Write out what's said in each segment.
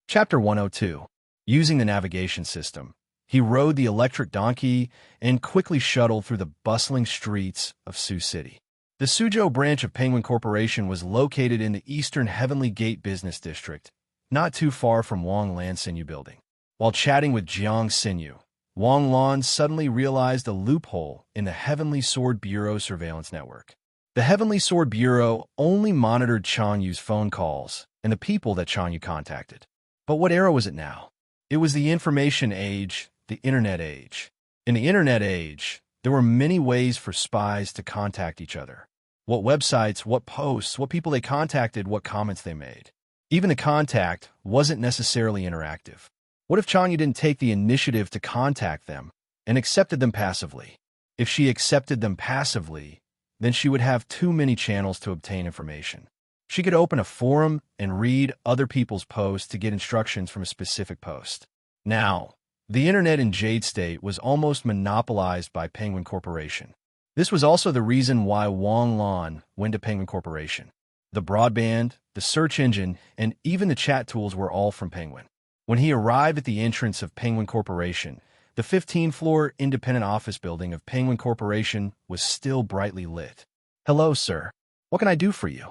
Chapter 102. Using the navigation system. He rode the electric donkey and quickly shuttled through the bustling streets of Sioux City. The Suzhou branch of Penguin Corporation was located in the eastern Heavenly Gate Business District, not too far from Wang Lan's Sinew building. While chatting with Jiang Sinew, Wang Lan suddenly realized a loophole in the Heavenly Sword Bureau surveillance network. The Heavenly Sword Bureau only monitored Chang Yu's phone calls and the people that Chang Yu contacted. But what era was it now? It was the information age, the internet age. In the internet age, there were many ways for spies to contact each other. What websites, what posts, what people they contacted, what comments they made. Even the contact wasn't necessarily interactive. What if Chang Yu didn't take the initiative to contact them and accepted them passively? If she accepted them passively, then she would have too many channels to obtain information. She could open a forum and read other people's posts to get instructions from a specific post. Now, the internet in Jade State was almost monopolized by Penguin Corporation. This was also the reason why Wang Lan went to Penguin Corporation. The broadband, the search engine, and even the chat tools were all from Penguin. When he arrived at the entrance of Penguin Corporation, the 15th-floor independent office building of Penguin Corporation was still brightly lit. "Hello, sir. What can I do for you?"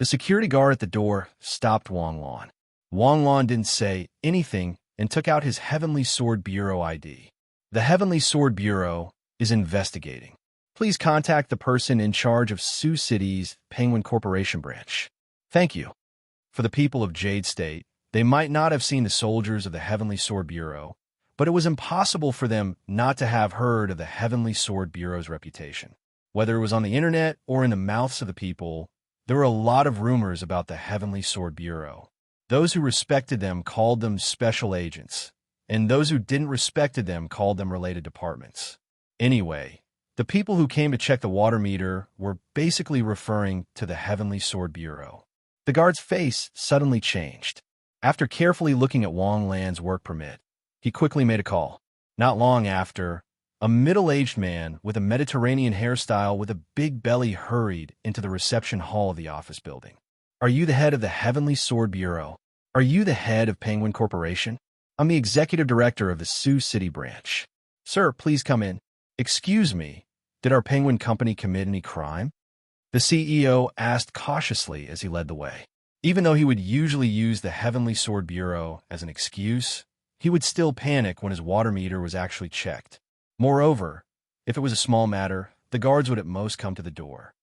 The security guard at the door stopped Wang Lan. Wang Lan didn't say anything and took out his Heavenly Sword Bureau ID. The Heavenly Sword Bureau is investigating. Please contact the person in charge of Sioux City's Penguin Corporation branch. Thank you. For the people of Jade State, they might not have seen the soldiers of the Heavenly Sword Bureau, but it was impossible for them not to have heard of the Heavenly Sword Bureau's reputation. Whether it was on the internet or in the mouths of the people, there were a lot of rumors about the Heavenly Sword Bureau. Those who respected them called them special agents, and those who didn't respected them called them related departments. Anyway, the people who came to check the water meter were basically referring to the Heavenly Sword Bureau. The guard's face suddenly changed. After carefully looking at Wang Lan's work permit, he quickly made a call. Not long after, a middle-aged man with a Mediterranean hairstyle with a big belly hurried into the reception hall of the office building. "Are you the head of the Heavenly Sword Bureau? Are you the head of Penguin Corporation? I'm the executive director of the Sioux City branch. Sir, please come in." "Excuse me, did our Penguin company commit any crime?" the CEO asked cautiously as he led the way. Even though he would usually use the Heavenly Sword Bureau as an excuse, he would still panic when his water meter was actually checked. Moreover, if it was a small matter, the guards would at most come to the door.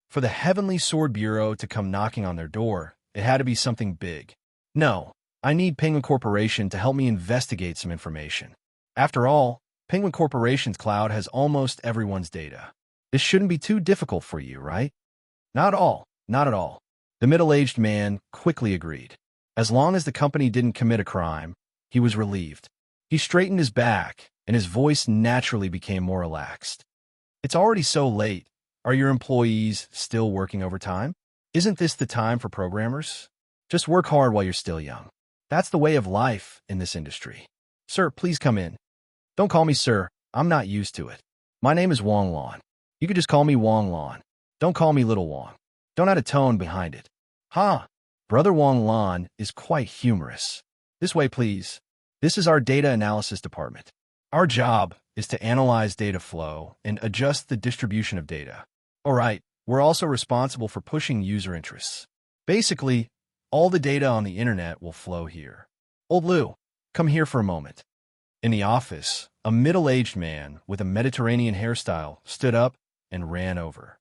For the Heavenly Sword Bureau to come knocking on their door, it had to be something big. "No, I need Penguin Corporation to help me investigate some information. After all, Penguin Corporation's cloud has almost everyone's data. This shouldn't be too difficult for you, right?" "Not at all, not at all." The middle-aged man quickly agreed. As long as the company didn't commit a crime, he was relieved. He straightened his back, and his voice naturally became more relaxed. "It's already so late. Are your employees still working overtime? Isn't this the time for programmers? Just work hard while you're still young. That's the way of life in this industry. Sir, please come in." "Don't call me sir. I'm not used to it. My name is Wang Lan. You could just call me Wang Lan. Don't call me Little Wang. Don't add a tone behind it." "Huh? Brother Wang Lan is quite humorous. This way, please. This is our data analysis department. Our job is to analyze data flow and adjust the distribution of data. All right, we're also responsible for pushing user interests. Basically, all the data on the internet will flow here. Old Lou, come here for a moment." In the office, a middle-aged man with a Mediterranean hairstyle stood up and ran over.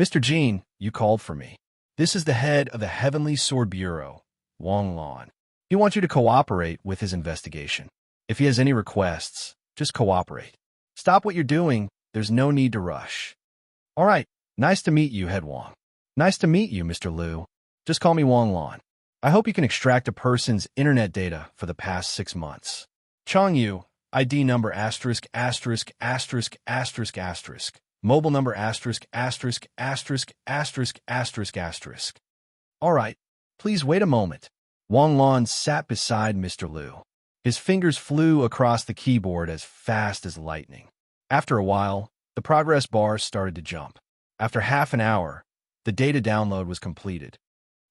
"Mr. Jean, you called for me. This is the head of the Heavenly Sword Bureau, Wang Lan. He wants you to cooperate with his investigation. If he has any requests, just cooperate. Stop what you're doing. There's no need to rush." "All right. Nice to meet you, Head Wang." "Nice to meet you, Mr. Liu. Just call me Wang Lan. I hope you can extract a person's internet data for the past 6 months. Chang Yu, ID number asterisk asterisk asterisk asterisk asterisk. Mobile number asterisk asterisk asterisk asterisk asterisk asterisk." "All right. Please wait a moment." Wang Lan sat beside Mr. Liu. His fingers flew across the keyboard as fast as lightning. After a while, the progress bar started to jump. After half an hour, the data download was completed.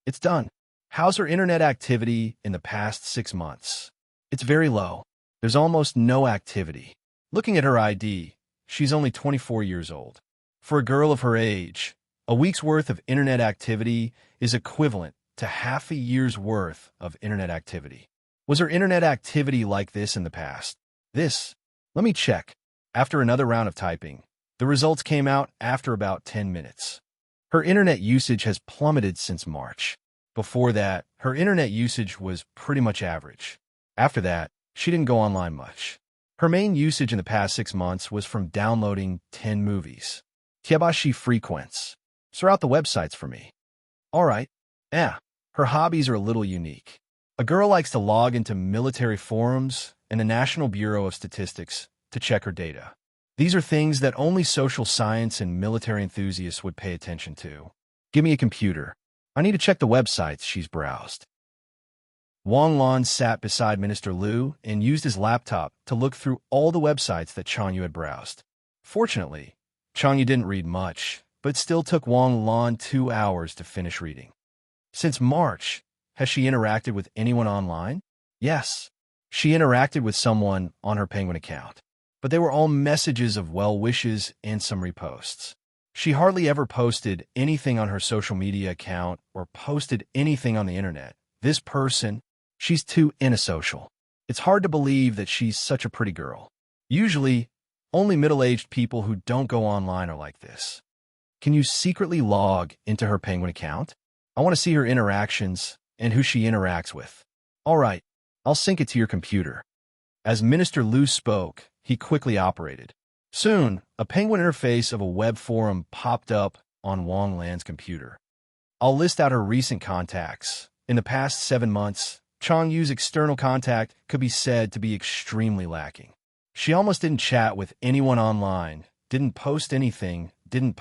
"It's done. How's her internet activity in the past 6 months? It's very low. There's almost no activity. Looking at her ID, she's only 24 years old. For a girl of her age, a week's worth of internet activity is equivalent to half a year's worth of internet activity. Was her internet activity like this in the past? Let me check. After another round of typing, the results came out after about 10 minutes. Her internet usage has plummeted since March. Before that, her internet usage was pretty much average. After that, she didn't go online much. Her main usage in the past 6 months was from downloading 10 movies. She frequents. Surround the websites for me. Alright. Her hobbies are a little unique. A girl likes to log into military forums and the National Bureau of Statistics to check her data. These are things that only social science and military enthusiasts would pay attention to. Give me a computer. I need to check the websites she's browsed. Wang Lan sat beside Minister Liu and used his laptop to look through all the websites that Changyu had browsed. Fortunately, Changyu didn't read much, but it still took Wang Lan 2 hours to finish reading. Since March, has she interacted with anyone online? Yes. She interacted with someone on her Penguin account, but they were all messages of well wishes and some reposts. She hardly ever posted anything on her social media account or posted anything on the internet. This person, she's too antisocial. It's hard to believe that she's such a pretty girl. Usually, only middle-aged people who don't go online are like this. Can you secretly log into her Penguin account? I want to see her interactions and who she interacts with. All right, I'll sync it to your computer. As Minister Liu spoke, he quickly operated. Soon, a Penguin interface of a web forum popped up on Wang Lan's computer. I'll list out her recent contacts. In the past 7 months, Changyu's external contact could be said to be extremely lacking. She almost didn't chat with anyone online, didn't post anything, didn't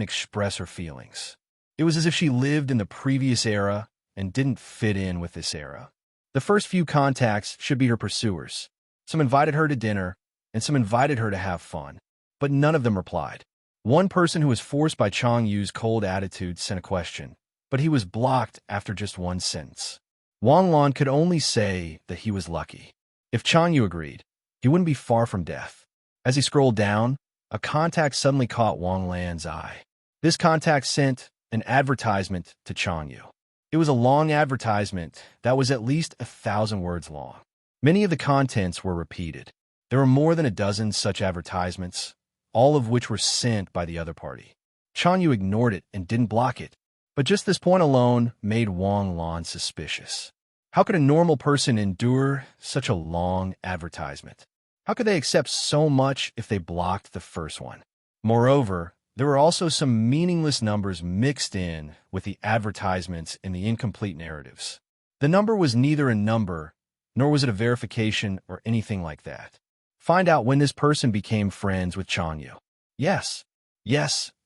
express her feelings. It was as if she lived in the previous era and didn't fit in with this era. The first few contacts should be her pursuers. Some invited her to dinner, and some invited her to have fun, but none of them replied. One person who was forced by Changyu's cold attitude sent a question, but he was blocked after just one sentence. Wang Lan could only say that he was lucky. If Changyu agreed, he wouldn't be far from death. As he scrolled down, a contact suddenly caught Wang Lan's eye. This contact sent an advertisement to Changyu. It was a long advertisement that was at least 1,000 words long. Many of the contents were repeated. There were more than a dozen such advertisements, all of which were sent by the other party. Changyu ignored it and didn't block it, but just this point alone made Wang Lan suspicious. How could a normal person endure such a long advertisement? How could they accept so much if they blocked the first one? Moreover, there were also some meaningless numbers mixed in with the advertisements in the incomplete narratives. The number was neither a number, nor was it a verification or anything like that. Find out when this person became friends with Changyu. Yes,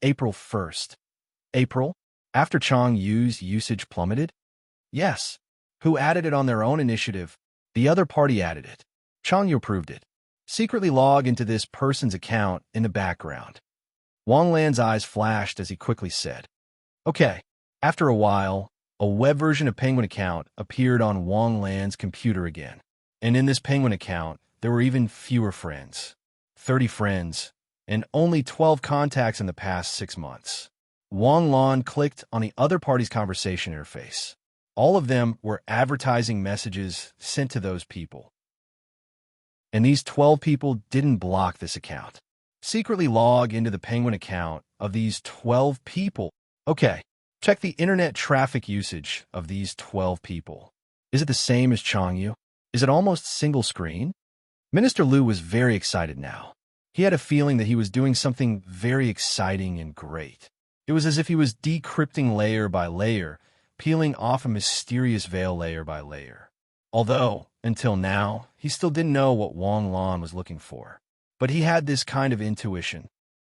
April 1st. April? After Changyu's usage plummeted? Yes. Who added it on their own initiative? The other party added it. Changyu approved it. Secretly log into this person's account in the background. Wang Lan's eyes flashed as he quickly said, "Okay." After a while, a web version of Penguin account appeared on Wang Lan's computer again. And in this Penguin account, there were even fewer friends. 30 friends, and only 12 contacts in the past 6 months. Wang Lan clicked on the other party's conversation interface. All of them were advertising messages sent to those people. And these 12 people didn't block this account. Secretly log into the Penguin account of these 12 people. Okay, check the internet traffic usage of these 12 people. Is it the same as Changyu? Is it almost single screen? Minister Liu was very excited now. He had a feeling that he was doing something very exciting and great. It was as if he was decrypting layer by layer, peeling off a mysterious veil layer by layer. Although, until now, he still didn't know what Wang Lan was looking for. But he had this kind of intuition.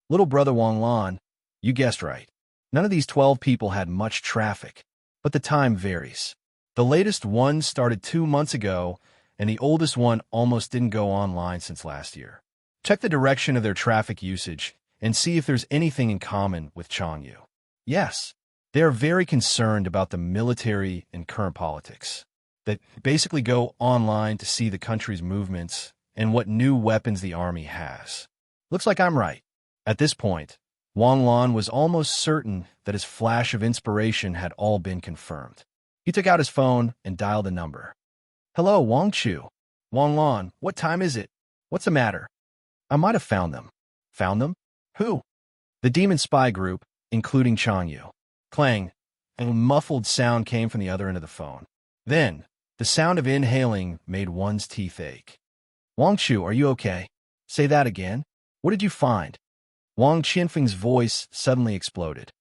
Little brother Wang Lan, you guessed right. None of these 12 people had much traffic, but the time varies. The latest one started 2 months ago, and the oldest one almost didn't go online since last year. Check the direction of their traffic usage and see if there's anything in common with Changyu. Yes, They are very concerned about the military and current politics. They basically go online to see the country's movements and what new weapons the army has. Looks like I'm right. At this point, Wang Lan was almost certain that his flash of inspiration had all been confirmed. He took out his phone and dialed a number. Hello, Wang Chu. Wang Lan, what time is it? What's the matter? I might have found them. Found them? Who? The demon spy group, including Chang Yu. Clang, and a muffled sound came from the other end of the phone. Then, the sound of inhaling made one's teeth ache. Wang Chu, are you okay? Say that again. What did you find? Wang Qianfeng's voice suddenly exploded.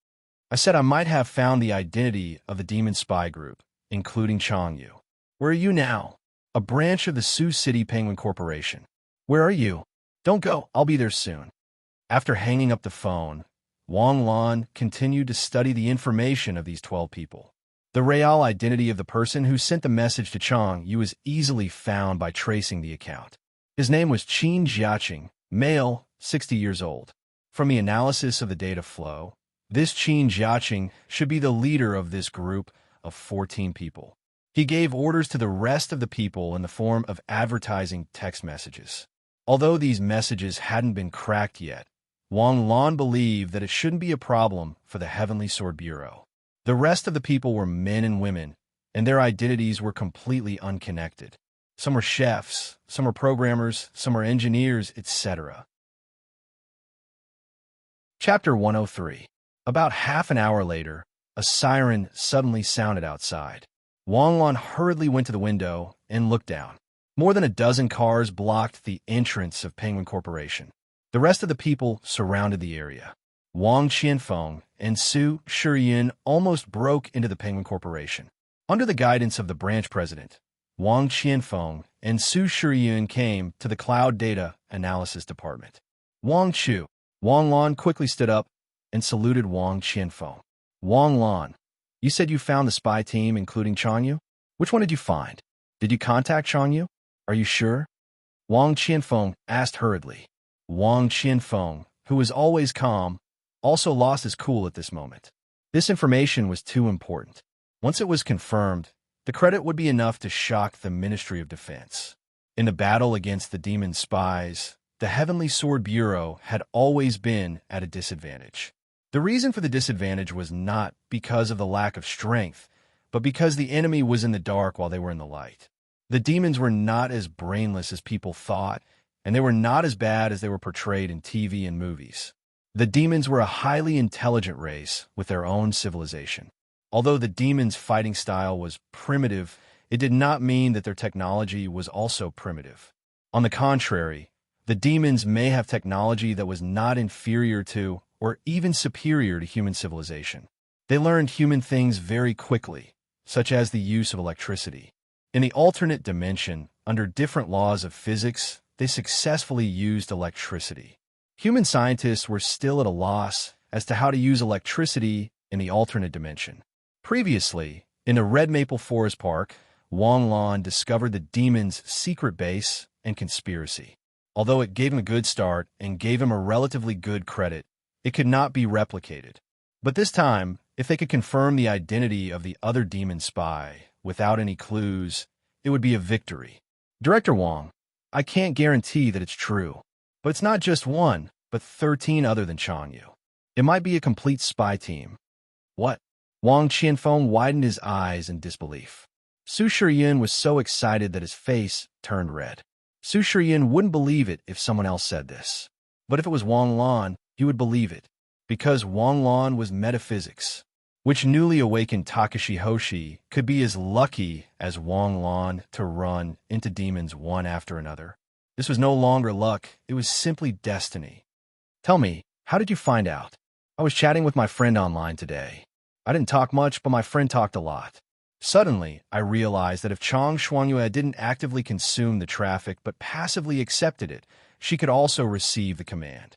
I said I might have found the identity of the demon spy group, including Chang Yu. Where are you now? A branch of the Sioux City Penguin Corporation. Where are you? Don't go, I'll be there soon. After hanging up the phone, Wang Lan continued to study the information of these 12 people. The real identity of the person who sent the message to Chang Yu was easily found by tracing the account. His name was Qin Jiaqing, male, 60 years old. From the analysis of the data flow, this Qin Jiaqing should be the leader of this group of 14 people. He gave orders to the rest of the people in the form of advertising text messages. Although these messages hadn't been cracked yet, Wang Lan believed that it shouldn't be a problem for the Heavenly Sword Bureau. The rest of the people were men and women, and their identities were completely unconnected. Some were chefs, some were programmers, some were engineers, etc. Chapter 103. About half an hour later, a siren suddenly sounded outside. Wang Lan hurriedly went to the window and looked down. More than a dozen cars blocked the entrance of Penguin Corporation. The rest of the people surrounded the area. Wang Qianfeng and Su Shiyun almost broke into the Penguin Corporation. Under the guidance of the branch president, Wang Qianfeng and Su Shiyun came to the Cloud Data Analysis Department. Wang Lan quickly stood up and saluted Wang Qianfeng. Wang Lan, you said you found the spy team, including Chang Yu? Which one did you find? Did you contact Chang Yu? Are you sure? Wang Qianfeng asked hurriedly. Wang Qianfeng, who was always calm, also lost his cool at this moment. This information was too important. Once it was confirmed, the credit would be enough to shock the Ministry of Defense. In the battle against the demon spies, the Heavenly Sword Bureau had always been at a disadvantage. The reason for the disadvantage was not because of the lack of strength, but because the enemy was in the dark while they were in the light. The demons were not as brainless as people thought, and they were not as bad as they were portrayed in TV and movies. The demons were a highly intelligent race with their own civilization. Although the demons' fighting style was primitive, it did not mean that their technology was also primitive. On the contrary, the demons may have technology that was not inferior to or even superior to human civilization. They learned human things very quickly, such as the use of electricity. In the alternate dimension, under different laws of physics, they successfully used electricity. Human scientists were still at a loss as to how to use electricity in the alternate dimension. Previously, in the Red Maple Forest Park, Wang Lan discovered the demon's secret base and conspiracy. Although it gave him a good start and gave him a relatively good credit, it could not be replicated. But this time, if they could confirm the identity of the other demon spy without any clues, it would be a victory. Director Wang, I can't guarantee that it's true, but it's not just one, but 13 other than Chang Yu. It might be a complete spy team. What? Wang Qianfeng widened his eyes in disbelief. Su Shiyun was so excited that his face turned red. Su Shiyun wouldn't believe it if someone else said this. But if it was Wang Lan, he would believe it, because Wang Lan was metaphysics, which newly awakened Takashi Hoshi could be as lucky as Wang Lan to run into demons one after another. This was no longer luck, it was simply destiny. Tell me, how did you find out? I was chatting with my friend online today. I didn't talk much, but my friend talked a lot. Suddenly, I realized that if Chang Shuangyue didn't actively consume the traffic but passively accepted it, she could also receive the command.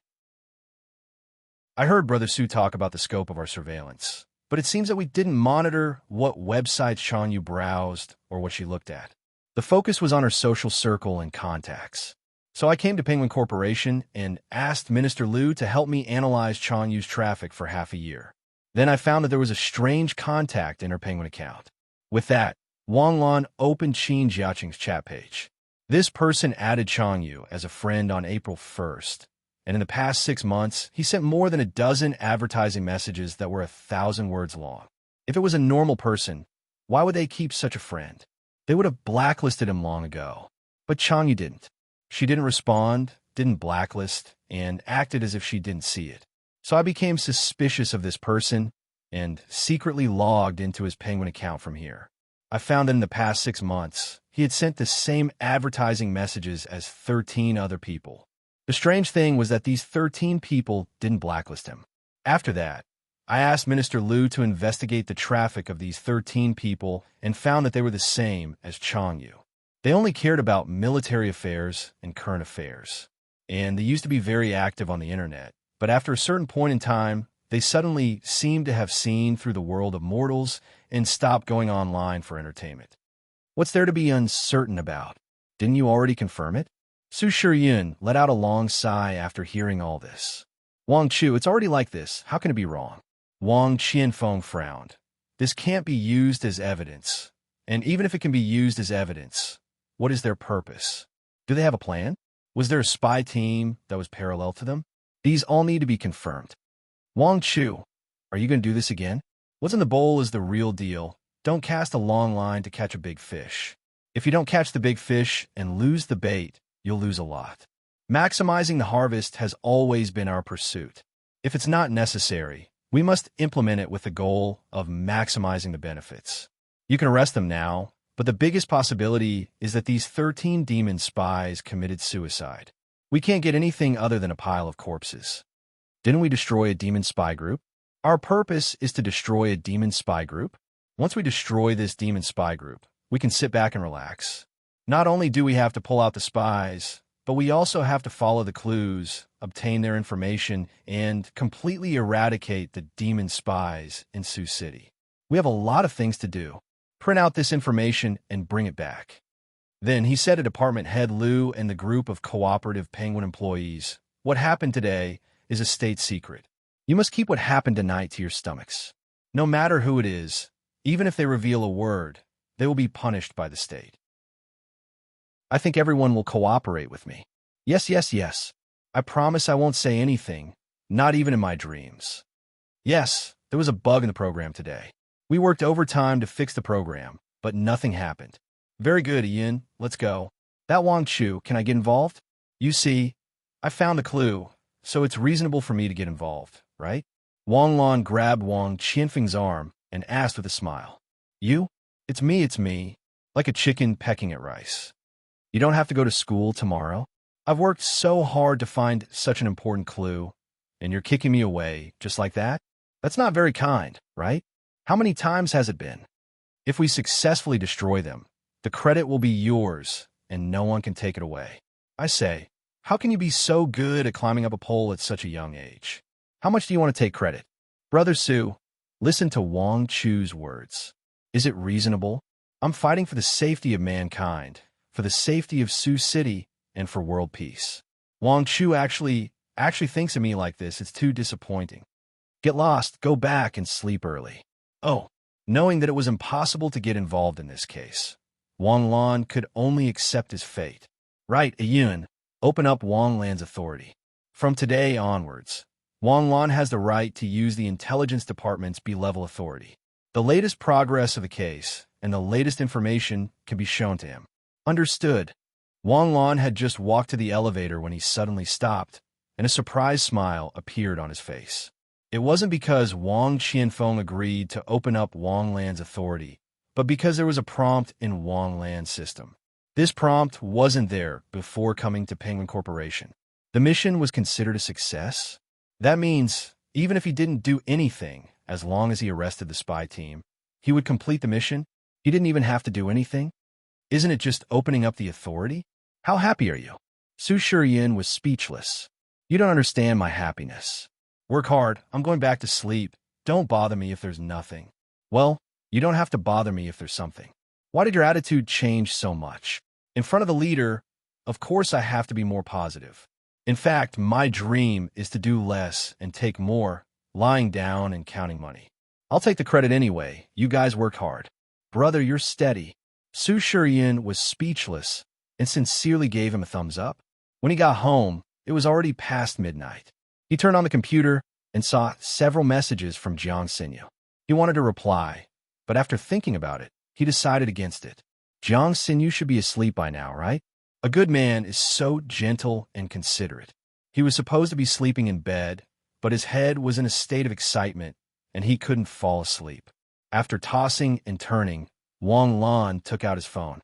I heard Brother Su talk about the scope of our surveillance, but it seems that we didn't monitor what websites Chang Yu browsed or what she looked at. The focus was on her social circle and contacts. So I came to Penguin Corporation and asked Minister Liu to help me analyze Chang Yu's traffic for half a year. Then I found that there was a strange contact in her Penguin account. With that, Wang Lan opened Qin Jiaqing's chat page. This person added Chang Yu as a friend on April 1st, and in the past 6 months, he sent more than a dozen advertising messages that were 1,000 words long. If it was a normal person, why would they keep such a friend? They would have blacklisted him long ago. But Chang Yu didn't. She didn't respond, didn't blacklist, and acted as if she didn't see it. So I became suspicious of this person and secretly logged into his Penguin account from here. I found that in the past 6 months, he had sent the same advertising messages as 13 other people. The strange thing was that these 13 people didn't blacklist him. After that, I asked Minister Liu to investigate the traffic of these 13 people and found that they were the same as Chang Yu. They only cared about military affairs and current affairs. And they used to be very active on the internet. But after a certain point in time, they suddenly seemed to have seen through the world of mortals and stopped going online for entertainment. What's there to be uncertain about? Didn't you already confirm it? Su Shiyun let out a long sigh after hearing all this. Wang Chu, it's already like this. How can it be wrong? Wang Qianfeng frowned. This can't be used as evidence. And even if it can be used as evidence, what is their purpose? Do they have a plan? Was there a spy team that was parallel to them? These all need to be confirmed. Wang Chu, are you going to do this again? What's in the bowl is the real deal. Don't cast a long line to catch a big fish. If you don't catch the big fish and lose the bait, you'll lose a lot. Maximizing the harvest has always been our pursuit. If it's not necessary, we must implement it with the goal of maximizing the benefits. You can arrest them now, but the biggest possibility is that these 13 demon spies committed suicide. We can't get anything other than a pile of corpses. Didn't we destroy a demon spy group? Our purpose is to destroy a demon spy group. Once we destroy this demon spy group, we can sit back and relax. Not only do we have to pull out the spies, but we also have to follow the clues, obtain their information, and completely eradicate the demon spies in Sioux City. We have a lot of things to do. Print out this information and bring it back. Then he said to Department Head Liu and the group of cooperative Penguin employees, what happened today is a state secret. You must keep what happened tonight to your stomachs. No matter who it is, even if they reveal a word, they will be punished by the state. I think everyone will cooperate with me. Yes. I promise I won't say anything, not even in my dreams. Yes, there was a bug in the program today. We worked overtime to fix the program, but nothing happened. Very good, Ian. Let's go. That Wang Chu, can I get involved? You see, I found a clue, so it's reasonable for me to get involved, right? Wang Lan grabbed Wang Qianfeng's arm and asked with a smile. You? It's me, like a chicken pecking at rice. You don't have to go to school tomorrow? I've worked so hard to find such an important clue, and you're kicking me away just like that? That's not very kind, right? How many times has it been? If we successfully destroy them, the credit will be yours, and no one can take it away. I say, how can you be so good at climbing up a pole at such a young age? How much do you want to take credit? Brother Su, listen to Wang Chu's words. Is it reasonable? I'm fighting for the safety of mankind, for the safety of Sioux City, and for world peace. Wang Chu actually thinks of me like this. It's too disappointing. Get lost, go back, and sleep early. Oh, knowing that it was impossible to get involved in this case, Wang Lan could only accept his fate. Right, Yun, open up Wang Lan's authority. From today onwards, Wang Lan has the right to use the intelligence department's B-level authority. The latest progress of the case and the latest information can be shown to him. Understood. Wang Lan had just walked to the elevator when he suddenly stopped, and a surprised smile appeared on his face. It wasn't because Wang Qianfeng agreed to open up Wang Lan's authority, but because there was a prompt in Wang Lan's system. This prompt wasn't there before coming to Penguin Corporation. The mission was considered a success. That means, even if he didn't do anything, as long as he arrested the spy team, he would complete the mission. He didn't even have to do anything. Isn't it just opening up the authority? How happy are you? Su Shiyun was speechless. You don't understand my happiness. Work hard. I'm going back to sleep. Don't bother me if there's nothing. Well, you don't have to bother me if there's something. Why did your attitude change so much? In front of the leader, of course I have to be more positive. In fact, my dream is to do less and take more, lying down and counting money. I'll take the credit anyway. You guys worked hard. Brother, you're steady. Su Shurian was speechless and sincerely gave him a thumbs up. When he got home, it was already past midnight. He turned on the computer and saw several messages from Jiang Xinyu. He wanted to reply, but after thinking about it, he decided against it. Jiang Xinyu should be asleep by now, right? A good man is so gentle and considerate. He was supposed to be sleeping in bed, but his head was in a state of excitement, and he couldn't fall asleep. After tossing and turning, Wang Lan took out his phone.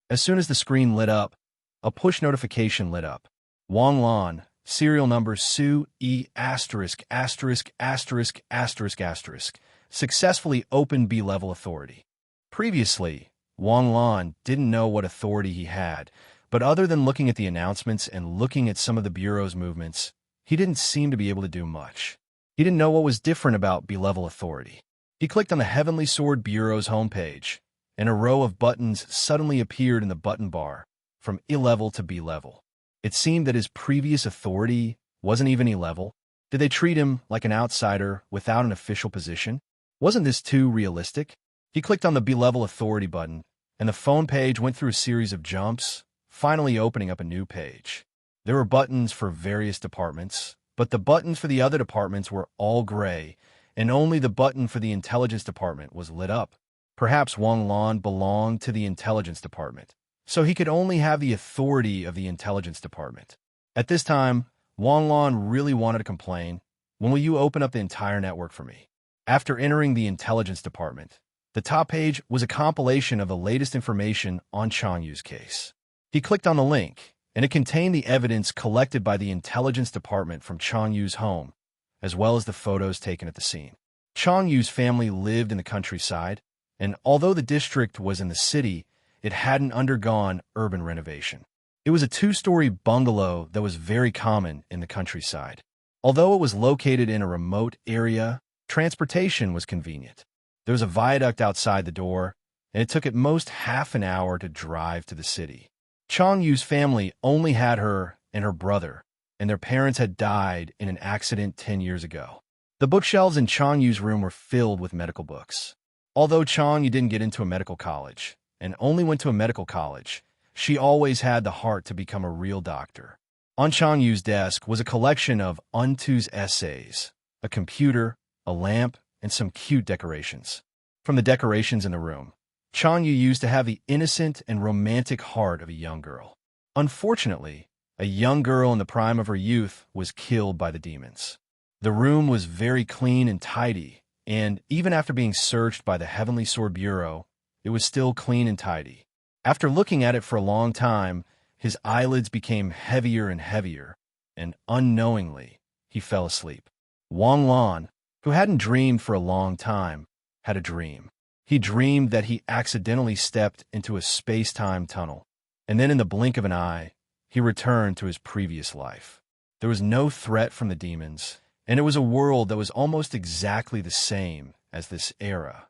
As soon as the screen lit up, a push notification lit up. Wang Lan, serial number Su E asterisk asterisk asterisk asterisk asterisk, successfully opened B-level authority. Previously, Wang Lan didn't know what authority he had, but other than looking at the announcements and looking at some of the Bureau's movements, he didn't seem to be able to do much. He didn't know what was different about B-level authority. He clicked on the Heavenly Sword Bureau's homepage, and a row of buttons suddenly appeared in the button bar, from E-level to B-level. It seemed that his previous authority wasn't even E-level. Did they treat him like an outsider without an official position? Wasn't this too realistic? He clicked on the B-level authority button, and the phone page went through a series of jumps, finally opening up a new page. There were buttons for various departments, but the buttons for the other departments were all gray, and only the button for the intelligence department was lit up. Perhaps Wang Lan belonged to the intelligence department, so he could only have the authority of the intelligence department. At this time, Wang Lan really wanted to complain. When will you open up the entire network for me? After entering the intelligence department, the top page was a compilation of the latest information on Changyu's case. He clicked on the link, and it contained the evidence collected by the intelligence department from Changyu's home, as well as the photos taken at the scene. Changyu's family lived in the countryside, and although the district was in the city, it hadn't undergone urban renovation. It was a two-story bungalow that was very common in the countryside. Although it was located in a remote area, transportation was convenient. There was a viaduct outside the door, and it took at most half an hour to drive to the city. Changyu's family only had her and her brother, and their parents had died in an accident 10 years ago. The bookshelves in Changyu's room were filled with medical books. Although Changyu didn't get into a medical college, and only went to a medical college, she always had the heart to become a real doctor. On Changyu's desk was a collection of Untu's essays, a computer, a lamp, and some cute decorations. From the decorations in the room, Chanyu used to have the innocent and romantic heart of a young girl. Unfortunately, a young girl in the prime of her youth was killed by the demons. The room was very clean and tidy, and even after being searched by the Heavenly Sword Bureau, it was still clean and tidy. After looking at it for a long time, his eyelids became heavier and heavier, and unknowingly, he fell asleep. Wang Lan, who hadn't dreamed for a long time, had a dream. He dreamed that he accidentally stepped into a space-time tunnel, and then in the blink of an eye, he returned to his previous life. There was no threat from the demons, and it was a world that was almost exactly the same as this era.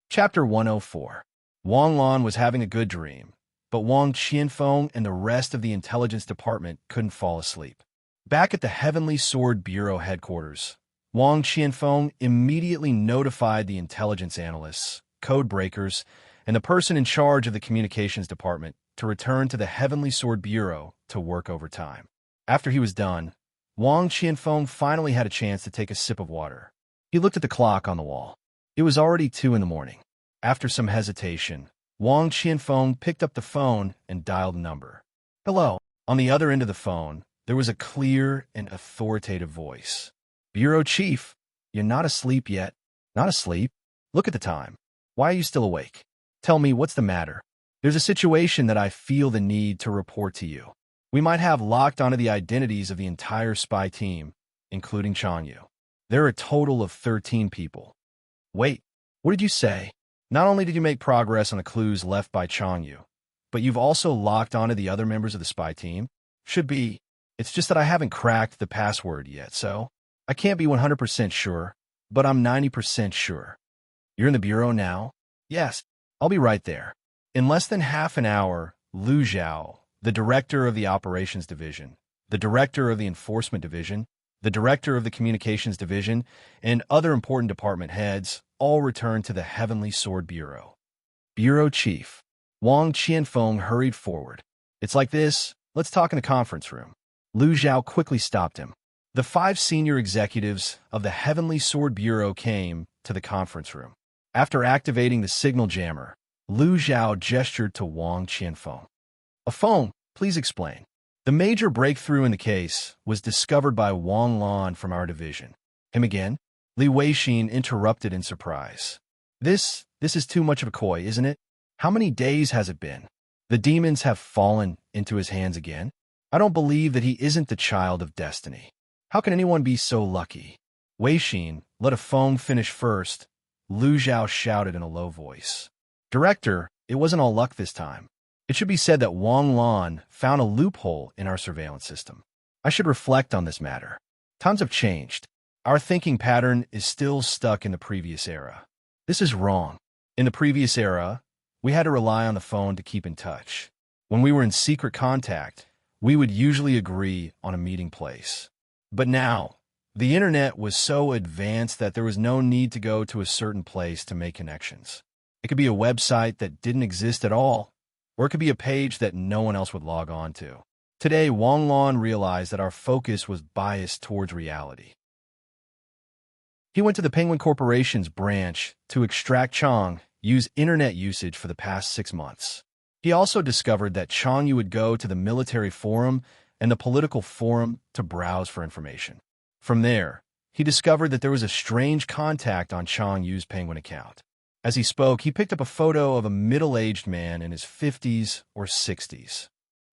Chapter 104. Wang Lan was having a good dream, but Wang Qianfeng and the rest of the intelligence department couldn't fall asleep. Back at the Heavenly Sword Bureau headquarters, Wang Qianfeng immediately notified the intelligence analysts, code breakers, and the person in charge of the communications department to return to the Heavenly Sword Bureau to work overtime. After he was done, Wang Qianfeng finally had a chance to take a sip of water. He looked at the clock on the wall. It was already 2 in the morning. After some hesitation, Wang Qianfeng picked up the phone and dialed a number. Hello. On the other end of the phone, there was a clear and authoritative voice. Bureau Chief, you're not asleep yet. Not asleep? Look at the time. Why are you still awake? Tell me, what's the matter? There's a situation that I feel the need to report to you. We might have locked onto the identities of the entire spy team, including Changyu. There are a total of 13 people. Wait, what did you say? Not only did you make progress on the clues left by Changyu, but you've also locked onto the other members of the spy team? Should be. It's just that I haven't cracked the password yet, so I can't be 100% sure, but I'm 90% sure. You're in the bureau now? Yes, I'll be right there. In less than half an hour, Lu Zhao, the director of the operations division, the director of the enforcement division, the director of the communications division, and other important department heads all returned to the Heavenly Sword Bureau. Bureau Chief Wang Qianfeng hurried forward. "It's like this. Let's talk in the conference room." Lu Zhao quickly stopped him. The 5 senior executives of the Heavenly Sword Bureau came to the conference room. After activating the signal jammer, Lu Zhao gestured to Wang Qianfeng. "A phone, please explain." The major breakthrough in the case was discovered by Wang Lan from our division. "Him again?" Li Weixin interrupted in surprise. This is too much of a coy, isn't it? How many days has it been? The demons have fallen into his hands again? I don't believe that he isn't the child of destiny. How can anyone be so lucky? Weixin, let a phone finish first, Lu Zhao shouted in a low voice. "Director, it wasn't all luck this time. It should be said that Wang Lan found a loophole in our surveillance system. I should reflect on this matter. Times have changed. Our thinking pattern is still stuck in the previous era. This is wrong. In the previous era, we had to rely on the phone to keep in touch. When we were in secret contact, we would usually agree on a meeting place. But now, the internet was so advanced that there was no need to go to a certain place to make connections. It could be a website that didn't exist at all, or it could be a page that no one else would log on to. Today, Wang Lan realized that our focus was biased towards reality. He went to the Penguin Corporation's branch to extract Chang Yu's internet usage for the past 6 months. He also discovered that Chang Yu would go to the military forum and the political forum to browse for information. From there, he discovered that there was a strange contact on Chang Yu's Penguin account. As he spoke, he picked up a photo of a middle-aged man in his 50s or 60s.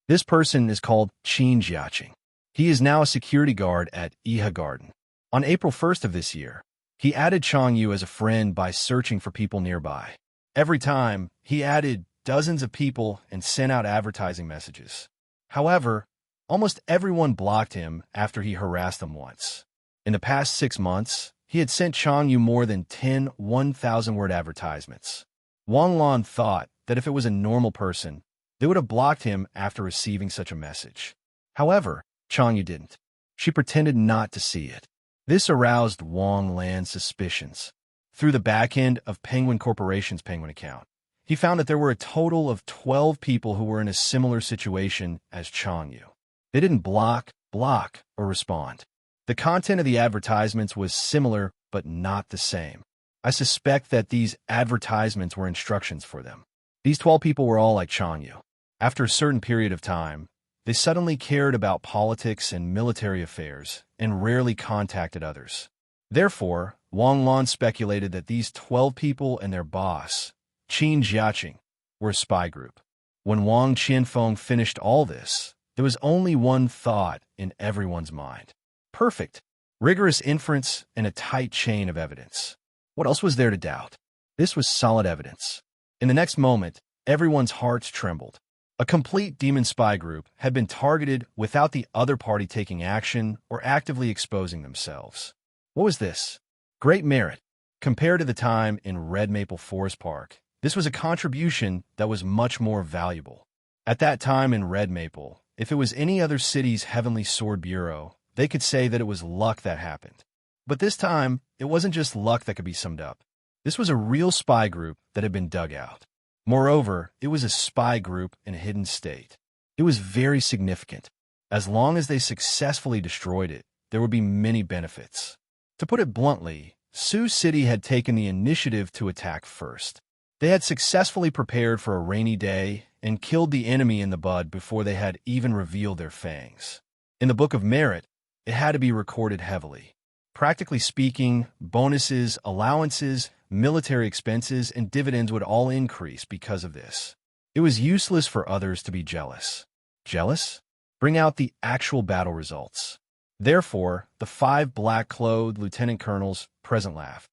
This person is called Qin Jiaqing. He is now a security guard at Iha Garden. On April 1st of this year, he added Chang Yu as a friend by searching for people nearby. Every time, he added dozens of people and sent out advertising messages. However, almost everyone blocked him after he harassed them once. In the past 6 months, he had sent Chang Yu more than 10 1,000-word advertisements. Wang Lan thought that if it was a normal person, they would have blocked him after receiving such a message. However, Chang Yu didn't. She pretended not to see it. This aroused Wang Lan's suspicions. Through the back end of Penguin Corporation's Penguin account, he found that there were a total of 12 people who were in a similar situation as Chang Yu. They didn't block, or respond. The content of the advertisements was similar, but not the same. I suspect that these advertisements were instructions for them. These 12 people were all like Chang Yu. After a certain period of time, they suddenly cared about politics and military affairs and rarely contacted others. Therefore, Wang Lan speculated that these 12 people and their boss, Qin Jiaqing, were a spy group. When Wang Qianfeng finished all this, there was only one thought in everyone's mind. Perfect, rigorous inference, and a tight chain of evidence. What else was there to doubt? This was solid evidence. In the next moment, everyone's hearts trembled. A complete demon spy group had been targeted without the other party taking action or actively exposing themselves. What was this? Great merit. Compared to the time in Red Maple Forest Park, this was a contribution that was much more valuable. At that time in Red Maple, if it was any other city's Heavenly Sword Bureau, they could say that it was luck that happened. But this time, it wasn't just luck that could be summed up. This was a real spy group that had been dug out. Moreover, it was a spy group in a hidden state. It was very significant. As long as they successfully destroyed it, there would be many benefits. To put it bluntly, Sioux City had taken the initiative to attack first. They had successfully prepared for a rainy day and killed the enemy in the bud before they had even revealed their fangs. In the Book of Merit, it had to be recorded heavily. Practically speaking, bonuses, allowances, military expenses, and dividends would all increase because of this. It was useless for others to be jealous. Jealous? Bring out the actual battle results. Therefore, the 5 black-clothed lieutenant colonels present laughed.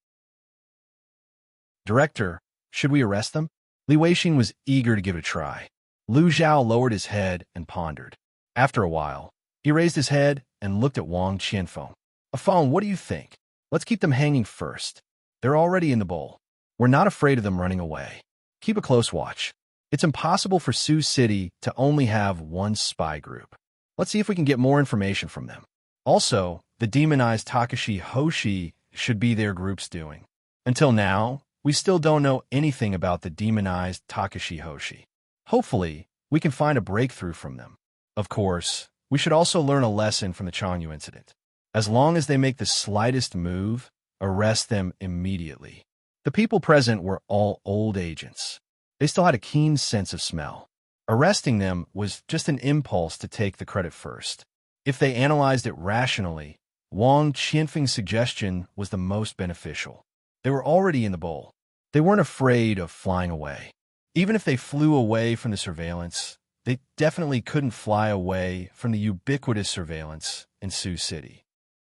Director, should we arrest them? Li Weixin was eager to give it a try. Lu Zhao lowered his head and pondered. After a while, he raised his head and looked at Wang Qianfeng. Afang, what do you think? Let's keep them hanging first. They're already in the bowl. We're not afraid of them running away. Keep a close watch. It's impossible for Sioux City to only have one spy group. Let's see if we can get more information from them. Also, the demonized Takashi Hoshi should be their group's doing. Until now, we still don't know anything about the demonized Takashi Hoshi. Hopefully, we can find a breakthrough from them. Of course, we should also learn a lesson from the Changyu incident. As long as they make the slightest move, arrest them immediately. The people present were all old agents. They still had a keen sense of smell. Arresting them was just an impulse to take the credit first. If they analyzed it rationally, Wang Qianfeng's suggestion was the most beneficial. They were already in the bowl. They weren't afraid of flying away. Even if they flew away from the surveillance, they definitely couldn't fly away from the ubiquitous surveillance in Sioux City.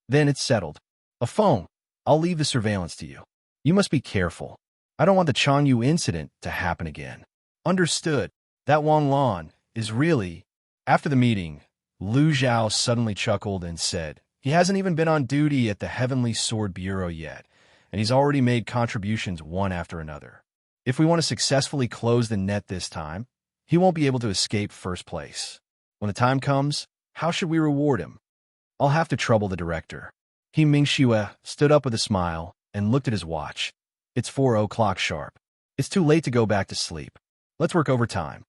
Then it's settled. A phone. I'll leave the surveillance to you. You must be careful. I don't want the Changyu incident to happen again. Understood. That Wang Lan is really... After the meeting, Lu Zhao suddenly chuckled and said, he hasn't even been on duty at the Heavenly Sword Bureau yet, and he's already made contributions one after another. If we want to successfully close the net this time, he won't be able to escape first place. When the time comes, how should we reward him? I'll have to trouble the director. He Mingxue stood up with a smile and looked at his watch. It's 4 o'clock sharp. It's too late to go back to sleep. Let's work overtime.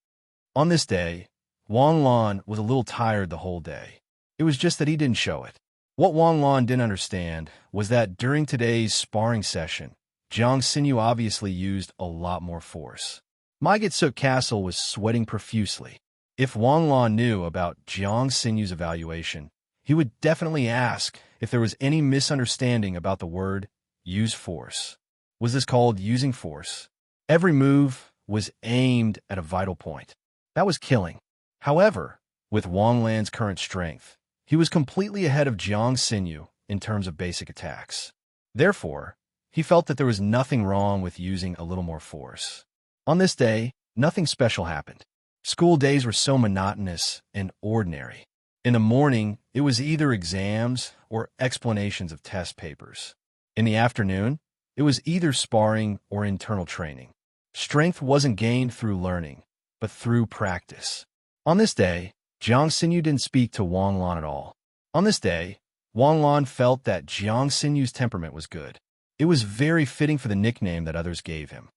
On this day, Wang Lan was a little tired the whole day. It was just that he didn't show it. What Wang Lan didn't understand was that during today's sparring session, Jiang Xinyu obviously used a lot more force. Maigatsuk Castle was sweating profusely. If Wang Lan knew about Jiang Xinyu's evaluation, he would definitely ask if there was any misunderstanding about the word use force. Was this called using force? Every move was aimed at a vital point. That was killing. However, with Wang Lan's current strength, he was completely ahead of Jiang Xinyu in terms of basic attacks. Therefore, he felt that there was nothing wrong with using a little more force. On this day, nothing special happened. School days were so monotonous and ordinary. In the morning, it was either exams or explanations of test papers. In the afternoon, it was either sparring or internal training. Strength wasn't gained through learning, but through practice. On this day, Jiang Xinyu didn't speak to Wang Lan at all. On this day, Wang Lan felt that Jiang Xinyu's temperament was good. It was very fitting for the nickname that others gave him.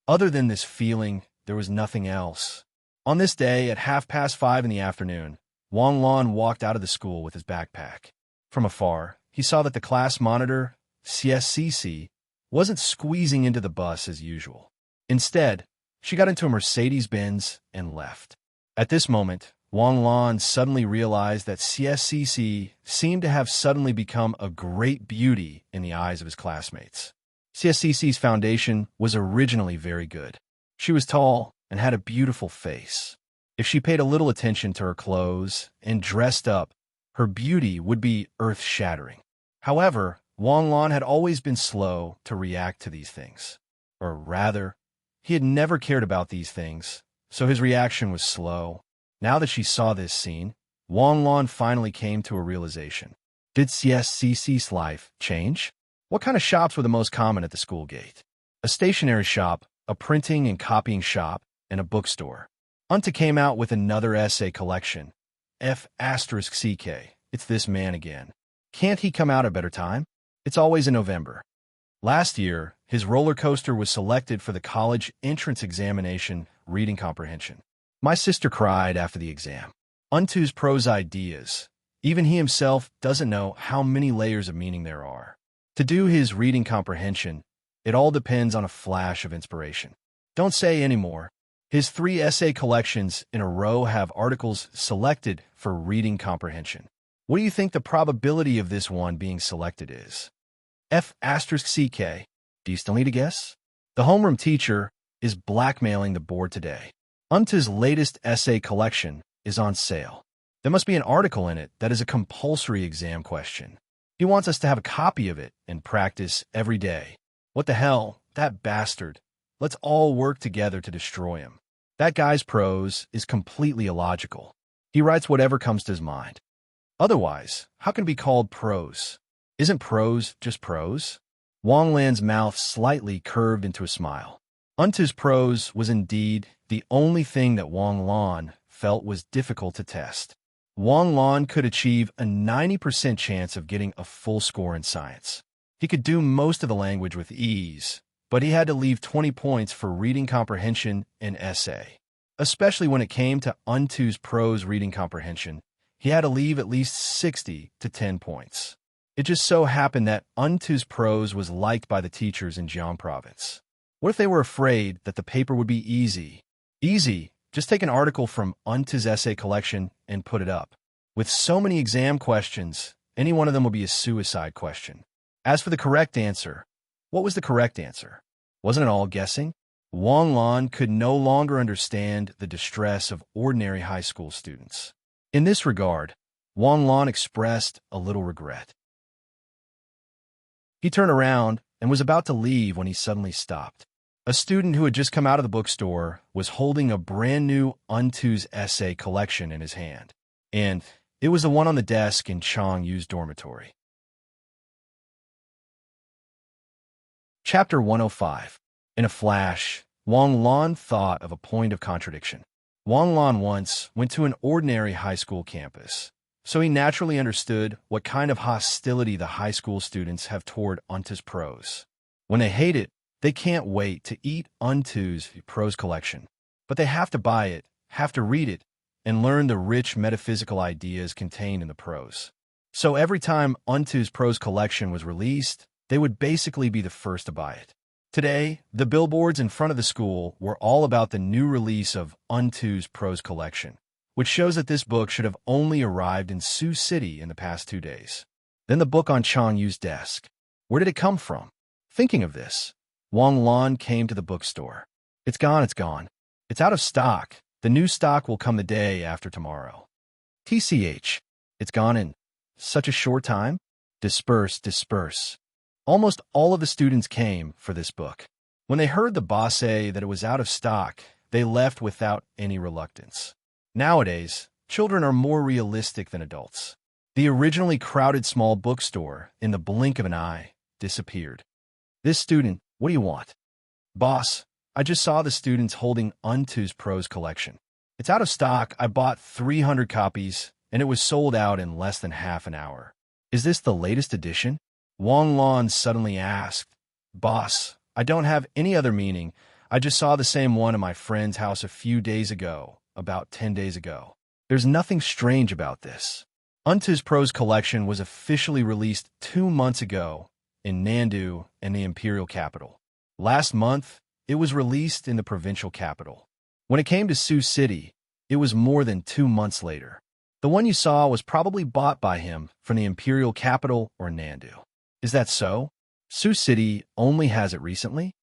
Other than this feeling, there was nothing else. On this day, at 5:30 in the afternoon, Wang Lan walked out of the school with his backpack. From afar, he saw that the class monitor, CSCC, wasn't squeezing into the bus as usual. Instead, she got into a Mercedes-Benz and left. At this moment, Wang Lan suddenly realized that CSCC seemed to have suddenly become a great beauty in the eyes of his classmates. CSCC's foundation was originally very good. She was tall and had a beautiful face. If she paid a little attention to her clothes and dressed up, her beauty would be earth-shattering. However, Wang Lan had always been slow to react to these things. Or rather, he had never cared about these things, so his reaction was slow. Now that she saw this scene, Wang Lan finally came to a realization. Did CSCC's life change? What kind of shops were the most common at the school gate? A stationery shop, a printing and copying shop, and a bookstore. Unta came out with another essay collection. F***CK. It's this man again. Can't he come out a better time? It's always in November. Last year, his roller coaster was selected for the college entrance examination reading comprehension. My sister cried after the exam. Untu's prose ideas. Even he himself doesn't know how many layers of meaning there are. To do his reading comprehension, it all depends on a flash of inspiration. Don't say any more. His 3 essay collections in a row have articles selected for reading comprehension. What do you think the probability of this one being selected is? F***CK. Do you still need a guess? The homeroom teacher is blackmailing the board today. Unta's latest essay collection is on sale. There must be an article in it that is a compulsory exam question. He wants us to have a copy of it and practice every day. What the hell? That bastard. Let's all work together to destroy him. That guy's prose is completely illogical. He writes whatever comes to his mind. Otherwise, how can it be called prose? Isn't prose just prose? Wang Lan's mouth slightly curved into a smile. Unta's prose was indeed the only thing that Wang Lan felt was difficult to test. Wang Lan could achieve a 90% chance of getting a full score in science. He could do most of the language with ease, but he had to leave 20 points for reading comprehension and essay. Especially when it came to Untu's prose reading comprehension, he had to leave at least 60 to 10 points. It just so happened that Untu's prose was liked by the teachers in Jiang province. What if they were afraid that the paper would be easy? Easy, just take an article from Untu's essay collection and put it up. With so many exam questions, any one of them will be a suicide question. As for the correct answer, what was the correct answer? Wasn't it all guessing? Wang Lan could no longer understand the distress of ordinary high school students. In this regard, Wang Lan expressed a little regret. He turned around and was about to leave when he suddenly stopped. A student who had just come out of the bookstore was holding a brand new Untu's essay collection in his hand, and it was the one on the desk in Chang Yu's dormitory. Chapter 105. In a flash, Wang Lan thought of a point of contradiction. Wang Lan once went to an ordinary high school campus, so he naturally understood what kind of hostility the high school students have toward Untu's prose. When they hate it, they can't wait to eat Untu's prose collection. But they have to buy it, have to read it, and learn the rich metaphysical ideas contained in the prose. So every time Untu's prose collection was released, they would basically be the first to buy it. Today, the billboards in front of the school were all about the new release of Untu's prose collection, which shows that this book should have only arrived in Sioux City in the past 2 days. Then the book on Chang Yu's desk. Where did it come from? Thinking of this, Wang Lan came to the bookstore. It's gone, it's gone. It's out of stock. The new stock will come the day after tomorrow. TCH. It's gone in such a short time? Disperse, disperse. Almost all of the students came for this book. When they heard the boss say that it was out of stock, they left without any reluctance. Nowadays, children are more realistic than adults. The originally crowded small bookstore, in the blink of an eye, disappeared. This student, what do you want? Boss, I just saw the students holding Untu's prose collection. It's out of stock. I bought 300 copies, and it was sold out in less than half an hour. Is this the latest edition? Wang Lan suddenly asked. Boss, I don't have any other meaning. I just saw the same one in my friend's house a few days ago, about 10 days ago. There's nothing strange about this. Untu's prose collection was officially released 2 months ago in Nandu and the imperial capital. Last month, it was released in the provincial capital. When it came to Sioux City, it was more than 2 months later. The one you saw was probably bought by him from the imperial capital or Nandu. Is that so? Sioux City only has it recently?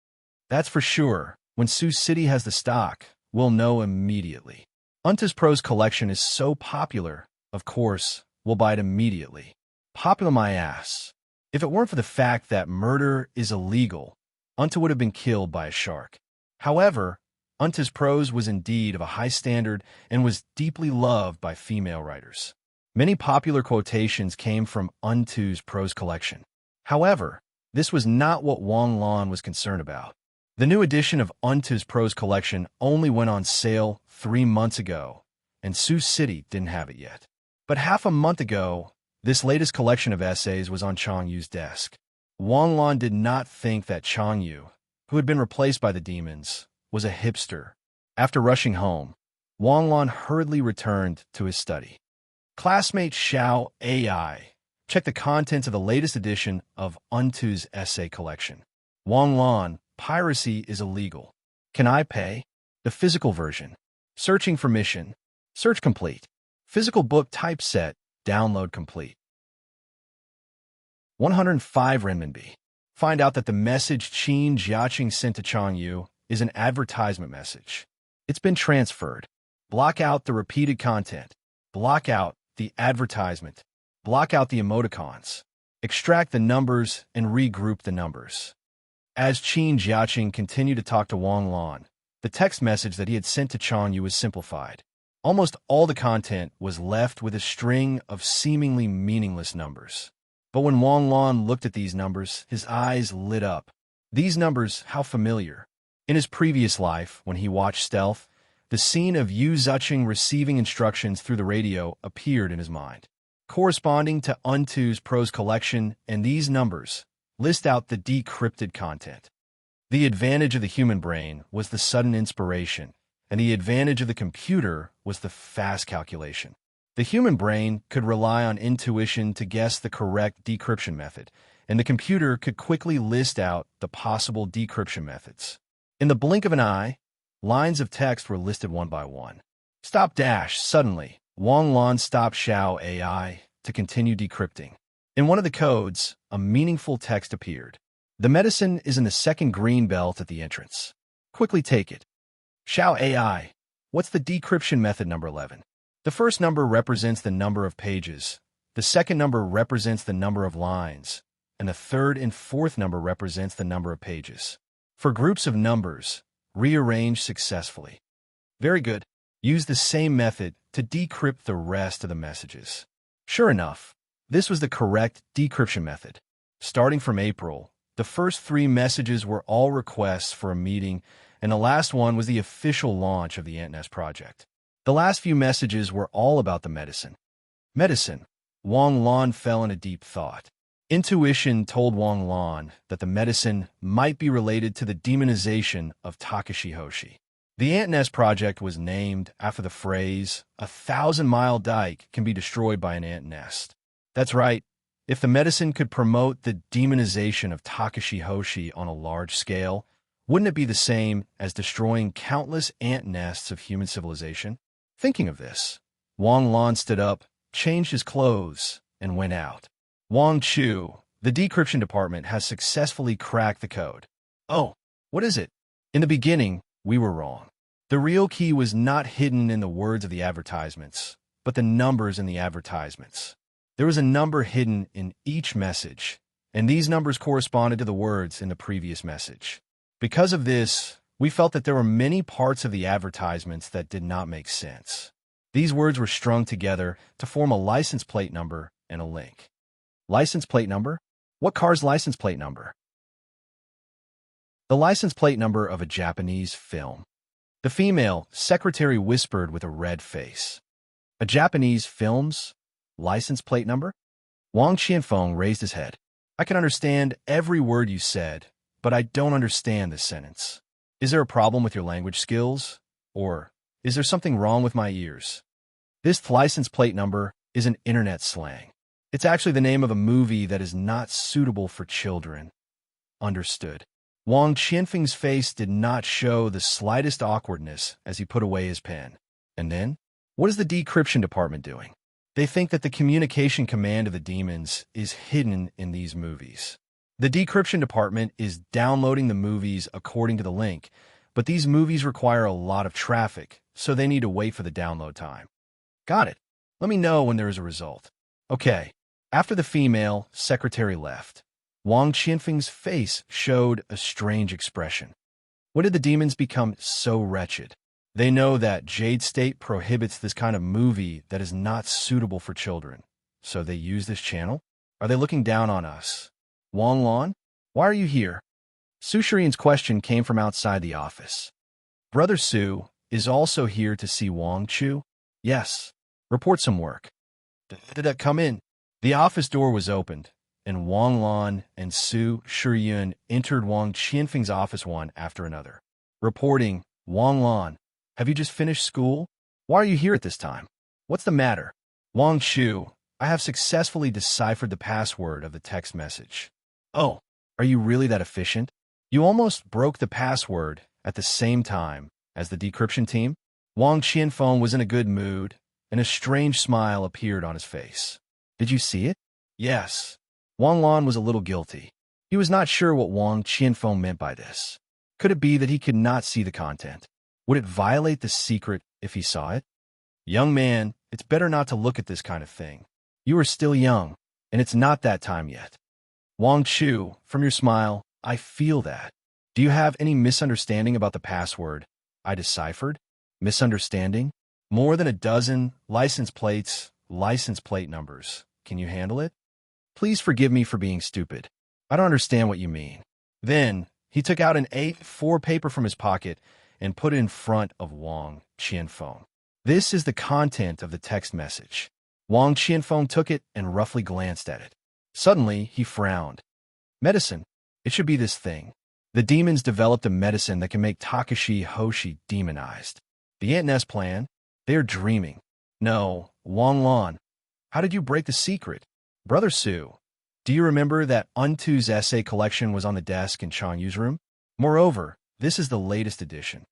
That's for sure. When Sioux City has the stock, we'll know immediately. Untu's prose collection is so popular, of course, we'll buy it immediately. Popular my ass. If it weren't for the fact that murder is illegal, Untu would have been killed by a shark. However, Untu's prose was indeed of a high standard and was deeply loved by female writers. Many popular quotations came from Untu's prose collection. However, this was not what Wang Lan was concerned about. The new edition of Untu's prose collection only went on sale 3 months ago, and Sioux City didn't have it yet. But half a month ago, this latest collection of essays was on Chang Yu's desk. Wang Lan did not think that Chang Yu, who had been replaced by the demons, was a hipster. After rushing home, Wang Lan hurriedly returned to his study. Classmate Xiao AI. Check the contents of the latest edition of Untu's essay collection. Wang Lan, piracy is illegal. Can I pay? The physical version. Searching for mission. Search complete. Physical book typeset. Download complete. 105 renminbi. Find out that the message Qin Jiaqing sent to Chang Yu is an advertisement message. It's been transferred. Block out the repeated content. Block out the advertisement. Block out the emoticons. Extract the numbers and regroup the numbers. As Qin Jiaqing continued to talk to Wang Lan, the text message that he had sent to Chang Yu was simplified. Almost all the content was left with a string of seemingly meaningless numbers. But when Wang Lan looked at these numbers, his eyes lit up. These numbers, how familiar. In his previous life, when he watched Stealth, The scene of Yu Zucheng receiving instructions through the radio appeared in his mind. Corresponding to Untu's prose collection, and these numbers list out the decrypted content. The advantage of the human brain was the sudden inspiration, and the advantage of the computer was the fast calculation. The human brain could rely on intuition to guess the correct decryption method, and the computer could quickly list out the possible decryption methods. In the blink of an eye, lines of text were listed one by one. Stop dash. Suddenly, Wang Lan stopped Xiao AI to continue decrypting. In one of the codes, a meaningful text appeared. The medicine is in the second green belt at the entrance. Quickly take it. Xiao AI, what's the decryption method number 11? The first number represents the number of pages, the second number represents the number of lines, and the third and fourth number represents the number of pages. For groups of numbers, rearrange successfully. Very good. Use the same method to decrypt the rest of the messages. Sure enough, this was the correct decryption method. Starting from April, the first 3 messages were all requests for a meeting, and the last one was the official launch of the Ant project. The last few messages were all about the medicine. Medicine. Wang Lan fell in a deep thought. Intuition told Wang Lan that the medicine might be related to the demonization of Takashi Hoshi. The Ant project was named after the phrase, "A 1,000-mile dike can be destroyed by an ant nest." That's right. If the medicine could promote the demonization of Takashi Hoshi on a large scale, wouldn't it be the same as destroying countless ant nests of human civilization? Thinking of this, Wang Lan stood up, changed his clothes, and went out. Wang Chu, the decryption department, has successfully cracked the code. Oh, what is it? In the beginning, we were wrong. The real key was not hidden in the words of the advertisements, but the numbers in the advertisements. There was a number hidden in each message, and these numbers corresponded to the words in the previous message. Because of this, we felt that there were many parts of the advertisements that did not make sense. These words were strung together to form a license plate number and a link. License plate number? What car's license plate number? The license plate number of a Japanese film. The female secretary whispered with a red face. A Japanese film's license plate number? Wang Qianfeng raised his head. I can understand every word you said, but I don't understand this sentence. Is there a problem with your language skills? Or is there something wrong with my ears? This license plate number is an internet slang. It's actually the name of a movie that is not suitable for children. Understood. Wang Qianfeng's face did not show the slightest awkwardness as he put away his pen. And then, what is the decryption department doing? They think that the communication command of the demons is hidden in these movies. The decryption department is downloading the movies according to the link, but these movies require a lot of traffic, so they need to wait for the download time. Got it. Let me know when there is a result. Okay. After the female secretary left, Wang Qianfeng's face showed a strange expression. When did the demons become so wretched? They know that Jade State prohibits this kind of movie that is not suitable for children, so they use this channel? Are they looking down on us? Wang Lan, why are you here? Su Shiren's question came from outside the office. Brother Su is also here to see Wang Chu? Yes. Report some work. Come in. The office door was opened, and Wang Lan and Su Shiyun entered Wang Qianfeng's office one after another. Reporting, Wang Lan, have you just finished school? Why are you here at this time? What's the matter? Wang Chu, I have successfully deciphered the password of the text message. Oh, are you really that efficient? You almost broke the password at the same time as the decryption team? Wang Qianfeng was in a good mood, and a strange smile appeared on his face. Did you see it? Yes. Wang Lan was a little guilty. He was not sure what Wang Qianfeng meant by this. Could it be that he could not see the content? Would it violate the secret if he saw it? Young man, it's better not to look at this kind of thing. You are still young, and it's not that time yet. Wang Chu, from your smile, I feel that. Do you have any misunderstanding about the password I deciphered? Misunderstanding? More than a dozen license plate numbers. Can you handle it? Please forgive me for being stupid. I don't understand what you mean. Then, he took out an A4 paper from his pocket and put it in front of Wang Qianfeng. This is the content of the text message. Wang Qianfeng took it and roughly glanced at it. Suddenly, he frowned. Medicine. It should be this thing. The demons developed a medicine that can make Takashi Hoshi demonized. The Ant Nest plan? They are dreaming. No, Wang Lan. How did you break the secret? Brother Su, do you remember that Untu's essay collection was on the desk in Changyu's room? Moreover, this is the latest edition.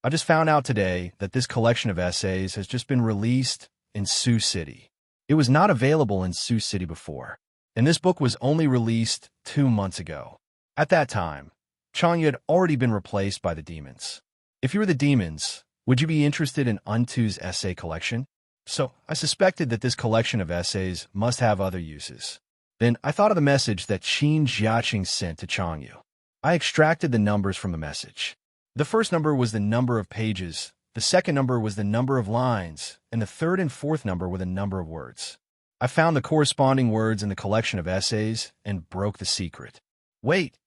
I just found out today that this collection of essays has just been released in Sioux City. It was not available in Sioux City before, and this book was only released 2 months ago. At that time, Changyu had already been replaced by the demons. If you were the demons, would you be interested in Untu's essay collection? So, I suspected that this collection of essays must have other uses. Then, I thought of the message that Qin Jiaqing sent to Changyu. I extracted the numbers from the message. The first number was the number of pages, the second number was the number of lines, and the third and fourth number were the number of words. I found the corresponding words in the collection of essays and broke the secret. Wait,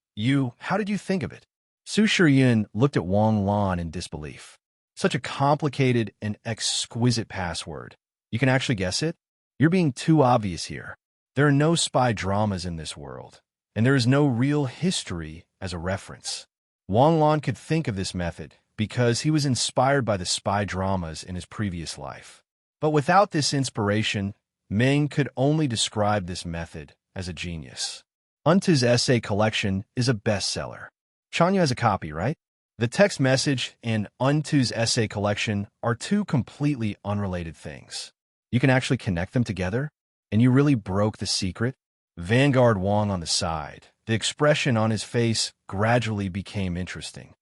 how did you think of it? Su Shiyin looked at Wang Lan in disbelief. Such a complicated and exquisite password. You can actually guess it? You're being too obvious here. There are no spy dramas in this world, and there is no real history as a reference. Wang Lan could think of this method because he was inspired by the spy dramas in his previous life. But without this inspiration, Meng could only describe this method as a genius. Untu's essay collection is a bestseller. Changyu has a copy, right? The text message and Untu's essay collection are two completely unrelated things. You can actually connect them together, and you really broke the secret. Vanguard Wang on the side. The expression on his face gradually became interesting.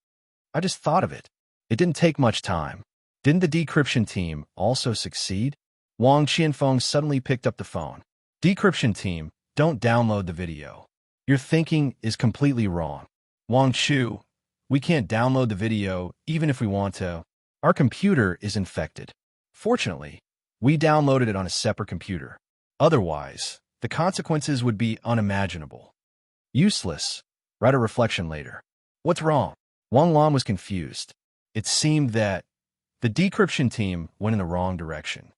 I just thought of it. It didn't take much time. Didn't the decryption team also succeed? Wang Qianfeng suddenly picked up the phone. Decryption team, don't download the video. Your thinking is completely wrong. Wang Chu, we can't download the video even if we want to. Our computer is infected. Fortunately, we downloaded it on a separate computer. Otherwise, the consequences would be unimaginable. Useless. Write a reflection later. What's wrong? Wang Lan was confused. It seemed that the decryption team went in the wrong direction.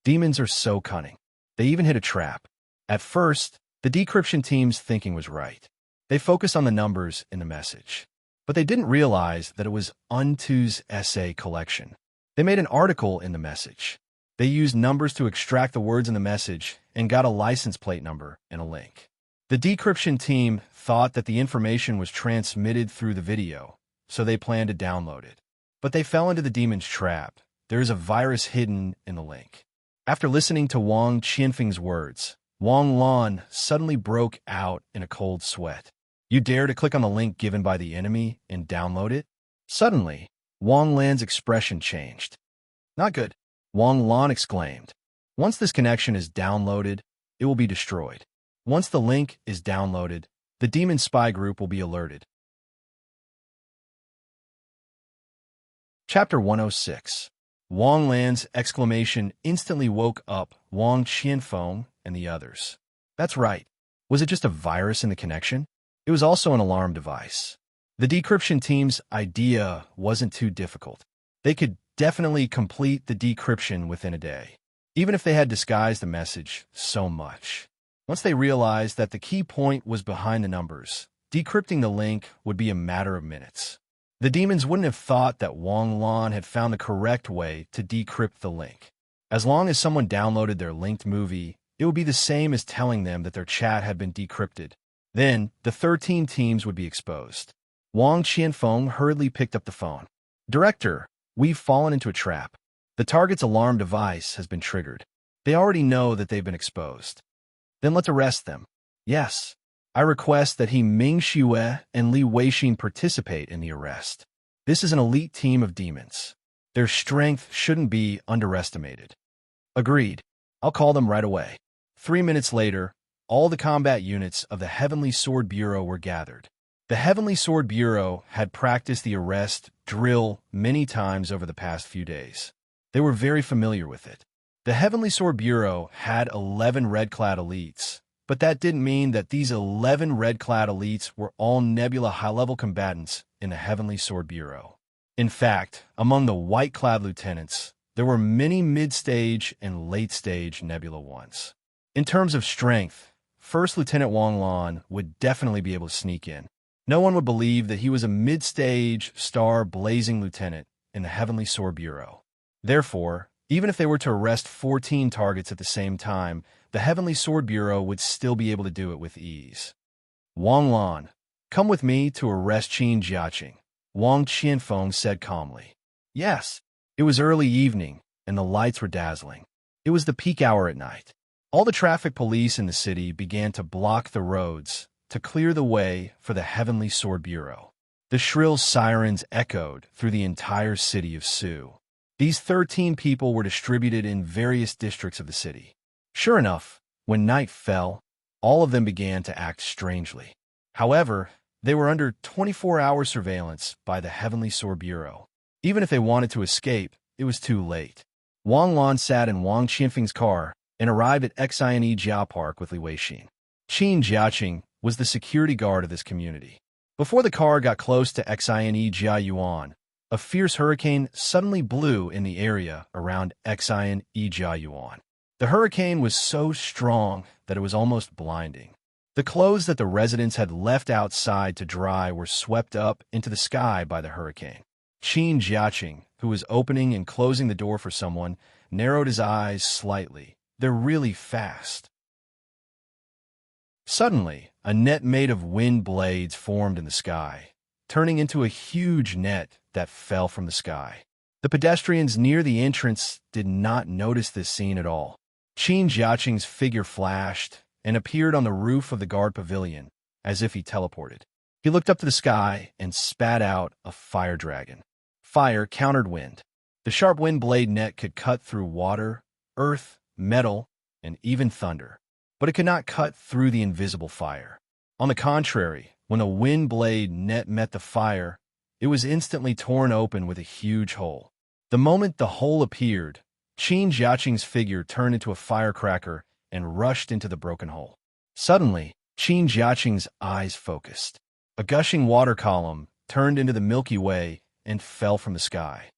Demons are so cunning. They even hit a trap. At first, the decryption team's thinking was right. They focused on the numbers in the message. But they didn't realize that it was Untu's essay collection. They made an article in the message. They used numbers to extract the words in the message and got a license plate number and a link. The decryption team thought that the information was transmitted through the video, so they planned to download it. But they fell into the demon's trap. There is a virus hidden in the link. After listening to Wang Qianfeng's words, Wang Lan suddenly broke out in a cold sweat. You dare to click on the link given by the enemy and download it? Suddenly, Wang Lan's expression changed. Not good, Wang Lan exclaimed. Once this connection is downloaded, it will be destroyed. Once the link is downloaded, the demon spy group will be alerted. Chapter 106. Wang Lan's exclamation instantly woke up Wang Qianfeng and the others. That's right. Was it just a virus in the connection? It was also an alarm device. The decryption team's idea wasn't too difficult. They could definitely complete the decryption within a day, even if they had disguised the message so much. Once they realized that the key point was behind the numbers, decrypting the link would be a matter of minutes. The demons wouldn't have thought that Wang Lan had found the correct way to decrypt the link. As long as someone downloaded their linked movie, it would be the same as telling them that their chat had been decrypted. Then, the 13 teams would be exposed. Wang Qianfeng hurriedly picked up the phone. Director, we've fallen into a trap. The target's alarm device has been triggered. They already know that they've been exposed. Then let's arrest them. Yes. I request that Ming Xue and Li Weixin participate in the arrest. This is an elite team of demons. Their strength shouldn't be underestimated. Agreed. I'll call them right away. 3 minutes later, all the combat units of the Heavenly Sword Bureau were gathered. The Heavenly Sword Bureau had practiced the arrest drill many times over the past few days. They were very familiar with it. The Heavenly Sword Bureau had 11 red-clad elites, But that didn't mean that these 11 red-clad elites were all Nebula high-level combatants in the Heavenly Sword Bureau. In fact, among the white-clad lieutenants, there were many mid-stage and late-stage Nebula ones. In terms of strength, First Lieutenant Wang Lan would definitely be able to sneak in. No one would believe that he was a mid-stage, star-blazing lieutenant in the Heavenly Sword Bureau. Therefore, even if they were to arrest 14 targets at the same time, the Heavenly Sword Bureau would still be able to do it with ease. Wang Lan, come with me to arrest Qin Jiaqing, Wang Qianfeng said calmly. Yes. It was early evening, and the lights were dazzling. It was the peak hour at night. All the traffic police in the city began to block the roads to clear the way for the Heavenly Sword Bureau. The shrill sirens echoed through the entire city of Su. These 13 people were distributed in various districts of the city. Sure enough, when night fell, all of them began to act strangely. However, they were under 24-hour surveillance by the Heavenly Sword Bureau. Even if they wanted to escape, it was too late. Wang Lan sat in Wang Qianfeng's car and arrived at Xine Jia Park with Li Weixin. Qin Jiaqing was the security guard of this community. Before the car got close to Xine Jia Yuan, a fierce hurricane suddenly blew in the area around Xine Jia Yuan. The hurricane was so strong that it was almost blinding. The clothes that the residents had left outside to dry were swept up into the sky by the hurricane. Qin Jiaqing, who was opening and closing the door for someone, narrowed his eyes slightly. They're really fast. Suddenly, a net made of wind blades formed in the sky, turning into a huge net that fell from the sky. The pedestrians near the entrance did not notice this scene at all. Qin Jiaqing's figure flashed and appeared on the roof of the guard pavilion, as if he teleported. He looked up to the sky and spat out a fire dragon. Fire countered wind. The sharp wind blade net could cut through water, earth, metal, and even thunder, but it could not cut through the invisible fire. On the contrary, when the wind blade net met the fire, it was instantly torn open with a huge hole. The moment the hole appeared, Qin Jiaqing's figure turned into a firecracker and rushed into the broken hole. Suddenly, Qin Jiaqing's eyes focused. A gushing water column turned into the Milky Way and fell from the sky.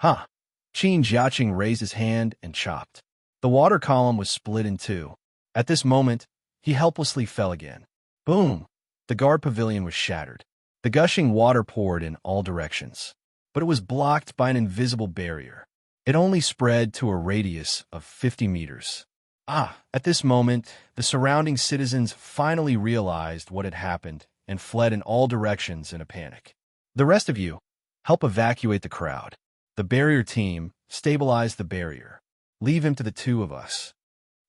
Huh! Qin Jiaqing raised his hand and chopped. The water column was split in two. At this moment, he helplessly fell again. Boom! The guard pavilion was shattered. The gushing water poured in all directions, but it was blocked by an invisible barrier. It only spread to a radius of 50 meters. At this moment, the surrounding citizens finally realized what had happened and fled in all directions in a panic. The rest of you, help evacuate the crowd. The barrier team, stabilize the barrier. Leave him to the two of us.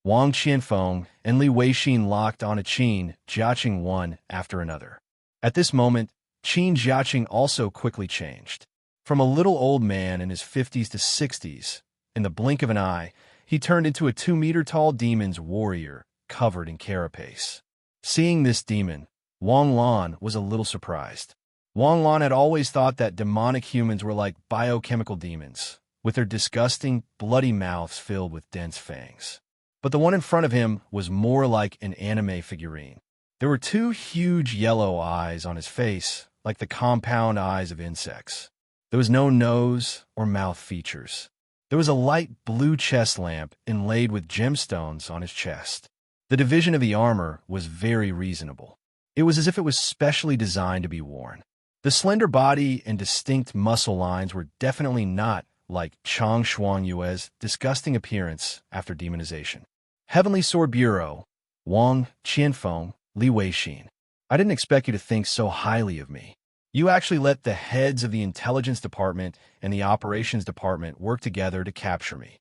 Wang Qianfeng and Li Weixin locked on a Qin Jiaqing one after another. At this moment, Qin Jiaqing also quickly changed. From a little old man in his 50s to 60s, in the blink of an eye, he turned into a 2-meter-tall demon's warrior covered in carapace. Seeing this demon, Wang Lan was a little surprised. Wang Lan had always thought that demonic humans were like biochemical demons, with their disgusting, bloody mouths filled with dense fangs. But the one in front of him was more like an anime figurine. There were two huge yellow eyes on his face, like the compound eyes of insects. There was no nose or mouth features. There was a light blue chest lamp inlaid with gemstones on his chest. The division of the armor was very reasonable. It was as if it was specially designed to be worn. The slender body and distinct muscle lines were definitely not like Chang Shuangyue's disgusting appearance after demonization. Heavenly Sword Bureau, Wang Qianfeng, Li Weixin. I didn't expect you to think so highly of me. You actually let the heads of the intelligence department and the operations department work together to capture me.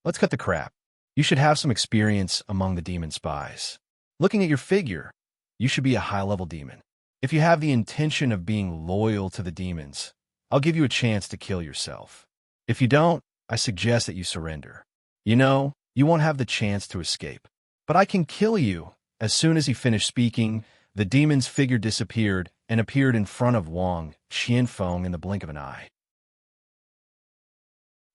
Let's cut the crap. You should have some experience among the demon spies. Looking at your figure, you should be a high-level demon. If you have the intention of being loyal to the demons, I'll give you a chance to kill yourself. If you don't, I suggest that you surrender. You know, you won't have the chance to escape. But I can kill you. As soon as he finished speaking, the demon's figure disappeared and appeared in front of Wang Qianfeng in the blink of an eye.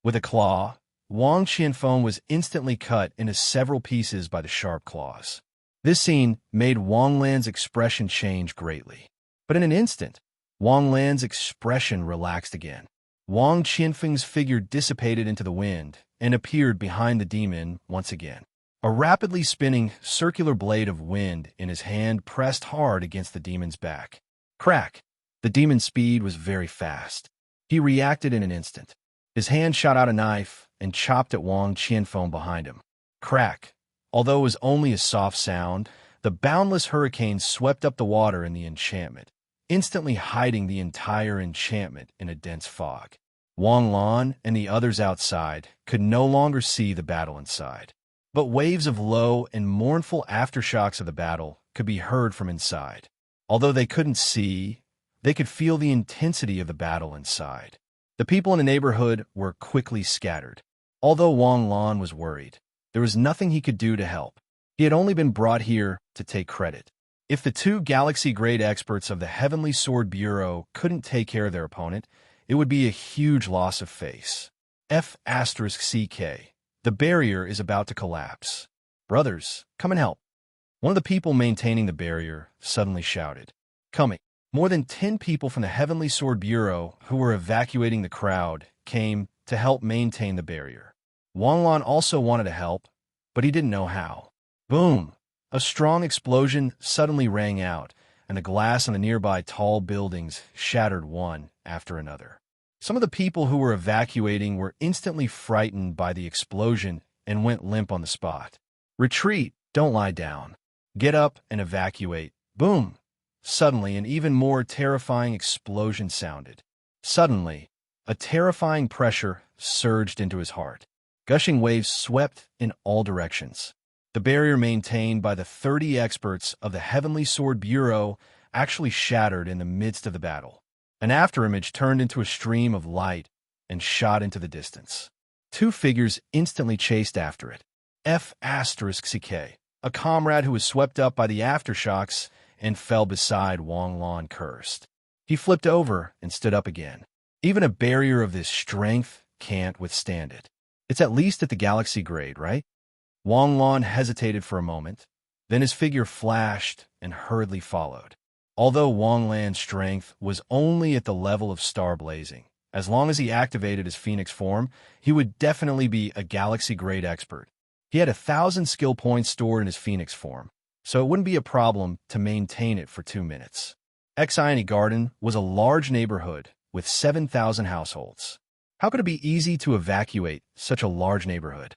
With a claw, Wang Qianfeng was instantly cut into several pieces by the sharp claws. This scene made Wang Lan's expression change greatly. But in an instant, Wang Lan's expression relaxed again. Wang Qianfeng's figure dissipated into the wind and appeared behind the demon once again. A rapidly spinning, circular blade of wind in his hand pressed hard against the demon's back. Crack! The demon's speed was very fast. He reacted in an instant. His hand shot out a knife and chopped at Wang Qianfeng behind him. Crack! Although it was only a soft sound, the boundless hurricane swept up the water in the enchantment, instantly hiding the entire enchantment in a dense fog. Wang Lan and the others outside could no longer see the battle inside. But waves of low and mournful aftershocks of the battle could be heard from inside. Although they couldn't see, they could feel the intensity of the battle inside. The people in the neighborhood were quickly scattered. Although Wang Lan was worried, there was nothing he could do to help. He had only been brought here to take credit. If the two galaxy-grade experts of the Heavenly Sword Bureau couldn't take care of their opponent, it would be a huge loss of face. F***CK. The barrier is about to collapse. Brothers, come and help. One of the people maintaining the barrier suddenly shouted. Coming. More than 10 people from the Heavenly Sword Bureau who were evacuating the crowd came to help maintain the barrier. Wang Lan also wanted to help, but he didn't know how. Boom! A strong explosion suddenly rang out, and the glass on the nearby tall buildings shattered one after another. Some of the people who were evacuating were instantly frightened by the explosion and went limp on the spot. Retreat! Don't lie down. Get up and evacuate. Boom! Suddenly, an even more terrifying explosion sounded. Suddenly, a terrifying pressure surged into his heart. Gushing waves swept in all directions. The barrier maintained by the 30 experts of the Heavenly Sword Bureau actually shattered in the midst of the battle. An afterimage turned into a stream of light and shot into the distance. Two figures instantly chased after it. F***CK, a comrade who was swept up by the aftershocks and fell beside Wang Lan cursed. He flipped over and stood up again. Even a barrier of this strength can't withstand it. It's at least at the galaxy grade, right? Wang Lan hesitated for a moment, then his figure flashed and hurriedly followed. Although Wang Lan's strength was only at the level of star blazing, as long as he activated his phoenix form, he would definitely be a galaxy-grade expert. He had 1,000 skill points stored in his phoenix form, so it wouldn't be a problem to maintain it for 2 minutes. Xiony Garden was a large neighborhood with 7,000 households. How could it be easy to evacuate such a large neighborhood?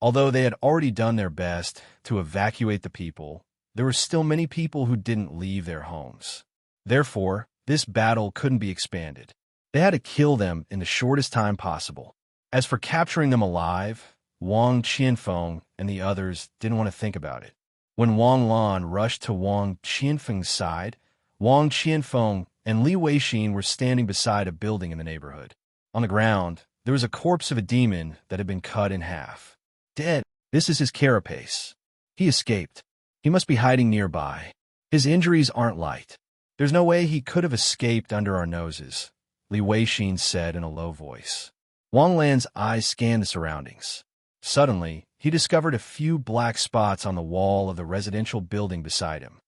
Although they had already done their best to evacuate the people, there were still many people who didn't leave their homes. Therefore, this battle couldn't be expanded. They had to kill them in the shortest time possible. As for capturing them alive, Wang Qianfeng and the others didn't want to think about it. When Wang Lan rushed to Wang Qianfeng's side, Wang Qianfeng and Li Weixin were standing beside a building in the neighborhood. On the ground, there was a corpse of a demon that had been cut in half. Dead. This is his carapace. He escaped. He must be hiding nearby. His injuries aren't light. There's no way he could have escaped under our noses, Li Weixin said in a low voice. Wang Lan's eyes scanned the surroundings. Suddenly, he discovered a few black spots on the wall of the residential building beside him.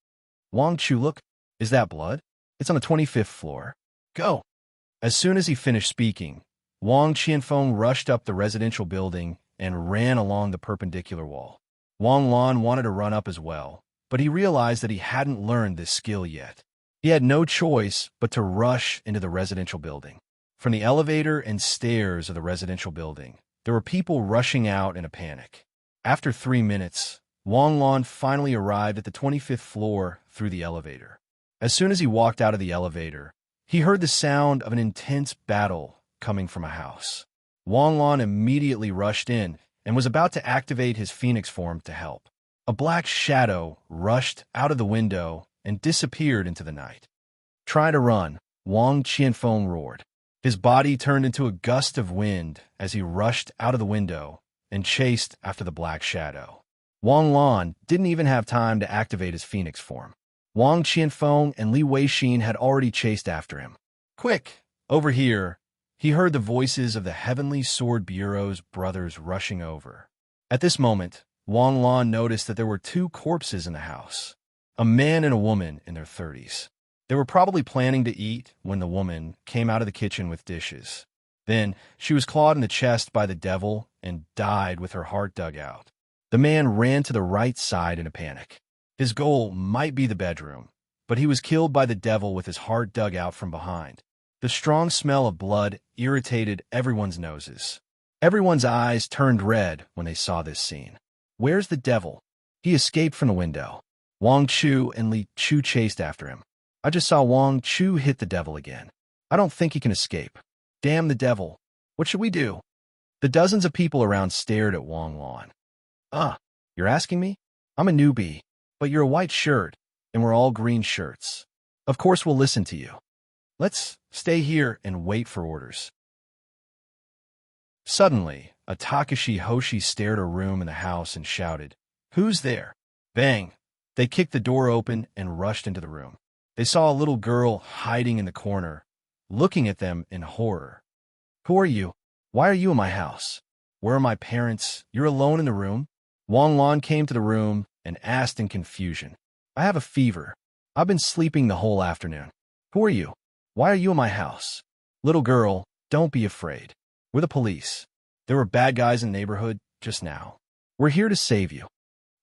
Wang Chu, look, is that blood? It's on the 25th floor. Go! As soon as he finished speaking, Wang Qianfeng rushed up the residential building and ran along the perpendicular wall. Wang Lan wanted to run up as well, but he realized that he hadn't learned this skill yet. He had no choice but to rush into the residential building. From the elevator and stairs of the residential building, there were people rushing out in a panic. After 3 minutes, Wang Lan finally arrived at the 25th floor through the elevator. As soon as he walked out of the elevator, he heard the sound of an intense battle coming from a house. Wang Lan immediately rushed in and was about to activate his phoenix form to help. A black shadow rushed out of the window and disappeared into the night. Try to run, Wang Qianfeng roared. His body turned into a gust of wind as he rushed out of the window and chased after the black shadow. Wang Lan didn't even have time to activate his phoenix form. Wang Qianfeng and Li Weixin had already chased after him. Quick! Over here! He heard the voices of the Heavenly Sword Bureau's brothers rushing over. At this moment, Wang Lan noticed that there were two corpses in the house, a man and a woman in their 30s. They were probably planning to eat when the woman came out of the kitchen with dishes. Then she was clawed in the chest by the devil and died with her heart dug out. The man ran to the right side in a panic. His goal might be the bedroom, but he was killed by the devil with his heart dug out from behind. The strong smell of blood irritated everyone's noses. Everyone's eyes turned red when they saw this scene. Where's the devil? He escaped from the window. Wang Chu and Li Chu chased after him. I just saw Wang Chu hit the devil again. I don't think he can escape. Damn the devil. What should we do? The dozens of people around stared at Wang Lan. You're asking me? I'm a newbie, but you're a white shirt, and we're all green shirts. Of course we'll listen to you. Let's stay here and wait for orders. Suddenly, a Takashi Hoshi stared a room in the house and shouted, "Who's there?" Bang! They kicked the door open and rushed into the room. They saw a little girl hiding in the corner, looking at them in horror. "Who are you? Why are you in my house? Where are my parents? You're alone in the room?" Wang Lan came to the room and asked in confusion. "I have a fever. I've been sleeping the whole afternoon. Who are you? Why are you in my house?" "Little girl, don't be afraid. We're the police. There were bad guys in the neighborhood just now. We're here to save you,"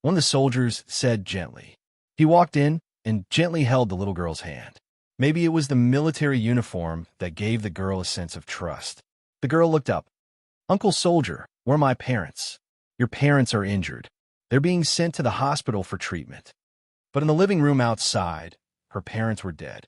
one of the soldiers said gently. He walked in and gently held the little girl's hand. Maybe it was the military uniform that gave the girl a sense of trust. The girl looked up. "Uncle Soldier, where are my parents?" "Your parents are injured. They're being sent to the hospital for treatment." But in the living room outside, her parents were dead.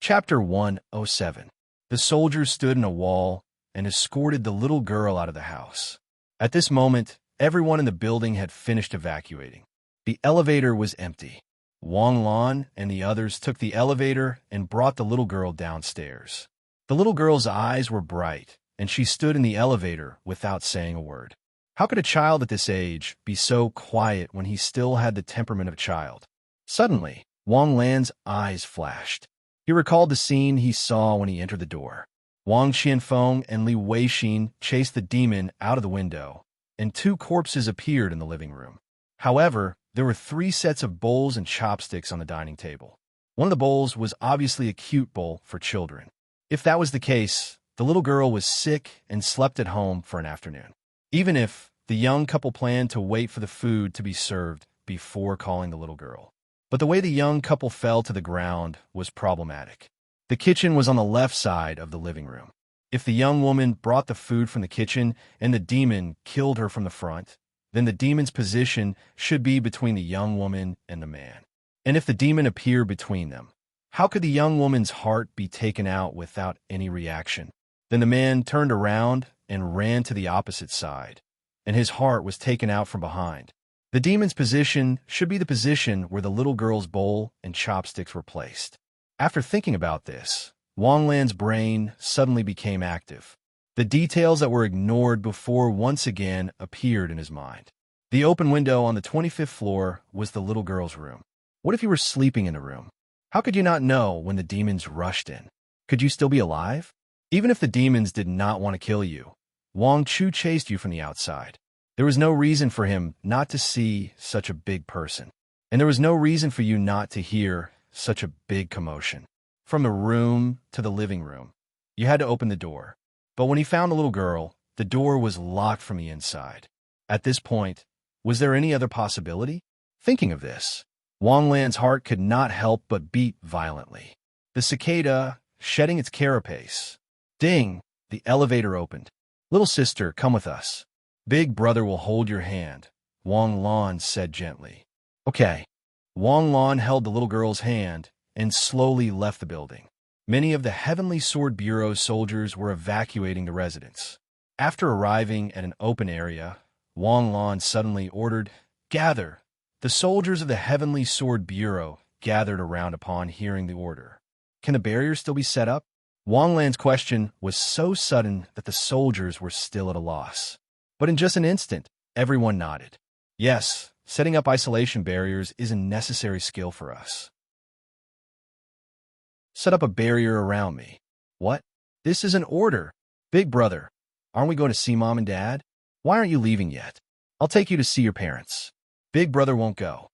Chapter 107. The soldiers stood in a wall and escorted the little girl out of the house. At this moment, everyone in the building had finished evacuating. The elevator was empty. Wang Lan and the others took the elevator and brought the little girl downstairs. The little girl's eyes were bright, and she stood in the elevator without saying a word. How could a child at this age be so quiet when he still had the temperament of a child? Suddenly, Wang Lan's eyes flashed. He recalled the scene he saw when he entered the door. Wang Qianfeng and Li Weixin chased the demon out of the window, and two corpses appeared in the living room. However, there were 3 sets of bowls and chopsticks on the dining table. One of the bowls was obviously a cute bowl for children. If that was the case, the little girl was sick and slept at home for an afternoon. Even if the young couple planned to wait for the food to be served before calling the little girl. But the way the young couple fell to the ground was problematic. The kitchen was on the left side of the living room. If the young woman brought the food from the kitchen and the demon killed her from the front, then the demon's position should be between the young woman and the man. And if the demon appeared between them, how could the young woman's heart be taken out without any reaction? Then the man turned around and ran to the opposite side, and his heart was taken out from behind. The demon's position should be the position where the little girl's bowl and chopsticks were placed. After thinking about this, Wang Lan's brain suddenly became active. The details that were ignored before once again appeared in his mind. The open window on the 25th floor was the little girl's room. What if you were sleeping in the room? How could you not know when the demons rushed in? Could you still be alive? Even if the demons did not want to kill you, Wang Chu chased you from the outside. There was no reason for him not to see such a big person. And there was no reason for you not to hear such a big commotion. From the room to the living room, you had to open the door. But when he found the little girl, the door was locked from the inside. At this point, was there any other possibility? Thinking of this, Wang Lan's heart could not help but beat violently. The cicada shedding its carapace. Ding! The elevator opened. "Little sister, come with us. Big brother will hold your hand," Wang Lan said gently. "Okay." Wang Lan held the little girl's hand and slowly left the building. Many of the Heavenly Sword Bureau soldiers were evacuating the residence. After arriving at an open area, Wang Lan suddenly ordered, "Gather!" The soldiers of the Heavenly Sword Bureau gathered around upon hearing the order. Can the barriers still be set up? Wang Lan's question was so sudden that the soldiers were still at a loss. But in just an instant, everyone nodded. Yes, setting up isolation barriers is a necessary skill for us. Set up a barrier around me. What? This is an order. Big brother, Aren't we going to see Mom and Dad? Why aren't you leaving yet? I'll take you to see your parents. Big brother won't go.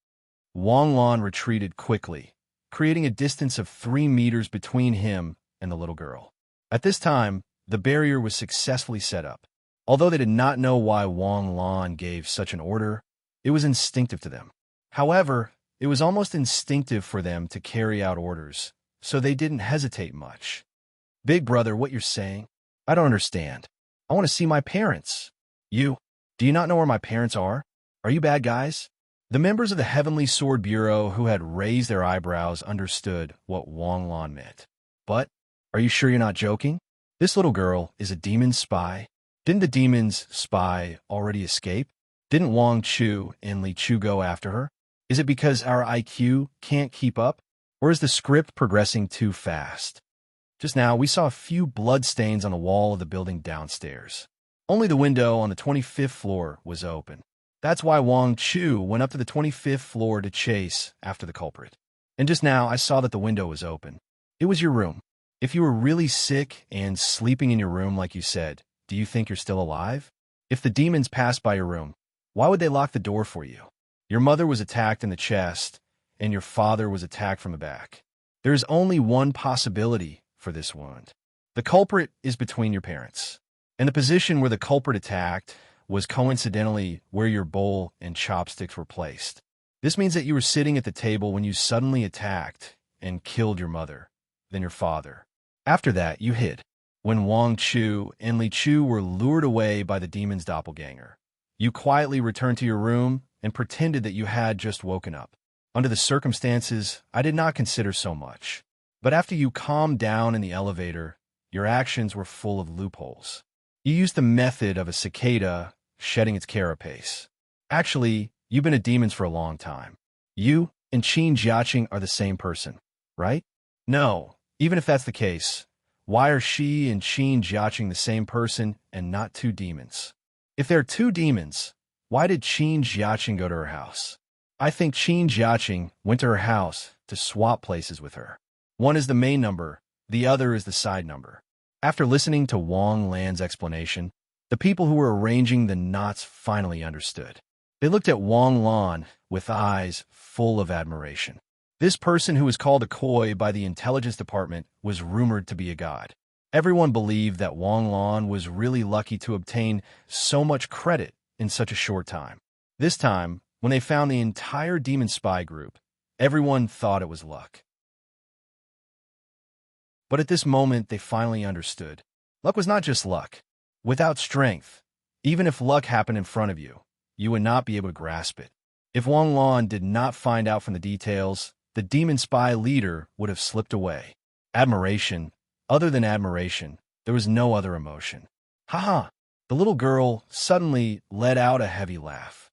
Wang Lan retreated quickly, creating a distance of 3 meters between him and the little girl. At this time, the barrier was successfully set up. Although they did not know why Wang Lan gave such an order, it was instinctive to them. However, it was almost instinctive for them to carry out orders, so they didn't hesitate much. Big brother, what you're saying? I don't understand. I want to see my parents. Do you not know where my parents are? Are you bad guys? The members of the Heavenly Sword Bureau who had raised their eyebrows understood what Wang Lan meant. But, are you sure you're not joking? This little girl is a demon spy. Didn't the demon's spy already escape? Didn't Wang Chu and Li Chu go after her? Is it because our IQ can't keep up? Or is the script progressing too fast? Just now, we saw a few bloodstains on the wall of the building downstairs. Only the window on the 25th floor was open. That's why Wang Chu went up to the 25th floor to chase after the culprit. And just now, I saw that the window was open. It was your room. If you were really sick and sleeping in your room like you said, do you think you're still alive? If the demons passed by your room, why would they lock the door for you? Your mother was attacked in the chest, and your father was attacked from the back. There is only one possibility for this wound. The culprit is between your parents. And the position where the culprit attacked was coincidentally where your bowl and chopsticks were placed. This means that you were sitting at the table when you suddenly attacked and killed your mother, then your father. After that, you hid. When Wang Chu and Li Chu were lured away by the demon's doppelganger, you quietly returned to your room and pretended that you had just woken up. Under the circumstances, I did not consider so much. But after you calmed down in the elevator, your actions were full of loopholes. You used the method of a cicada shedding its carapace. Actually, you've been a demon for a long time. You and Qin Jiaqing are the same person, right? No, even if that's the case, why are she and Qin Jiaqing the same person and not 2 demons? If they're 2 demons, why did Qin Jiaqing go to her house? I think Qin Jiaqing went to her house to swap places with her. One is the main number, the other is the side number. After listening to Wang Lan's explanation, the people who were arranging the knots finally understood. They looked at Wang Lan with eyes full of admiration. This person who was called a koi by the intelligence department was rumored to be a god. Everyone believed that Wang Lan was really lucky to obtain so much credit in such a short time. This time, when they found the entire demon spy group, everyone thought it was luck. But at this moment, they finally understood. Luck was not just luck. Without strength, even if luck happened in front of you, you would not be able to grasp it. If Wang Lan did not find out from the details, the demon spy leader would have slipped away. Admiration. Other than admiration, there was no other emotion. Ha! The little girl suddenly let out a heavy laugh.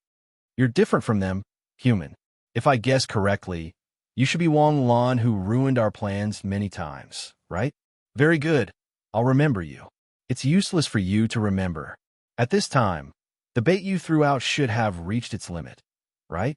You're different from them, human. If I guess correctly, you should be Wang Lan who ruined our plans many times, right? Very good. I'll remember you. It's useless for you to remember. At this time, the bait you threw out should have reached its limit, right?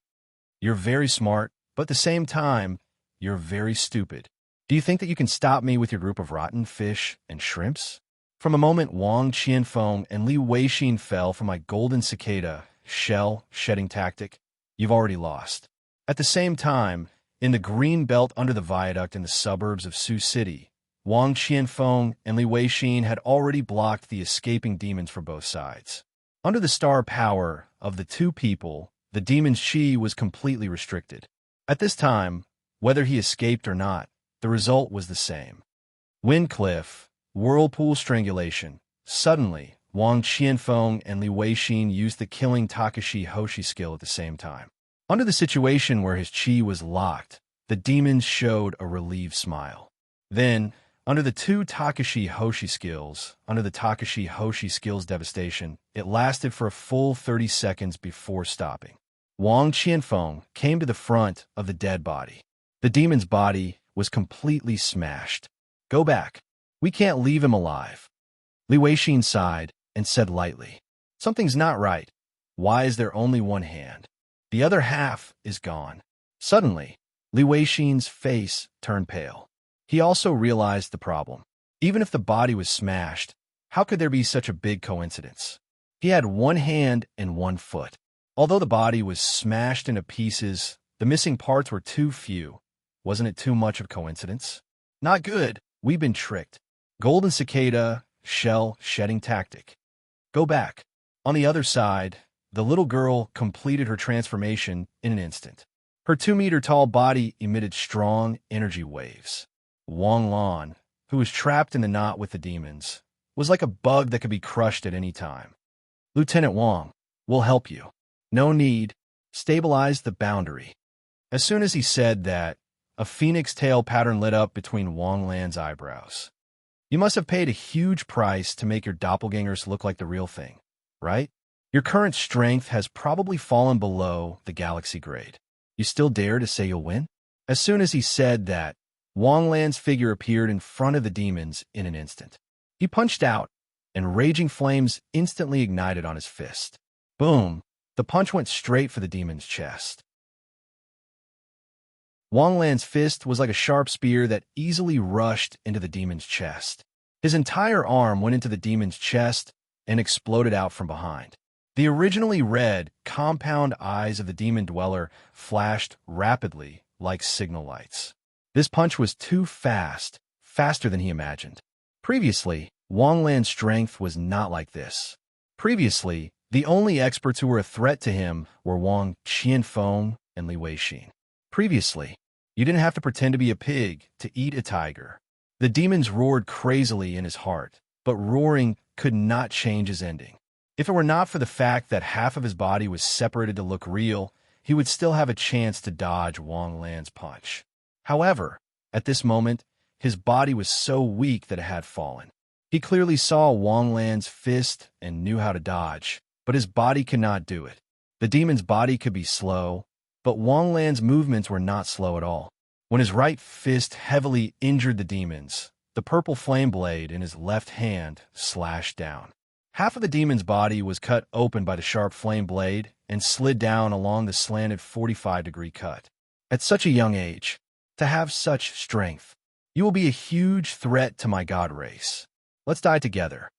You're very smart, but at the same time, you're very stupid. Do you think that you can stop me with your group of rotten fish and shrimps? From a moment Wang Qianfeng and Li Weixin fell for my golden cicada shell-shedding tactic, you've already lost. At the same time, in the green belt under the viaduct in the suburbs of Sioux City, Wang Qianfeng and Li Weixin had already blocked the escaping demons for both sides. Under the star power of the 2 people, the demon's chi was completely restricted. At this time, whether he escaped or not, the result was the same. Wind cliff, whirlpool strangulation. Suddenly, Wang Qianfeng and Li Weixin used the killing Takashi Hoshi skill at the same time. Under the situation where his chi was locked, the demons showed a relieved smile. Then, under the 2 Takashi Hoshi skills, under the Takashi Hoshi skills devastation, it lasted for a full 30 seconds before stopping. Wang Qianfeng came to the front of the dead body. The demon's body was completely smashed. Go back. We can't leave him alive. Li Weixin sighed and said lightly, something's not right. Why is there only one hand? The other half is gone. Suddenly, Li Weixin's face turned pale. He also realized the problem. Even if the body was smashed, How could there be such a big coincidence? He had one hand and one foot. Although the body was smashed into pieces, the missing parts were too few. Wasn't it too much of coincidence? Not good. We've been tricked. Golden cicada, shell shedding tactic. Go back. On the other side, the little girl completed her transformation in an instant. Her 2-meter-tall body emitted strong energy waves. Wang Lan, who was trapped in the knot with the demons, was like a bug that could be crushed at any time. Lieutenant Wang, we'll help you. No need. Stabilize the boundary. As soon as he said that, a phoenix tail pattern lit up between Wang Lan's eyebrows. You must have paid a huge price to make your doppelgangers look like the real thing, right? Your current strength has probably fallen below the galaxy grade. You still dare to say you'll win? As soon as he said that, Wang Lan's figure appeared in front of the demons in an instant. He punched out, and raging flames instantly ignited on his fist. Boom! The punch went straight for the demon's chest. Wang Lan's fist was like a sharp spear that easily rushed into the demon's chest. His entire arm went into the demon's chest and exploded out from behind. The originally red, compound eyes of the demon dweller flashed rapidly like signal lights. This punch was too fast, faster than he imagined. Previously, Wang Lan's strength was not like this. Previously, the only experts who were a threat to him were Wang Qianfeng and Li Weixin. Previously, you didn't have to pretend to be a pig to eat a tiger. The demons roared crazily in his heart, but roaring could not change his ending. If it were not for the fact that half of his body was separated to look real, he would still have a chance to dodge Wang Lan's punch. However, at this moment, his body was so weak that it had fallen. He clearly saw Wang Lan's fist and knew how to dodge, but his body could not do it. The demon's body could be slow, but Wang Lan's movements were not slow at all. When his right fist heavily injured the demons, the purple flame blade in his left hand slashed down. Half of the demon's body was cut open by the sharp flame blade and slid down along the slanted 45-degree cut. At such a young age, to have such strength, you will be a huge threat to my god race. Let's die together.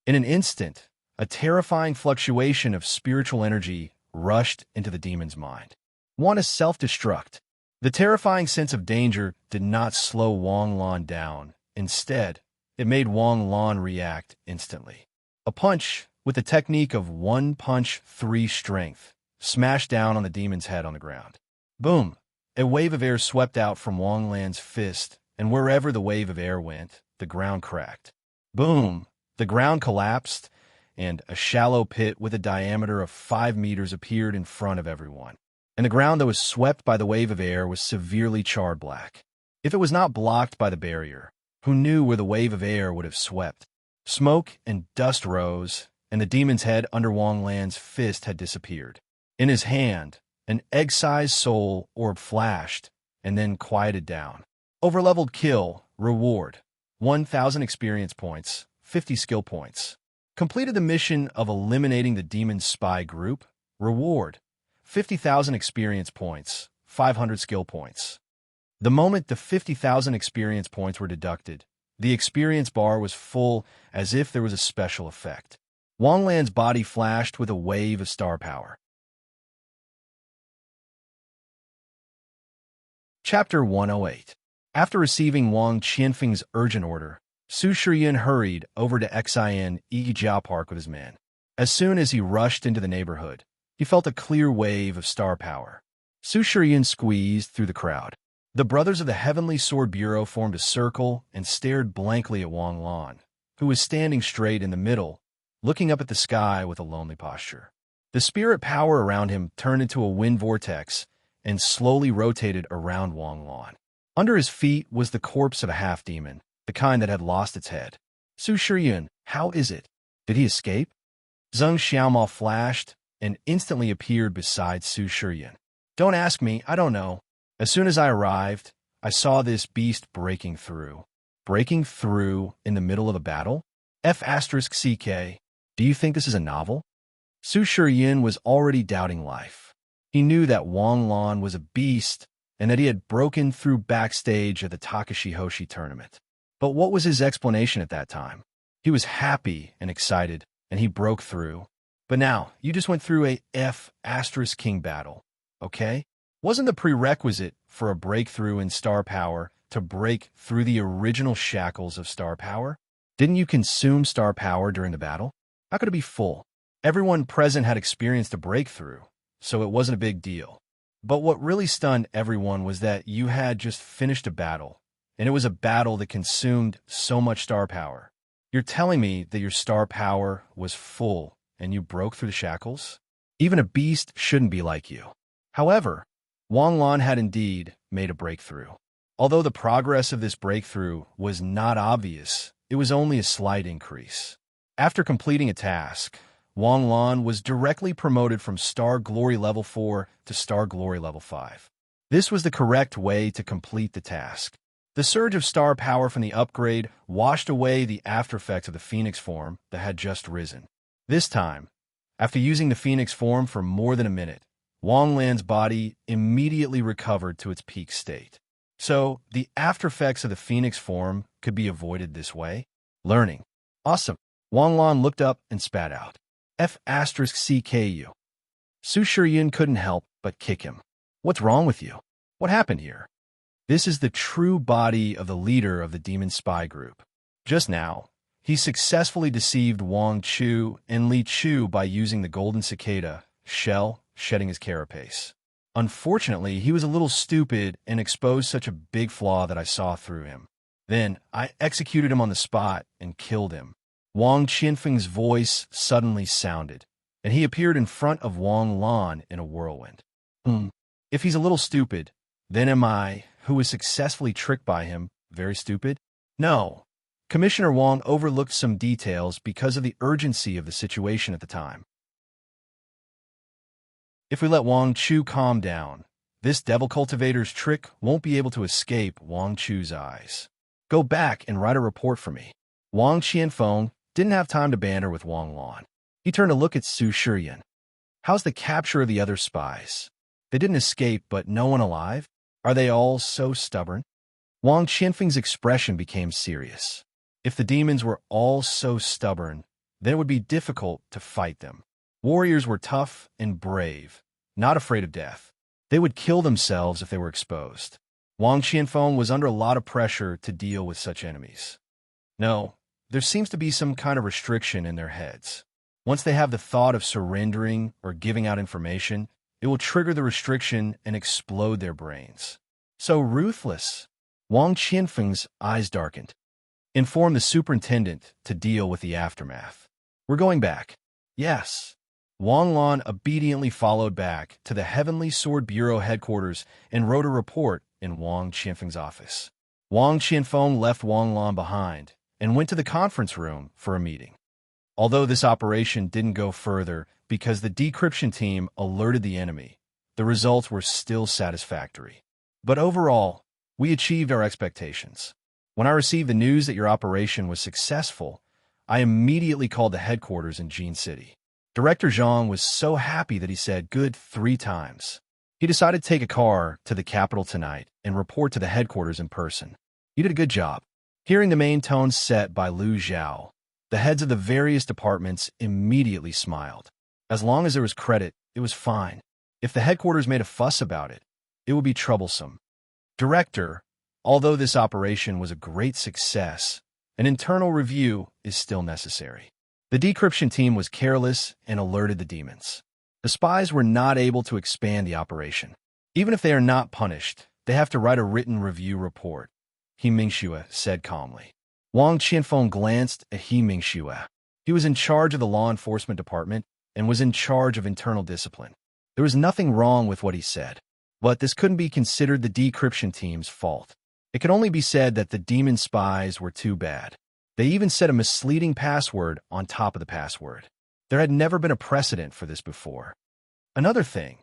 In an instant, a terrifying fluctuation of spiritual energy rushed into the demon's mind. Want to self-destruct. The terrifying sense of danger did not slow Wang Lan down. Instead, it made Wang Lan react instantly. A punch, with the technique of 1 punch 3 strength, smashed down on the demon's head on the ground. Boom! A wave of air swept out from Wang Lan's fist, and wherever the wave of air went, the ground cracked. Boom! The ground collapsed, and a shallow pit with a diameter of 5 meters appeared in front of everyone. And the ground that was swept by the wave of air was severely charred black. If it was not blocked by the barrier, who knew where the wave of air would have swept? Smoke and dust rose, and the demon's head under Wang Lan's fist had disappeared. In his hand, an egg-sized soul orb flashed, and then quieted down. Overleveled kill, reward, 1,000 experience points, 50 skill points. Completed the mission of eliminating the demon's spy group, reward, 50,000 experience points, 500 skill points. The moment the 50,000 experience points were deducted, the experience bar was full as if there was a special effect. Wang Lan's body flashed with a wave of star power. Chapter 108. After receiving Wang Qianfeng's urgent order, Su Shiyun hurried over to Xin Yijiao Park with his men. As soon as he rushed into the neighborhood, he felt a clear wave of star power. Su Shiyun squeezed through the crowd. The brothers of the Heavenly Sword Bureau formed a circle and stared blankly at Wang Lan, who was standing straight in the middle, looking up at the sky with a lonely posture. The spirit power around him turned into a wind vortex and slowly rotated around Wang Lan. Under his feet was the corpse of a half-demon, the kind that had lost its head. Su Shiyun, how is it? Did he escape? Zheng Xiaomao flashed and instantly appeared beside Su Shiyun. Don't ask me, I don't know. As soon as I arrived, I saw this beast breaking through. Breaking through in the middle of a battle? F***CK. Do you think this is a novel? Su Shiyun was already doubting life. He knew that Wang Lan was a beast and that he had broken through backstage at the Takashi Hoshi tournament. But what was his explanation at that time? He was happy and excited, and he broke through. But now, you just went through a F***king battle, okay? Wasn't the prerequisite for a breakthrough in star power to break through the original shackles of star power? Didn't you consume star power during the battle? How could it be full? Everyone present had experienced a breakthrough, so it wasn't a big deal. But what really stunned everyone was that you had just finished a battle, and it was a battle that consumed so much star power. You're telling me that your star power was full and you broke through the shackles? Even a beast shouldn't be like you. However, Wang Lan had indeed made a breakthrough. Although the progress of this breakthrough was not obvious, it was only a slight increase. After completing a task, Wang Lan was directly promoted from Star Glory Level 4 to Star Glory Level 5. This was the correct way to complete the task. The surge of star power from the upgrade washed away the aftereffects of the Phoenix form that had just risen. This time, after using the Phoenix form for more than a minute, Wang Lan's body immediately recovered to *its peak state. So, the aftereffects of the Phoenix form could be avoided this way. Learning. Awesome. Wang Lan looked up and spat out. F***CKU. Su Shiryun couldn't help but kick him. What's wrong with you? What happened here? This is the true body of the leader of the demon spy group. Just now, he successfully deceived Wang Chu and Li Chu by using the golden cicada shell, shedding his carapace. Unfortunately, he was a little stupid and exposed such a big flaw that I saw through him. Then, I executed him on the spot and killed him. Wang Qianfeng's voice suddenly sounded, and he appeared in front of Wang Lan in a whirlwind. If he's a little stupid, then am I, who was successfully tricked by him, very stupid? No. Commissioner Wang overlooked some details because of the urgency of the situation at the time. If we let Wang Chu calm down, this devil cultivator's trick won't be able to escape Wang Chu's eyes. Go back and write a report for me. Wang Qianfeng didn't have time to banter with Wang Lan. He turned to look at Su Shiryun. How's the capture of the other spies? They didn't escape, but no one alive? Are they all so stubborn? Wang Qianfeng's expression became serious. If the demons were all so stubborn, then it would be difficult to fight them. Warriors were tough and brave, not afraid of death. They would kill themselves if they were exposed. Wang Qianfeng was under a lot of pressure to deal with such enemies. No, there seems to be some kind of restriction in their heads. Once they have the thought of surrendering or giving out information, it will trigger the restriction and explode their brains. So ruthless. Wang Qianfeng's eyes darkened. Inform the superintendent to deal with the aftermath. We're going back. Yes. Wang Lan obediently followed back to the Heavenly Sword Bureau headquarters and wrote a report in Wang Qianfeng's office. Wang Qianfeng left Wang Lan behind and went to the conference room for a meeting. Although this operation didn't go further because the decryption team alerted the enemy, the results were still satisfactory. But overall, we achieved our expectations. When I received the news that your operation was successful, I immediately called the headquarters in Jin City. Director Zhang was so happy that he said good 3 times. He decided to take a car to the capital tonight and report to the headquarters in person. You did a good job. Hearing the main tone set by Lu Zhao, the heads of the various departments immediately smiled. As long as there was credit, it was fine. If the headquarters made a fuss about it, it would be troublesome. Director, although this operation was a great success, an internal review is still necessary. The decryption team was careless and alerted the demons. The spies were not able to expand the operation. Even if they are not punished, they have to write a written review report, He Mingxue said calmly. Wang Qianfeng glanced at He Mingxue. He was in charge of the law enforcement department and was in charge of internal discipline. There was nothing wrong with what he said, but this couldn't be considered the decryption team's fault. It could only be said that the demon spies were too bad. They even set a misleading password on top of the password. There had never been a precedent for this before. Another thing,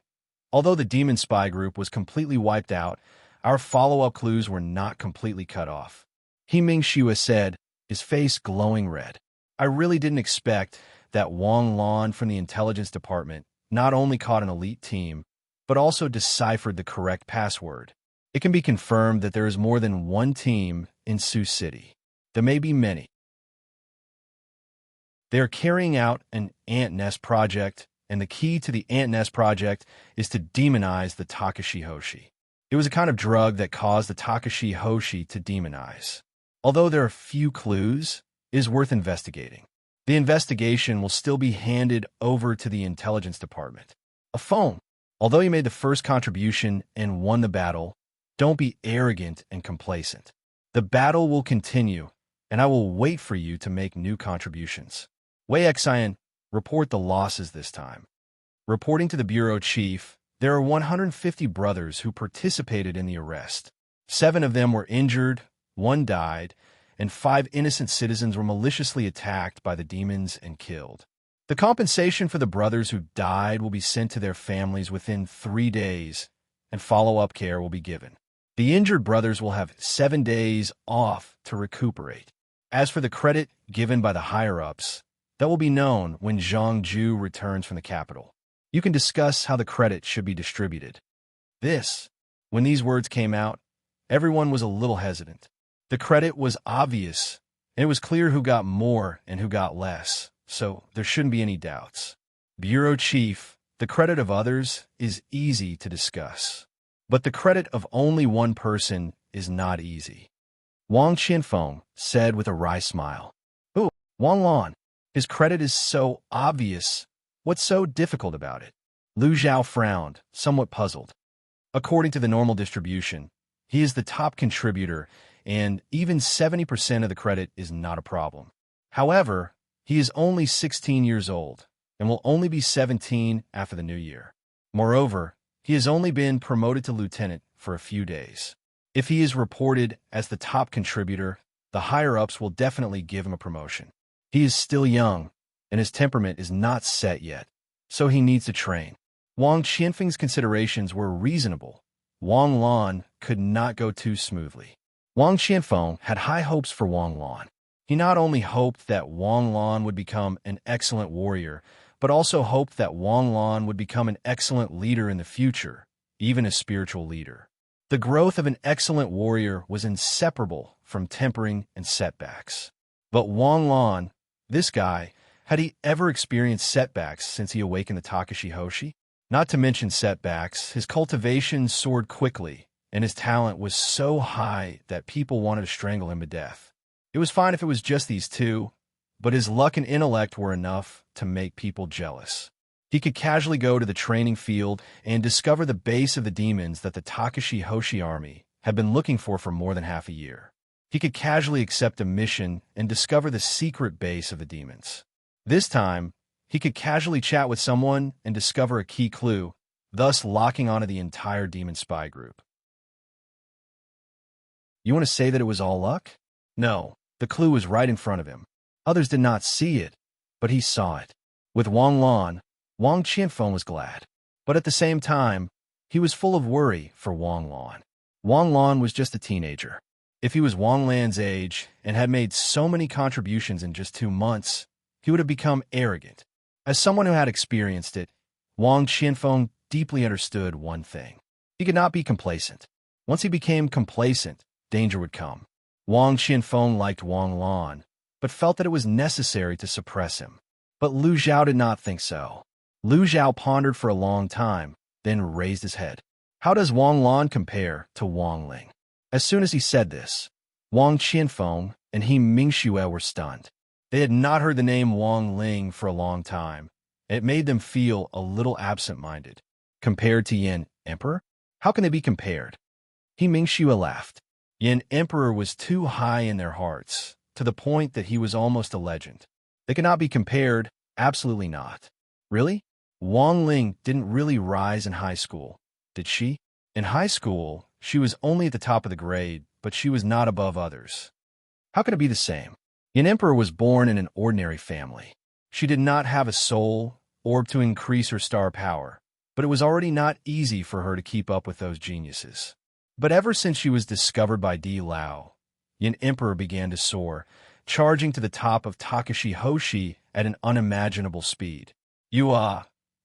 although the demon spy group was completely wiped out, our follow-up clues were not completely cut off. He Mingxue said, his face glowing red. I really didn't expect that Wang Lan from the intelligence department not only caught an elite team, but also deciphered the correct password. It can be confirmed that there is more than one team in Sioux City. There may be many. They are carrying out an ant nest project, and the key to the ant nest project is to demonize the Takashi Hoshi. It was a kind of drug that caused the Takashi Hoshi to demonize. Although there are few clues, it is worth investigating. The investigation will still be handed over to the intelligence department. A phone. Although you made the first contribution and won the battle, don't be arrogant and complacent. The battle will continue, and I will wait for you to make new contributions. Wei Xian, report the losses this time. Reporting to the bureau chief, there are 150 brothers who participated in the arrest. 7 of them were injured, 1 died, and 5 innocent citizens were maliciously attacked by the demons and killed. The compensation for the brothers who died will be sent to their families within 3 days, and follow-up care will be given. The injured brothers will have 7 days off to recuperate. As for the credit given by the higher-ups, that will be known when Zhang Ju returns from the capital. You can discuss how the credit should be distributed. When these words came out, everyone was a little hesitant. The credit was obvious, and it was clear who got more and who got less, so there shouldn't be any doubts. Bureau Chief, the credit of others is easy to discuss, but the credit of only one person is not easy. Wang Qianfeng said with a wry smile. "Oh, Wang Lan, his credit is so obvious. What's so difficult about it?" Lu Zhao frowned, somewhat puzzled. According to the normal distribution, he is the top contributor, and even 70% of the credit is not a problem. However, he is only 16 years old and will only be 17 after the new year. Moreover, he has only been promoted to lieutenant for a few days. If he is reported as the top contributor, the higher-ups will definitely give him a promotion. He is still young, and his temperament is not set yet, so he needs to train. Wang Qianfeng's considerations were reasonable. Wang Lan could not go too smoothly. Wang Qianfeng had high hopes for Wang Lan. He not only hoped that Wang Lan would become an excellent warrior, but also hoped that Wang Lan would become an excellent leader in the future, even a spiritual leader. The growth of an excellent warrior was inseparable from tempering and setbacks. But Wang Lan, this guy, had he ever experienced setbacks since he awakened the Takashi Hoshi? Not to mention setbacks, his cultivation soared quickly, and his talent was so high that people wanted to strangle him to death. It was fine if it was just these two, but his luck and intellect were enough to make people jealous. He could casually go to the training field and discover the base of the demons that the Takashi Hoshi army had been looking for more than half a year. He could casually accept a mission and discover the secret base of the demons. This time, he could casually chat with someone and discover a key clue, thus locking onto the entire demon spy group. You want to say that it was all luck? No, the clue was right in front of him. Others did not see it, but he saw it. With Wang Lan, Wang Qianfeng was glad. But at the same time, he was full of worry for Wang Lan. Wang Lan was just a teenager. If he was Wang Lan's age and had made so many contributions in just 2 months, he would have become arrogant. As someone who had experienced it, Wang Qianfeng deeply understood one thing. He could not be complacent. Once he became complacent, danger would come. Wang Qianfeng liked Wang Lan, but felt that it was necessary to suppress him. But Lu Zhao did not think so. Lu Zhao pondered for a long time, then raised his head. How does Wang Lan compare to Wang Ling? As soon as he said this, Wang Qianfeng and He Mingxue were stunned. They had not heard the name Wang Ling for a long time. It made them feel a little absent-minded. Compared to Yin Emperor? How can they be compared? He Mingxue laughed. Yin Emperor was too high in their hearts, to the point that he was almost a legend. They cannot be compared, absolutely not. Really? Wang Ling didn't really rise in high school, did she? In high school, she was only at the top of the grade, but she was not above others. How can it be the same? Yin Emperor was born in an ordinary family. She did not have a soul, orb to increase her star power, but it was already not easy for her to keep up with those geniuses. But ever since she was discovered by Di Lao, Yin Emperor began to soar, charging to the top of Takashi Hoshi at an unimaginable speed.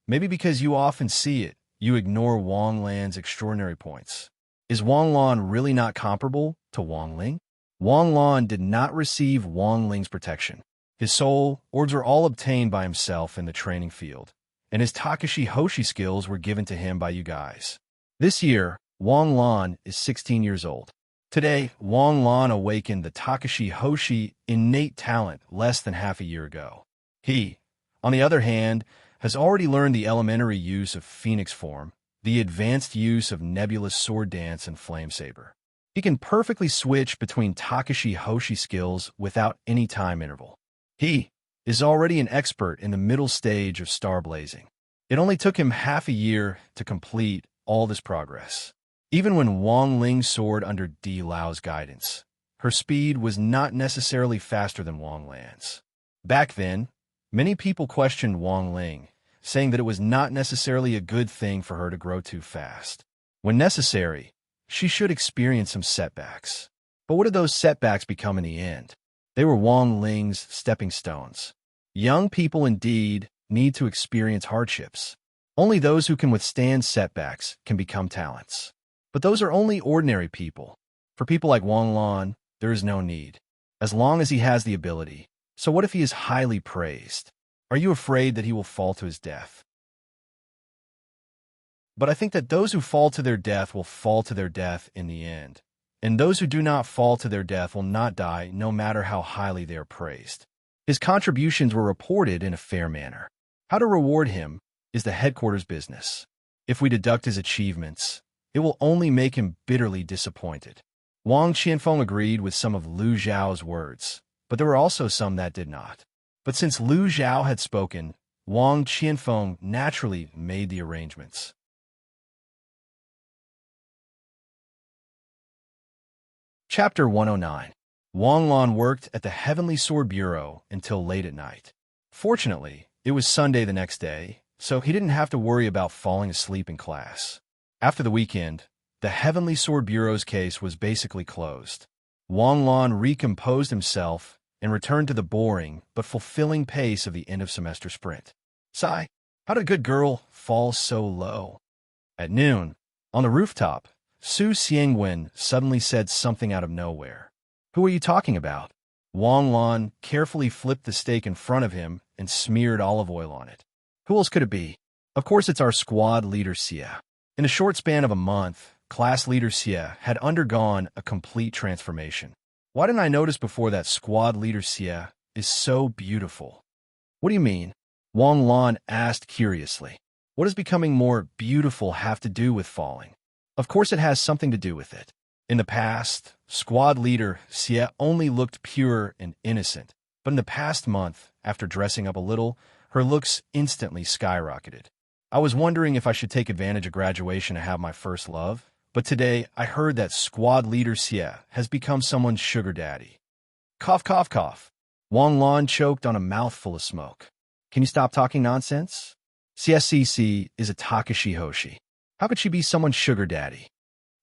Maybe because you often see it, you ignore Wang Lan's extraordinary points. Is Wang Lan really not comparable to Wang Ling? Wang Lan did not receive Wang Ling's protection. His soul orbs were all obtained by himself in the training field, and his Takashi Hoshi skills were given to him by you guys. This year, Wang Lan is 16 years old. Today, Wang Lan awakened the Takashi Hoshi innate talent less than half a year ago. He, on the other hand, has already learned the elementary use of phoenix form, the advanced use of nebulous sword dance and flame saber. He can perfectly switch between Takashi Hoshi skills without any time interval. He is already an expert in the middle stage of star blazing. It only took him half a year to complete all this progress. Even when Wang Ling's soared under Di Lao's guidance, her speed was not necessarily faster than Wang Lan's. Back then, many people questioned Wang Ling, saying that it was not necessarily a good thing for her to grow too fast. When necessary, she should experience some setbacks. But what did those setbacks become in the end? They were Wang Ling's stepping stones. Young people indeed need to experience hardships. Only those who can withstand setbacks can become talents. But those are only ordinary people. For people like Wang Lan, there is no need, as long as he has the ability. So what if he is highly praised? Are you afraid that he will fall to his death? But I think that those who fall to their death will fall to their death in the end. And those who do not fall to their death will not die, no matter how highly they are praised. His contributions were reported in a fair manner. How to reward him is the headquarters business. If we deduct his achievements, it will only make him bitterly disappointed. Wang Qianfeng agreed with some of Lu Zhao's words, but there were also some that did not. But since Lu Zhao had spoken, Wang Qianfeng naturally made the arrangements. Chapter 109. Wang Lan worked at the Heavenly Sword Bureau until late at night. Fortunately, it was Sunday the next day, so he didn't have to worry about falling asleep in class. After the weekend, the Heavenly Sword Bureau's case was basically closed. Wang Lan recomposed himself and returned to the boring but fulfilling pace of the end-of-semester sprint. Sigh, how did a good girl fall so low? At noon, on the rooftop, Su Xiangwen suddenly said something out of nowhere. Who are you talking about? Wang Lan carefully flipped the steak in front of him and smeared olive oil on it. Who else could it be? Of course it's our squad leader Xie. In a short span of a month, class leader Xie had undergone a complete transformation. Why didn't I notice before that squad leader Xie is so beautiful? What do you mean? Wang Lan asked curiously. What does becoming more beautiful have to do with falling? Of course it has something to do with it. In the past, squad leader Xie only looked pure and innocent, but in the past month, after dressing up a little, her looks instantly skyrocketed. I was wondering if I should take advantage of graduation to have my first love, but today I heard that squad leader Xie has become someone's sugar daddy. Cough, cough, cough. Wang Lan choked on a mouthful of smoke. Can you stop talking nonsense? CSCC is a Takashi Hoshi. How could she be someone's sugar daddy?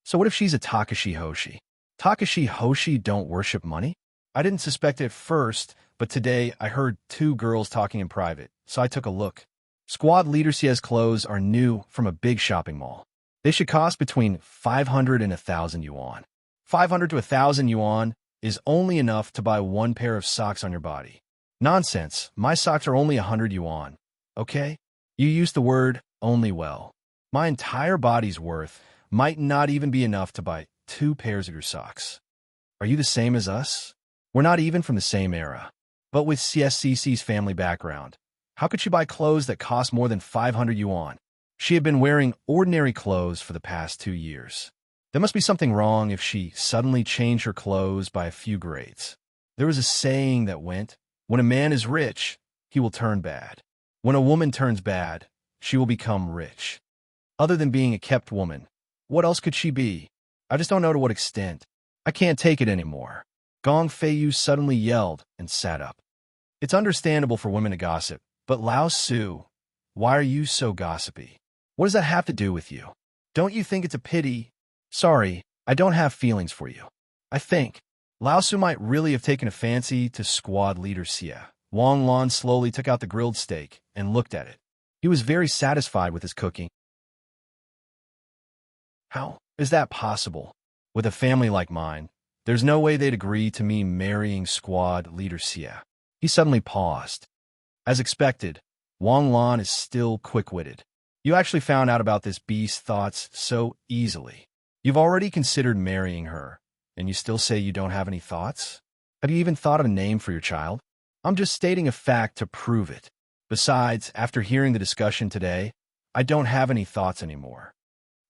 So what if she's a Takashi Hoshi? Takashi Hoshi don't worship money? I didn't suspect it at first, but today I heard two girls talking in private, so I took a look. Squad leader Xie's clothes are new from a big shopping mall. They should cost between 500 and 1,000 yuan. 500 to 1,000 yuan is only enough to buy one pair of socks on your body. Nonsense, my socks are only 100 yuan. Okay? You used the word only well. My entire body's worth might not even be enough to buy 2 pairs of your socks. Are you the same as us? We're not even from the same era. But with CSCC's family background, how could she buy clothes that cost more than 500 yuan? She had been wearing ordinary clothes for the past 2 years. There must be something wrong if she suddenly changed her clothes by a few grades. There was a saying that went, when a man is rich, he will turn bad. When a woman turns bad, she will become rich. Other than being a kept woman, what else could she be? I just don't know to what extent. I can't take it anymore. Gong Feiyu suddenly yelled and sat up. It's understandable for women to gossip, but Lao Su, why are you so gossipy? What does that have to do with you? Don't you think it's a pity? Sorry, I don't have feelings for you. I think Lao Su might really have taken a fancy to squad leader Xie. Wang Lan slowly took out the grilled steak and looked at it. He was very satisfied with his cooking. How is that possible? With a family like mine, there's no way they'd agree to me marrying squad leader Xie. He suddenly paused. As expected, Wang Lan is still quick-witted. You actually found out about this beast's thoughts so easily. You've already considered marrying her, and you still say you don't have any thoughts? Have you even thought of a name for your child? I'm just stating a fact to prove it. Besides, after hearing the discussion today, I don't have any thoughts anymore.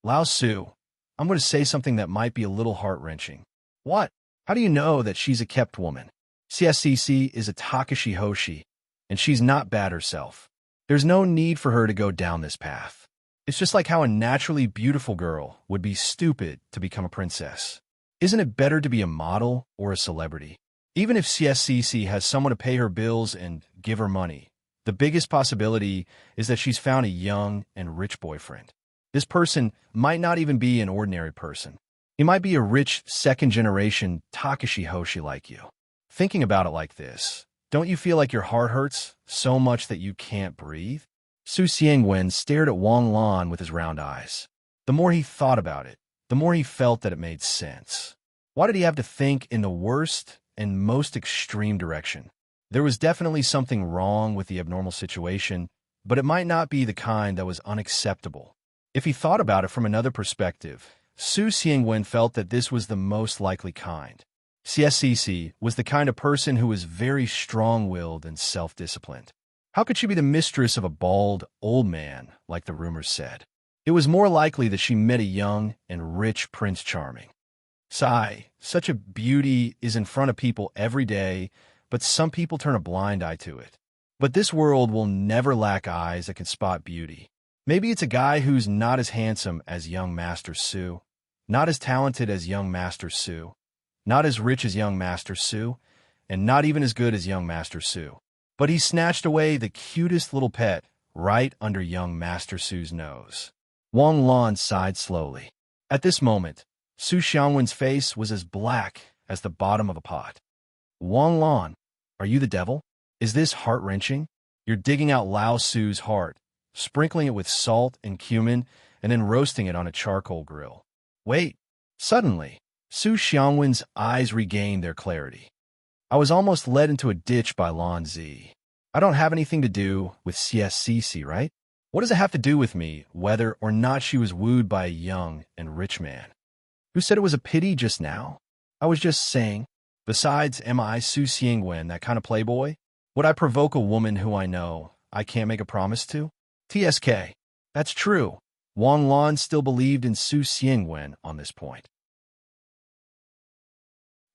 Lao Su, I'm going to say something that might be a little heart-wrenching. What? How do you know that she's a kept woman? CSCC is a Takashi Hoshi, and she's not bad herself. There's no need for her to go down this path. It's just like how a naturally beautiful girl would be stupid to become a princess. Isn't it better to be a model or a celebrity? Even if CSCC has someone to pay her bills and give her money, the biggest possibility is that she's found a young and rich boyfriend. This person might not even be an ordinary person. He might be a rich second-generation Takashi Hoshi like you. Thinking about it like this, don't you feel like your heart hurts so much that you can't breathe? Su Xiangwen stared at Wang Lan with his round eyes. The more he thought about it, the more he felt that it made sense. Why did he have to think in the worst and most extreme direction? There was definitely something wrong with the abnormal situation, but it might not be the kind that was unacceptable. If he thought about it from another perspective, Su Xiangwen felt that this was the most likely kind. CSCC was the kind of person who was very strong-willed and self-disciplined. How could she be the mistress of a bald, old man, like the rumors said? It was more likely that she met a young and rich Prince Charming. Such a beauty is in front of people every day, but some people turn a blind eye to it. But this world will never lack eyes that can spot beauty. Maybe it's a guy who's not as handsome as young Master Su, not as talented as young Master Su, not as rich as young Master Su, and not even as good as young Master Su. But he snatched away the cutest little pet right under young Master Su's nose. Wang Lan sighed slowly. At this moment, Su Xiangwen's face was as black as the bottom of a pot. Wang Lan, are you the devil? Is this heart-wrenching? You're digging out Lao Su's heart, sprinkling it with salt and cumin, and then roasting it on a charcoal grill. Wait. Suddenly, Su Xiangwen's eyes regained their clarity. I was almost led into a ditch by Lan Zi. I don't have anything to do with CSCC, right? What does it have to do with me, whether or not she was wooed by a young and rich man? Who said it was a pity just now? I was just saying. Besides, am I Su Xiangwen, that kind of playboy? Would I provoke a woman who I know I can't make a promise to? TSK. That's true. Wang Lan still believed in Su Xiangwen on this point.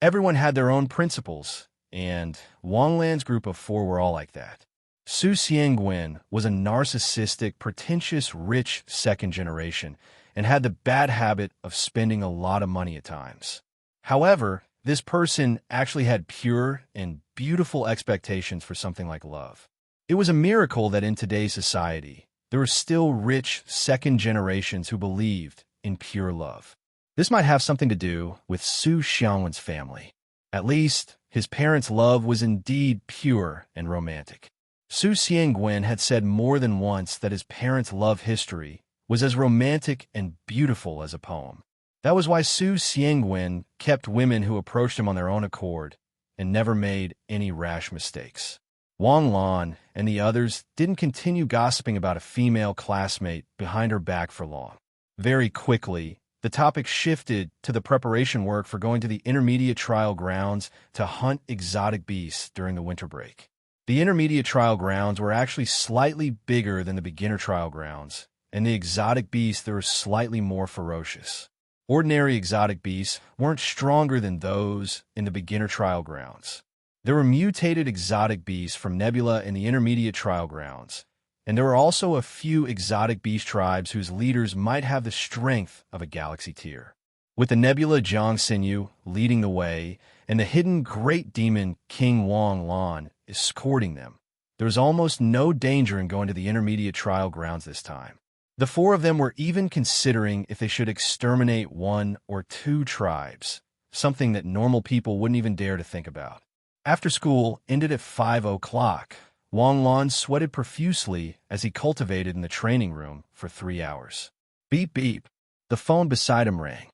Everyone had their own principles, and Wang Lan's group of four were all like that. Su Xiangwen was a narcissistic, pretentious, rich second generation and had the bad habit of spending a lot of money at times. However, this person actually had pure and beautiful expectations for something like love. It was a miracle that in today's society, there were still rich second generations who believed in pure love. This might have something to do with Su Xiangwen's family. At least, his parents' love was indeed pure and romantic. Su Xiangwen had said more than once that his parents' love history was as romantic and beautiful as a poem. That was why Su Xiangwen kept women who approached him on their own accord and never made any rash mistakes. Wang Lan and the others didn't continue gossiping about a female classmate behind her back for long. Very quickly, the topic shifted to the preparation work for going to the intermediate trial grounds to hunt exotic beasts during the winter break. The intermediate trial grounds were actually slightly bigger than the beginner trial grounds, and the exotic beasts were slightly more ferocious. Ordinary exotic beasts weren't stronger than those in the beginner trial grounds. There were mutated exotic beasts from Nebula in the intermediate trial grounds, and there were also a few exotic beast tribes whose leaders might have the strength of a galaxy tier. With the Nebula Zhang Xinyu leading the way, and the hidden great demon King Wang Lan escorting them, there was almost no danger in going to the intermediate trial grounds this time. The four of them were even considering if they should exterminate one or two tribes, something that normal people wouldn't even dare to think about. After school ended at 5 o'clock, Wang Lan sweated profusely as he cultivated in the training room for 3 hours. Beep beep. The phone beside him rang.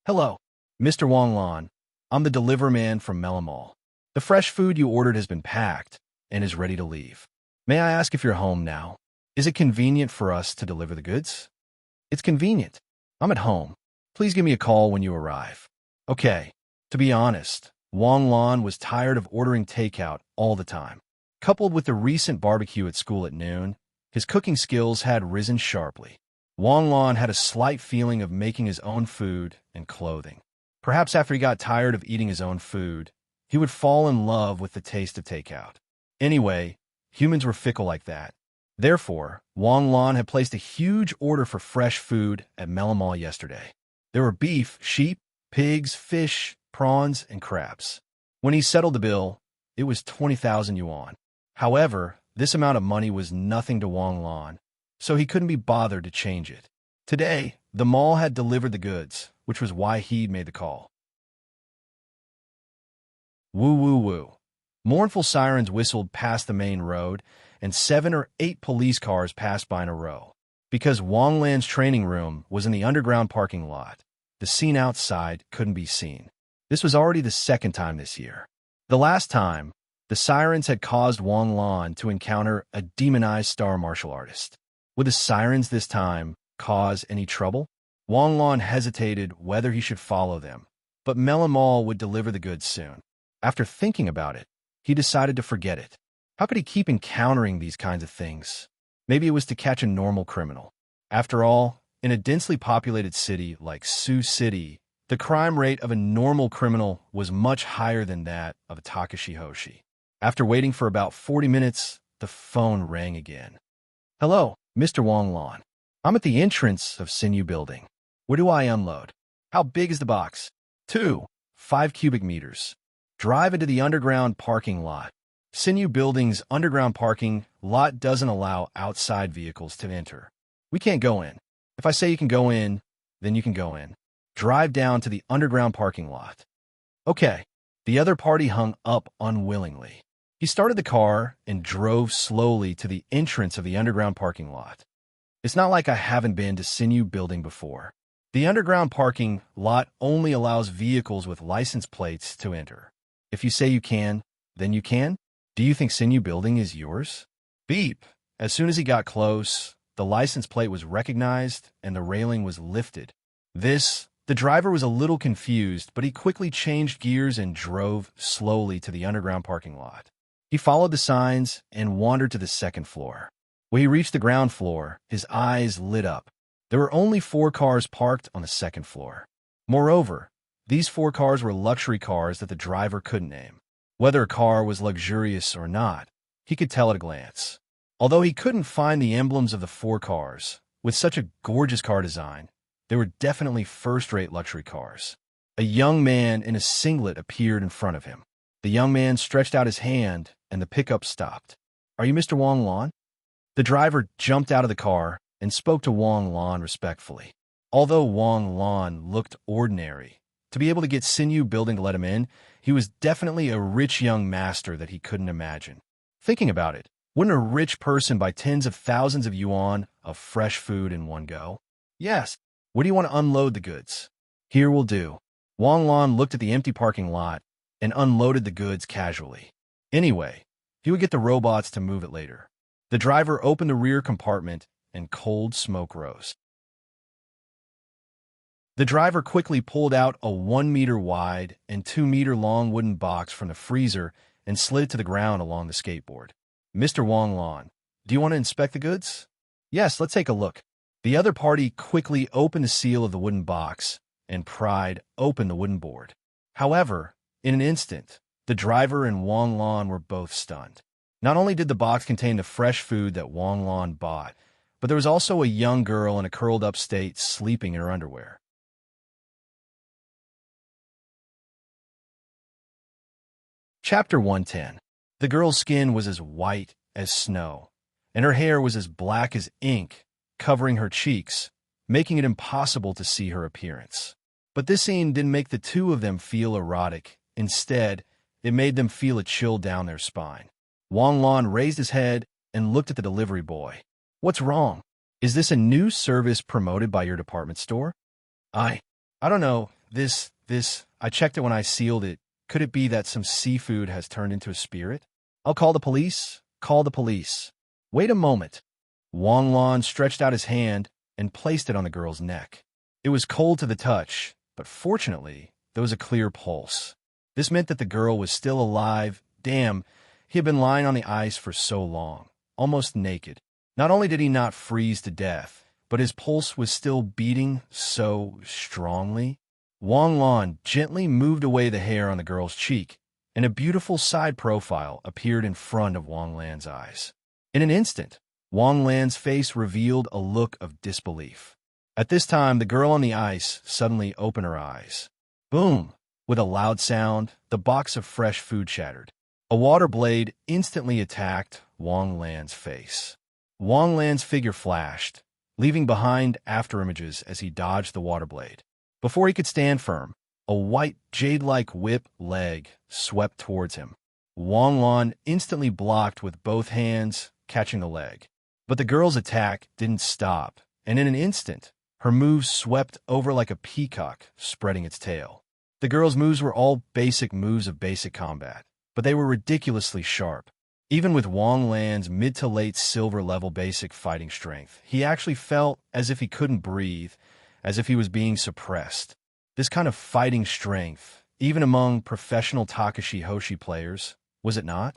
Hello, Mr. Wang Lan. I'm the deliver man from Melamal. The The fresh food you ordered has been packed and is ready to leave. May I ask if you're home now? Is it convenient for us to deliver the goods? It's convenient. I'm at home. Please give me a call when you arrive. Okay. To be honest, Wang Lan was tired of ordering takeout all the time. Coupled with the recent barbecue at school at noon, his cooking skills had risen sharply. Wang Lan had a slight feeling of making his own food and clothing. Perhaps after he got tired of eating his own food, he would fall in love with the taste of takeout. Anyway, humans were fickle like that. Therefore, Wang Lan had placed a huge order for fresh food at Mall yesterday. There were beef, sheep, pigs, fish, prawns, and crabs. When he settled the bill, it was 20,000 yuan. However, this amount of money was nothing to Wang Lan, so he couldn't be bothered to change it. Today, the mall had delivered the goods, which was why he'd made the call. Woo woo woo. Mournful sirens whistled past the main road, and 7 or 8 police cars passed by in a row. Because Wang Lan's training room was in the underground parking lot, the scene outside couldn't be seen. This was already the second time this year. The last time, the sirens had caused Wang Lan to encounter a demonized star martial artist. Would the sirens this time cause any trouble? Wang Lan hesitated whether he should follow them, but Mall would deliver the goods soon. After thinking about it, he decided to forget it. How could he keep encountering these kinds of things? Maybe it was to catch a normal criminal. After all, in a densely populated city like Sioux City, the crime rate of a normal criminal was much higher than that of a Takashi Hoshi. After waiting for about 40 minutes, the phone rang again. Hello, Mr. Wang Lan. I'm at the entrance of Sinew Building. Where do I unload? How big is the box? 5 cubic meters. Drive into the underground parking lot. Sinew Building's underground parking lot doesn't allow outside vehicles to enter. We can't go in. If I say you can go in, then you can go in. Drive down to the underground parking lot. Okay. The other party hung up unwillingly. He started the car and drove slowly to the entrance of the underground parking lot. It's not like I haven't been to Sinew Building before. The underground parking lot only allows vehicles with license plates to enter. If you say you can, then you can. Do you think Sinew Building is yours? Beep. As soon as he got close, the license plate was recognized and the railing was lifted. The driver was a little confused, but he quickly changed gears and drove slowly to the underground parking lot. He followed the signs and wandered to the second floor. When he reached the ground floor, his eyes lit up. There were only 4 cars parked on the second floor. Moreover, these 4 cars were luxury cars that the driver couldn't name. Whether a car was luxurious or not, he could tell at a glance. Although he couldn't find the emblems of the 4 cars, with such a gorgeous car design, they were definitely first-rate luxury cars. A young man in a singlet appeared in front of him. The young man stretched out his hand, and the pickup stopped. Are you Mr. Wang Lan? The driver jumped out of the car and spoke to Wang Lan respectfully. Although Wang Lan looked ordinary, to be able to get Sinew Building to let him in, he was definitely a rich young master that he couldn't imagine. Thinking about it, wouldn't a rich person buy tens of thousands of yuan of fresh food in one go? Yes. Where do you want to unload the goods? Here will do. Wang Lan looked at the empty parking lot and unloaded the goods casually. Anyway, he would get the robots to move it later. The driver opened the rear compartment and cold smoke rose. The driver quickly pulled out a 1-meter wide and 2-meter long wooden box from the freezer and slid it to the ground along the skateboard. Mr. Wang Lan, do you want to inspect the goods? Yes, let's take a look. The other party quickly opened the seal of the wooden box and pried open the wooden board. However, in an instant, the driver and Wang Lan were both stunned. Not only did the box contain the fresh food that Wang Lan bought, but there was also a young girl in a curled-up state sleeping in her underwear. Chapter 110. The girl's skin was as white as snow, and her hair was as black as ink, covering her cheeks, making it impossible to see her appearance. But this scene didn't make the two of them feel erotic. Instead, it made them feel a chill down their spine. Wang Lan raised his head and looked at the delivery boy. What's wrong? Is this a new service promoted by your department store? I don't know. I checked it when I sealed it. Could it be that some seafood has turned into a spirit? I'll call the police. Call the police. Wait a moment. Wang Lan stretched out his hand and placed it on the girl's neck. It was cold to the touch, but fortunately, there was a clear pulse. This meant that the girl was still alive. Damn, he had been lying on the ice for so long, almost naked. Not only did he not freeze to death, but his pulse was still beating so strongly. Wang Lan gently moved away the hair on the girl's cheek, and a beautiful side profile appeared in front of Wang Lan's eyes. In an instant, Wang Lan's face revealed a look of disbelief. At this time, the girl on the ice suddenly opened her eyes. Boom! With a loud sound, the box of fresh food shattered. A water blade instantly attacked Wang Lan's face. Wang Lan's figure flashed, leaving behind afterimages as he dodged the water blade. Before he could stand firm, a white, jade-like whip leg swept towards him. Wang Lan instantly blocked with both hands, catching the leg. But the girl's attack didn't stop, and in an instant, her moves swept over like a peacock, spreading its tail. The girl's moves were all basic moves of basic combat, but they were ridiculously sharp. Even with Wang Lan's mid to late silver level basic fighting strength, he actually felt as if he couldn't breathe, as if he was being suppressed. This kind of fighting strength, even among professional Takashi Hoshi players, was it not?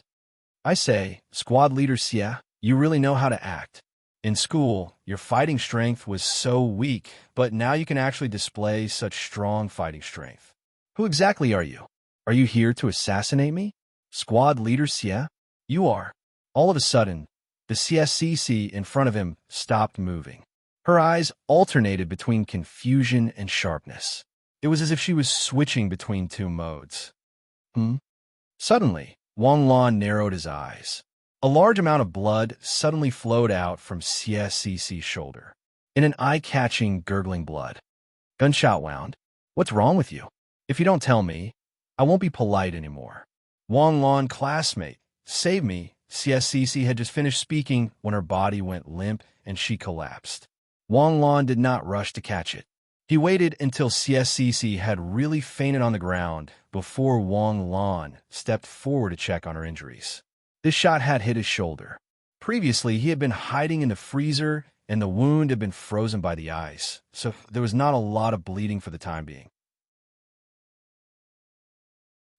I say, squad leader Xie, you really know how to act. In school, your fighting strength was so weak, but now you can actually display such strong fighting strength. Who exactly are you? Are you here to assassinate me? Squad leader Xie? You are. All of a sudden, the CSCC in front of him stopped moving. Her eyes alternated between confusion and sharpness. It was as if she was switching between two modes. Suddenly, Wang Lan narrowed his eyes. A large amount of blood suddenly flowed out from CSCC's shoulder, in an eye-catching, gurgling blood. Gunshot wound. What's wrong with you? If you don't tell me, I won't be polite anymore. Wang Lan, classmate, save me. CSCC had just finished speaking when her body went limp and she collapsed. Wang Lan did not rush to catch it. He waited until CSCC had really fainted on the ground before Wang Lan stepped forward to check on her injuries. This shot had hit his shoulder. Previously, he had been hiding in the freezer and the wound had been frozen by the ice, so there was not a lot of bleeding for the time being.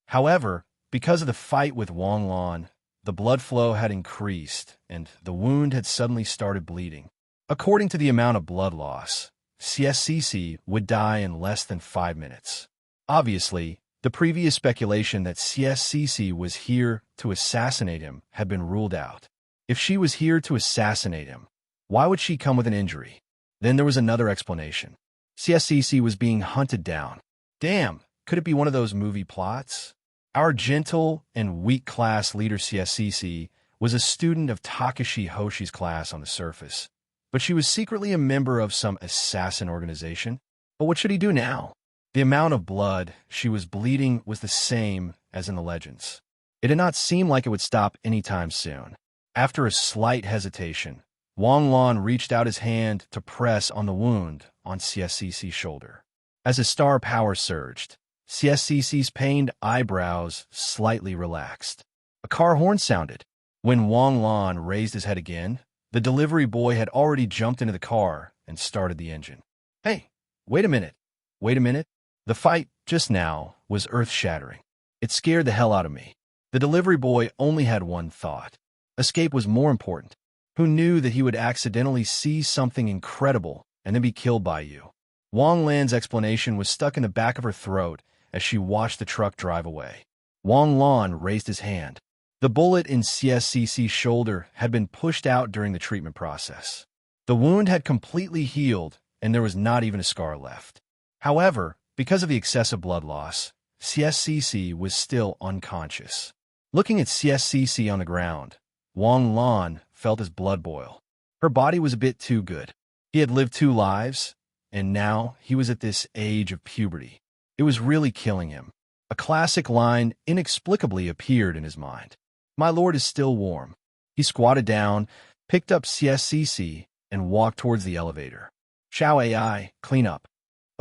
However, because of the fight with Wang Lan, the blood flow had increased and the wound had suddenly started bleeding. According to the amount of blood loss, CSCC would die in less than 5 minutes. Obviously, the previous speculation that CSCC was here to assassinate him had been ruled out. If she was here to assassinate him, why would she come with an injury? Then there was another explanation. CSCC was being hunted down. Damn, could it be one of those movie plots? Our gentle and weak class leader CSCC was a student of Takashi Hoshi's class on the surface, but she was secretly a member of some assassin organization. But what should he do now? The amount of blood she was bleeding was the same as in the legends. It did not seem like it would stop anytime soon. After a slight hesitation, Wang Lan reached out his hand to press on the wound on CSCC's shoulder. As his star power surged, CSCC's pained eyebrows slightly relaxed. A car horn sounded. When Wang Lan raised his head again, the delivery boy had already jumped into the car and started the engine. Hey, wait a minute. Wait a minute. The fight just now was earth-shattering. It scared the hell out of me. The delivery boy only had one thought. Escape was more important. Who knew that he would accidentally see something incredible and then be killed by you? Wang Lan's explanation was stuck in the back of her throat as she watched the truck drive away. Wang Lan raised his hand. The bullet in CSCC's shoulder had been pushed out during the treatment process. The wound had completely healed, and there was not even a scar left. However, because of the excessive blood loss, CSCC was still unconscious. Looking at CSCC on the ground, Wang Lan felt his blood boil. Her body was a bit too good. He had lived 2 lives, and now he was at this age of puberty. It was really killing him. A classic line inexplicably appeared in his mind. My lord is still warm. He squatted down, picked up CSCC, and walked towards the elevator. Xiao AI, clean up.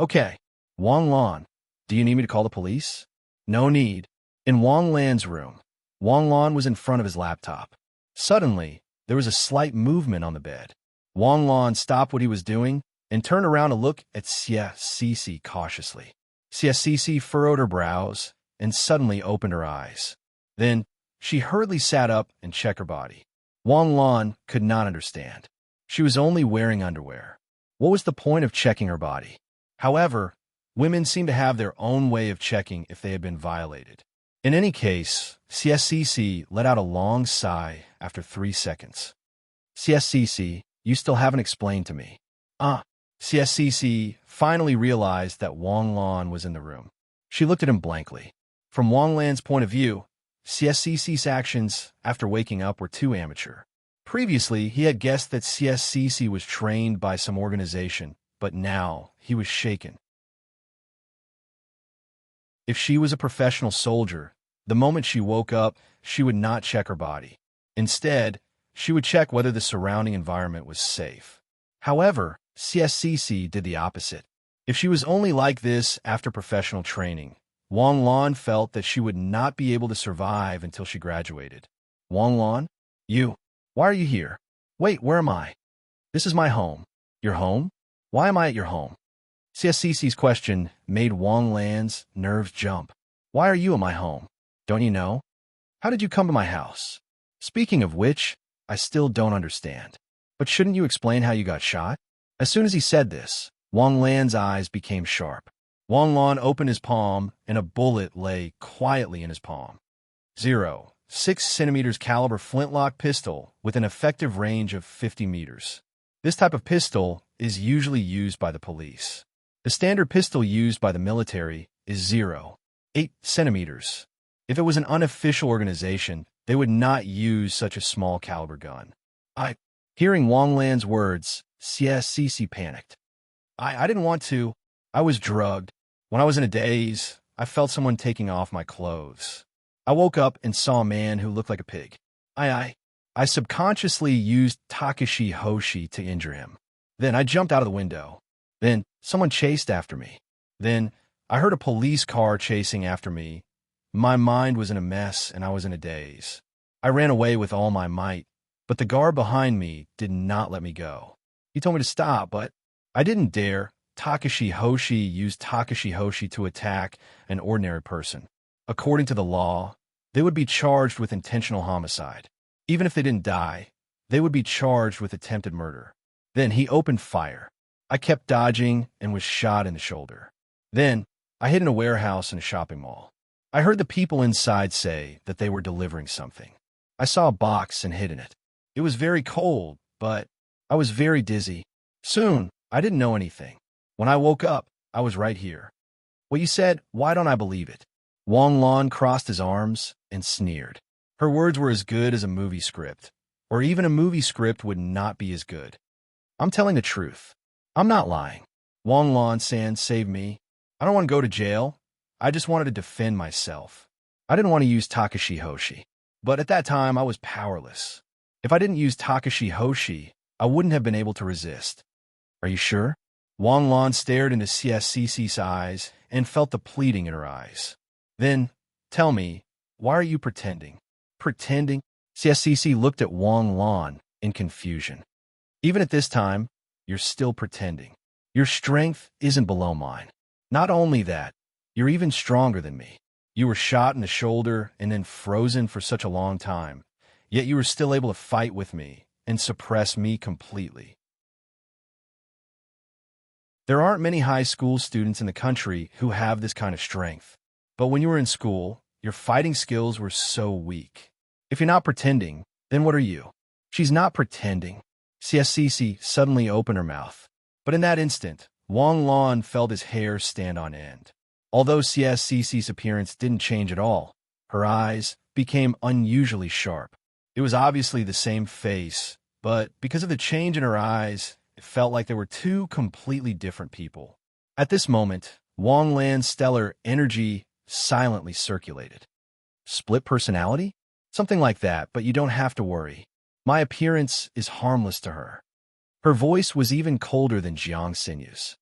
Okay. Wang Lan, do you need me to call the police? No need. In Wang Lan's room, Wang Lan was in front of his laptop. Suddenly, there was a slight movement on the bed. Wang Lan stopped what he was doing and turned around to look at Xie Cece cautiously. Xie Cece furrowed her brows and suddenly opened her eyes. Then, she hurriedly sat up and checked her body. Wang Lan could not understand. She was only wearing underwear. What was the point of checking her body? However, women seem to have their own way of checking if they had been violated. In any case, CSCC let out a long sigh after 3 seconds. CSCC, you still haven't explained to me. CSCC finally realized that Wang Lan was in the room. She looked at him blankly. From Wang Lan's point of view, CSCC's actions after waking up were too amateur. Previously, he had guessed that CSCC was trained by some organization, but now he was shaken. If she was a professional soldier, the moment she woke up, she would not check her body. Instead, she would check whether the surrounding environment was safe. However, CSCC did the opposite. If she was only like this after professional training, Wang Lan felt that she would not be able to survive until she graduated. Wang Lan? Why are you here? Wait, where am I? This is my home. Your home? Why am I at your home? CSCC's question made Wang Lan's nerves jump. Why are you at my home? Don't you know? How did you come to my house? Speaking of which, I still don't understand. But shouldn't you explain how you got shot? As soon as he said this, Wang Lan's eyes became sharp. Wang Lan opened his palm, and a bullet lay quietly in his palm. 0.6 caliber flintlock pistol with an effective range of 50 meters. This type of pistol is usually used by the police. The standard pistol used by the military is 0.8 centimeters. If it was an unofficial organization, they would not use such a small caliber gun. Hearing Wang Lan's words, CSCC panicked. I didn't want to. I was drugged. When I was in a daze, I felt someone taking off my clothes. I woke up and saw a man who looked like a pig. I subconsciously used Takashi Hoshi to injure him. Then I jumped out of the window. Then someone chased after me. Then I heard a police car chasing after me. My mind was in a mess and I was in a daze. I ran away with all my might, but the guard behind me did not let me go. He told me to stop, but I didn't dare. Takashi Hoshi used Takashi Hoshi to attack an ordinary person. According to the law, they would be charged with intentional homicide. Even if they didn't die, they would be charged with attempted murder. Then he opened fire. I kept dodging and was shot in the shoulder. Then I hid in a warehouse in a shopping mall. I heard the people inside say that they were delivering something. I saw a box and hid in it. It was very cold, but I was very dizzy. Soon, I didn't know anything. When I woke up, I was right here. What you said, why don't I believe it? Wang Lan crossed his arms and sneered. Her words were as good as a movie script, or even a movie script would not be as good. I'm telling the truth. I'm not lying. Wang Lan-san saved me. I don't want to go to jail. I just wanted to defend myself. I didn't want to use Takashi Hoshi. But at that time, I was powerless. If I didn't use Takashi Hoshi, I wouldn't have been able to resist. Are you sure? Wang Lan stared into CSCC's eyes and felt the pleading in her eyes. Then, tell me, why are you pretending? Pretending? CSCC looked at Wang Lan in confusion. Even at this time, you're still pretending. Your strength isn't below mine. Not only that, you're even stronger than me. You were shot in the shoulder and then frozen for such a long time, yet you were still able to fight with me and suppress me completely. There aren't many high school students in the country who have this kind of strength. But when you were in school, your fighting skills were so weak. If you're not pretending, then what are you? She's not pretending. CSCC suddenly opened her mouth. But in that instant, Wang Lan felt his hair stand on end. Although CSCC's appearance didn't change at all, her eyes became unusually sharp. It was obviously the same face, but because of the change in her eyes, it felt like there were two completely different people. At this moment, Wang Lan's stellar energy silently circulated. Split personality? Something like that, but you don't have to worry. My appearance is harmless to her. Her voice was even colder than Jiang Sinyu's.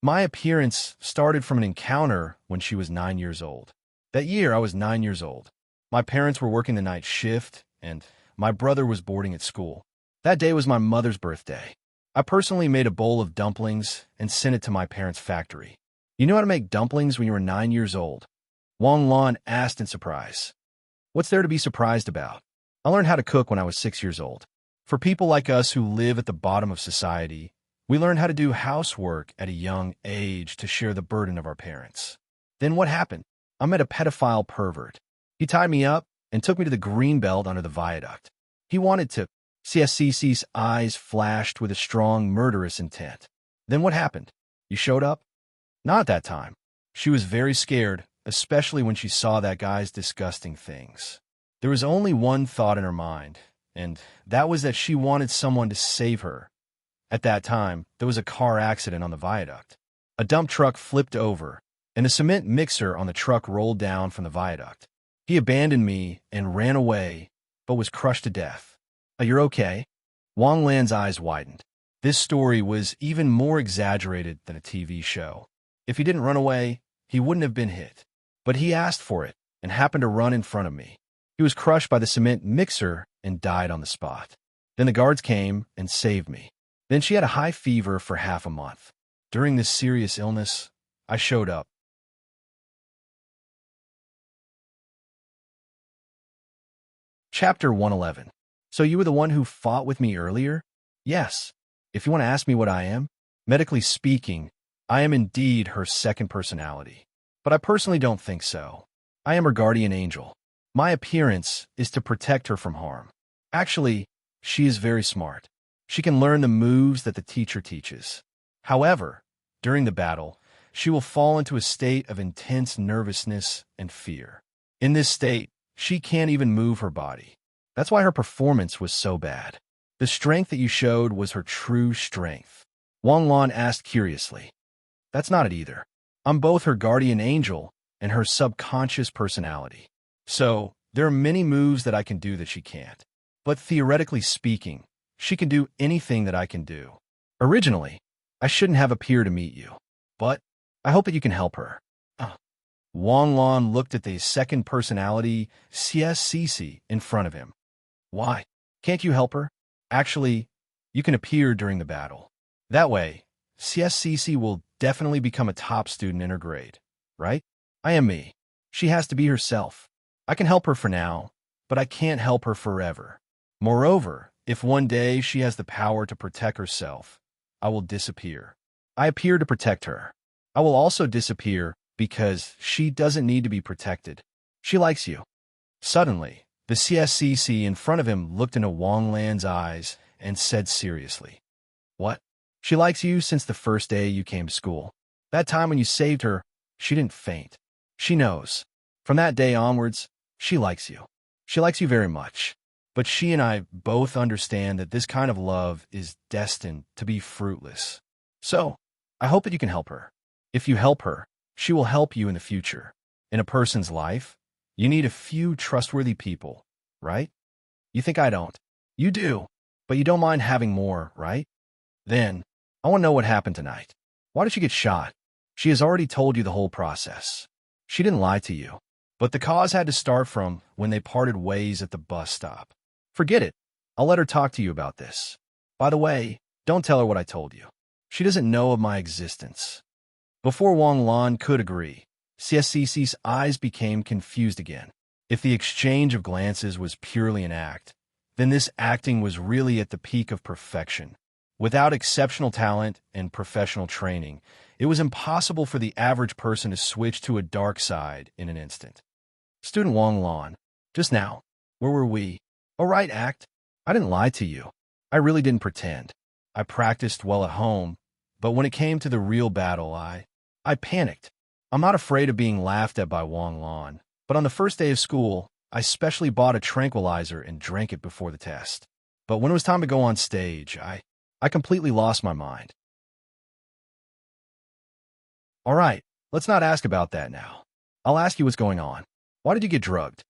My appearance started from an encounter when she was 9 years old. That year, I was 9 years old. My parents were working the night shift, and my brother was boarding at school. That day was my mother's birthday. I personally made a bowl of dumplings and sent it to my parents' factory. You know how to make dumplings when you were 9 years old? Wang Lan asked in surprise. What's there to be surprised about? I learned how to cook when I was 6 years old. For people like us who live at the bottom of society, we learn how to do housework at a young age to share the burden of our parents. Then what happened? I met a pedophile pervert. He tied me up and took me to the green belt under the viaduct. He wanted to. CSCC's eyes flashed with a strong, murderous intent. Then what happened? You showed up? Not at that time. She was very scared, especially when she saw that guy's disgusting things. There was only one thought in her mind, and that was that she wanted someone to save her. At that time, there was a car accident on the viaduct. A dump truck flipped over, and a cement mixer on the truck rolled down from the viaduct. He abandoned me and ran away, but was crushed to death. You're okay? Wang Lan's eyes widened. This story was even more exaggerated than a TV show. If he didn't run away, he wouldn't have been hit. But he asked for it and happened to run in front of me. He was crushed by the cement mixer and died on the spot. Then the guards came and saved me. Then she had a high fever for half a month. During this serious illness, I showed up. Chapter 111. So you were the one who fought with me earlier? Yes. If you want to ask me what I am, medically speaking, I am indeed her second personality. But I personally don't think so. I am her guardian angel. My appearance is to protect her from harm. Actually, she is very smart. She can learn the moves that the teacher teaches. However, during the battle, she will fall into a state of intense nervousness and fear. In this state, she can't even move her body. That's why her performance was so bad. The strength that you showed was her true strength. Wang Lan asked curiously. That's not it either. I'm both her guardian angel and her subconscious personality. So, there are many moves that I can do that she can't. But theoretically speaking, she can do anything that I can do. Originally, I shouldn't have appeared to meet you. But I hope that you can help her. Wang Lan looked at the second personality, CSCC, in front of him. Why? Can't you help her? Actually, you can appear during the battle. That way, CSCC will definitely become a top student in her grade, right? I am me. She has to be herself. I can help her for now, but I can't help her forever. Moreover, if one day she has the power to protect herself, I will disappear. I appear to protect her. I will also disappear because she doesn't need to be protected. She likes you. Suddenly, the CSCC in front of him looked into Wang Lan's eyes and said seriously, What? She likes you since the first day you came to school. That time when you saved her, she didn't faint. She knows. From that day onwards, she likes you. She likes you very much. But she and I both understand that this kind of love is destined to be fruitless. So, I hope that you can help her. If you help her, she will help you in the future. In a person's life, you need a few trustworthy people, right? You think I don't. You do, but you don't mind having more, right? Then, I want to know what happened tonight. Why did she get shot? She has already told you the whole process. She didn't lie to you. But the cause had to start from when they parted ways at the bus stop. Forget it. I'll let her talk to you about this. By the way, don't tell her what I told you. She doesn't know of my existence. Before Wang Lan could agree, CSCC's eyes became confused again. If the exchange of glances was purely an act, then this acting was really at the peak of perfection. Without exceptional talent and professional training, it was impossible for the average person to switch to a dark side in an instant. Student Wang Lan, just now, where were we? Oh, right, act. I didn't lie to you. I really didn't pretend. I practiced well at home, but when it came to the real battle, I panicked. I'm not afraid of being laughed at by Wang Lan, but on the first day of school, I specially bought a tranquilizer and drank it before the test. But when it was time to go on stage, I completely lost my mind. All right, let's not ask about that now. I'll ask you what's going on. Why did you get drugged?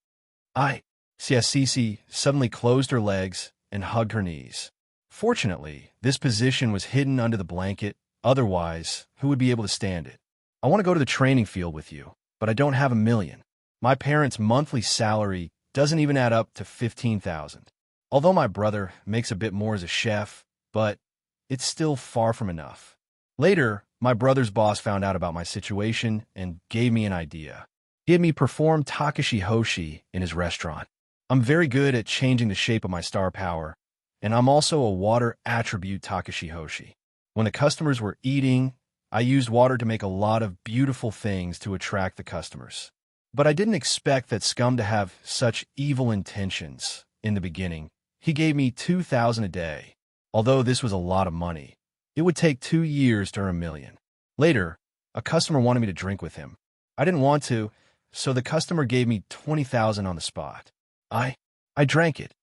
CSCC suddenly closed her legs and hugged her knees. Fortunately, this position was hidden under the blanket, otherwise, who would be able to stand it? I want to go to the training field with you, but I don't have $1 million. My parents' monthly salary doesn't even add up to $15,000. Although my brother makes a bit more as a chef, but it's still far from enough. Later, my brother's boss found out about my situation and gave me an idea. He had me perform Takashi Hoshi in his restaurant. I'm very good at changing the shape of my star power, and I'm also a water attribute Takashi Hoshi. When the customers were eating, I used water to make a lot of beautiful things to attract the customers. But I didn't expect that scum to have such evil intentions in the beginning. He gave me $2,000 a day. Although this was a lot of money, it would take 2 years to earn $1 million. Later, a customer wanted me to drink with him. I didn't want to, so the customer gave me $20,000 on the spot. I drank it.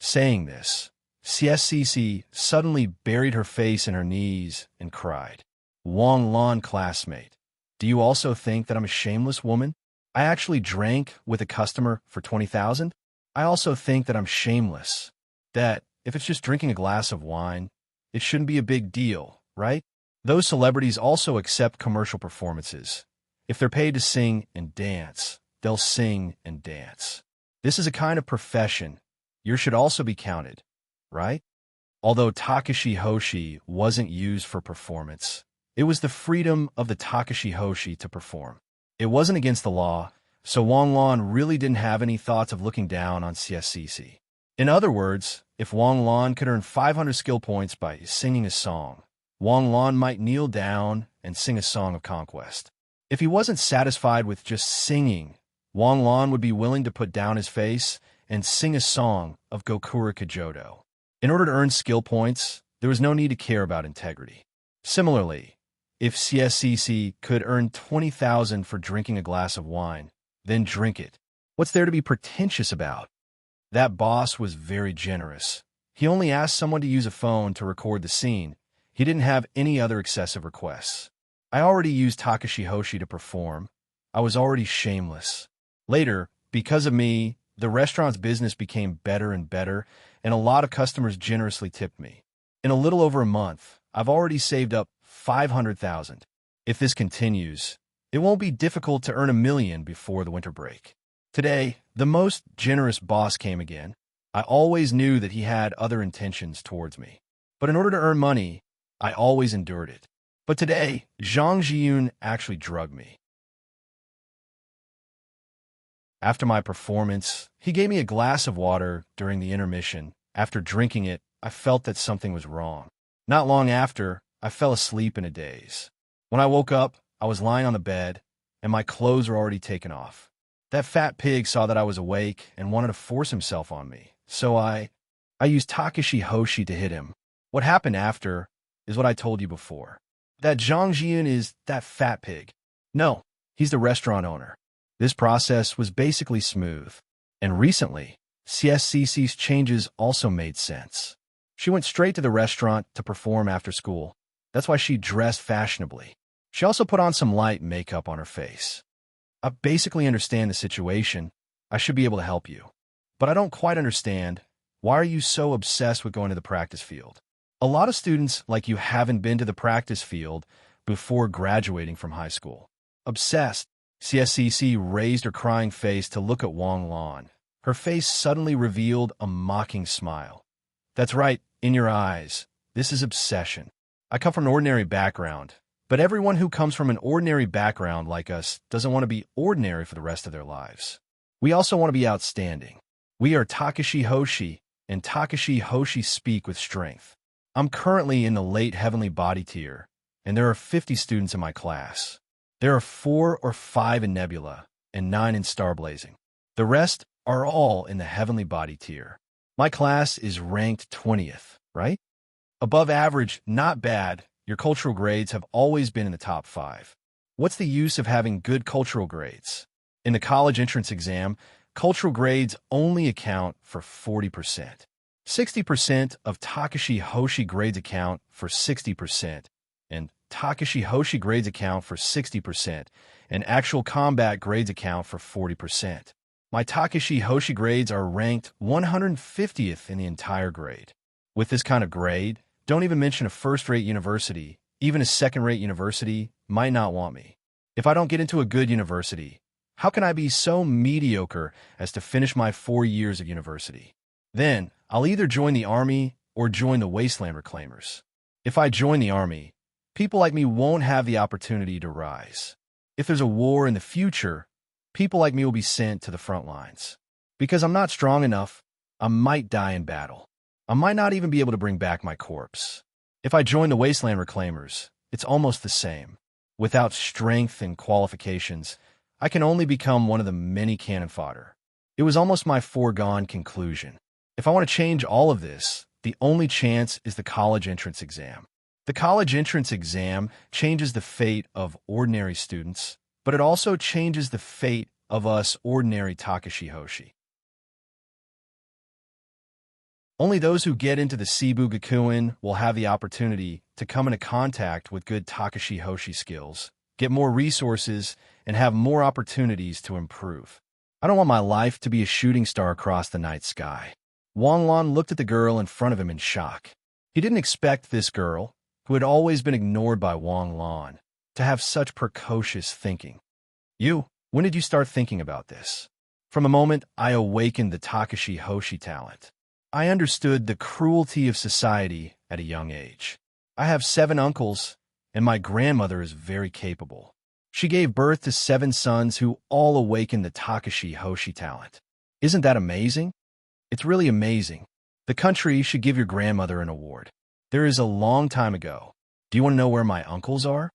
Saying this, CSCC suddenly buried her face in her knees and cried. Wang Lan classmate, do you also think that I'm a shameless woman? I actually drank with a customer for $20,000? I also think that I'm shameless. That if it's just drinking a glass of wine, it shouldn't be a big deal, right? Those celebrities also accept commercial performances. If they're paid to sing and dance, they'll sing and dance. This is a kind of profession. Yours should also be counted, right? Although Takashi Hoshi wasn't used for performance, it was the freedom of the Takashi Hoshi to perform. It wasn't against the law, so Wang Lan really didn't have any thoughts of looking down on CSCC. In other words, if Wang Lan could earn 500 skill points by singing a song, Wang Lan might kneel down and sing a song of conquest. If he wasn't satisfied with just singing, Wang Lan would be willing to put down his face and sing a song of Gokura Kajodo. In order to earn skill points, there was no need to care about integrity. Similarly, if CSCC could earn 20,000 for drinking a glass of wine, then drink it. What's there to be pretentious about? That boss was very generous. He only asked someone to use a phone to record the scene. He didn't have any other excessive requests. I already used Takashi Hoshi to perform. I was already shameless. Later, because of me, the restaurant's business became better and better, and a lot of customers generously tipped me. In a little over a month, I've already saved up $500,000. If this continues, it won't be difficult to earn $1 million before the winter break. Today, the most generous boss came again. I always knew that he had other intentions towards me. But in order to earn money, I always endured it. But today, Zhang Jiyun actually drugged me. After my performance, he gave me a glass of water during the intermission. After drinking it, I felt that something was wrong. Not long after, I fell asleep in a daze. When I woke up, I was lying on the bed, and my clothes were already taken off. That fat pig saw that I was awake and wanted to force himself on me, so I used Takashi Hoshi to hit him. What happened after is what I told you before. That Zhang Jiyun is that fat pig. No, he's the restaurant owner. This process was basically smooth. And recently, CSCC's changes also made sense. She went straight to the restaurant to perform after school. That's why she dressed fashionably. She also put on some light makeup on her face. I basically understand the situation. I should be able to help you. But I don't quite understand, why are you so obsessed with going to the practice field? A lot of students like you haven't been to the practice field before graduating from high school. Obsessed. CSCC raised her crying face to look at Wang Lan. Her face suddenly revealed a mocking smile. That's right, in your eyes. This is obsession. I come from an ordinary background, but everyone who comes from an ordinary background like us doesn't want to be ordinary for the rest of their lives. We also want to be outstanding. We are Takashi Hoshi, and Takashi Hoshi speak with strength. I'm currently in the late heavenly body tier, and there are 50 students in my class. There are 4 or 5 in Nebula, and 9 in Starblazing. The rest are all in the heavenly body tier. My class is ranked 20th, right? Above average, not bad. Your cultural grades have always been in the top 5. What's the use of having good cultural grades? In the college entrance exam, cultural grades only account for 40%. 60% of Takashi Hoshi grades account for 60%, and Takashi Hoshi grades account for 60%, and actual combat grades account for 40%. My Takashi Hoshi grades are ranked 150th in the entire grade. With this kind of grade, don't even mention a first-rate university. Even a second-rate university might not want me. If I don't get into a good university, How can I be so mediocre as to finish my 4 years of university? Then, I'll either join the army or join the wasteland reclaimers. If I join the army, people like me won't have the opportunity to rise. If there's a war in the future, people like me will be sent to the front lines. Because I'm not strong enough, I might die in battle. I might not even be able to bring back my corpse. If I join the wasteland reclaimers, it's almost the same. Without strength and qualifications, I can only become one of the many cannon fodder. It was almost my foregone conclusion. If I want to change all of this, the only chance is the college entrance exam. The college entrance exam changes the fate of ordinary students, but it also changes the fate of us ordinary Takashi Hoshi. Only those who get into the Seibu Gakuen will have the opportunity to come into contact with good Takashi Hoshi skills, get more resources, and have more opportunities to improve. I don't want my life to be a shooting star across the night sky. Wang Lan looked at the girl in front of him in shock. He didn't expect this girl, who had always been ignored by Wang Lan, to have such precocious thinking. When did you start thinking about this? From the moment I awakened the Takashi Hoshi talent. I understood the cruelty of society at a young age. I have 7 uncles, and my grandmother is very capable. She gave birth to 7 sons who all awakened the Takashi Hoshi talent. Isn't that amazing? It's really amazing. The country should give your grandmother an award. There is a long time ago. Do you want to know where my uncles are?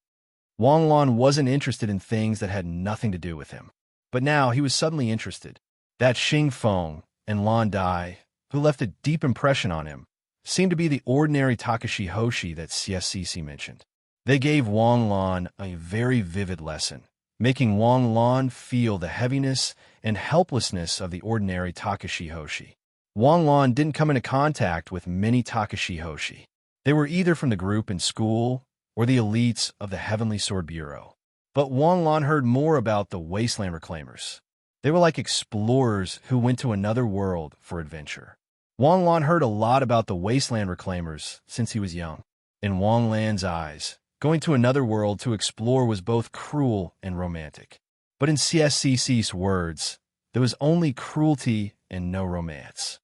Wang Lan wasn't interested in things that had nothing to do with him. But now he was suddenly interested. That Xing Feng and Lan Dai, who left a deep impression on him, seemed to be the ordinary Takashi Hoshi that CSCC mentioned. They gave Wang Lan a very vivid lesson, making Wang Lan feel the heaviness and helplessness of the ordinary Takashi Hoshi. Wang Lan didn't come into contact with many Takashi Hoshi. They were either from the group in school or the elites of the Heavenly Sword Bureau. But Wang Lan heard more about the wasteland reclaimers. They were like explorers who went to another world for adventure. Wang Lan heard a lot about the wasteland reclaimers since he was young. In Wang Lan's eyes, going to another world to explore was both cruel and romantic. But in CSCC's words, there was only cruelty and no romance.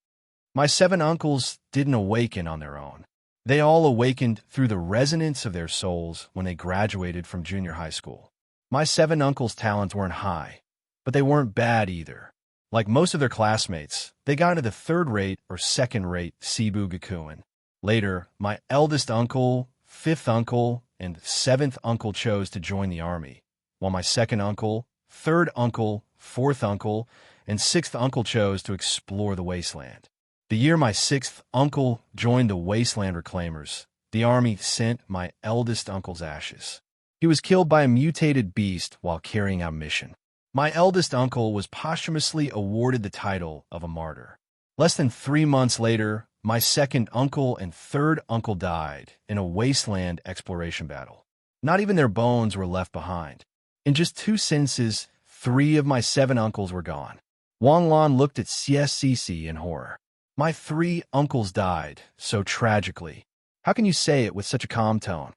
My 7 uncles didn't awaken on their own. They all awakened through the resonance of their souls when they graduated from junior high school. My 7 uncles' talents weren't high, but they weren't bad either. Like most of their classmates, they got into the 3rd-rate or 2nd-rate Seibu Gakuen. Later, my eldest uncle, 5th uncle, and 7th uncle chose to join the army, while my 2nd uncle, 3rd uncle, 4th uncle, and 6th uncle chose to explore the wasteland. The year my 6th uncle joined the wasteland reclaimers, the army sent my eldest uncle's ashes. He was killed by a mutated beast while carrying out a mission. My eldest uncle was posthumously awarded the title of a martyr. Less than 3 months later, my 2nd uncle and 3rd uncle died in a wasteland exploration battle. Not even their bones were left behind. In just 2 sentences, 3 of my 7 uncles were gone. Wang Lan looked at CSCC in horror. My 3 uncles died so tragically. How can you say it with such a calm tone?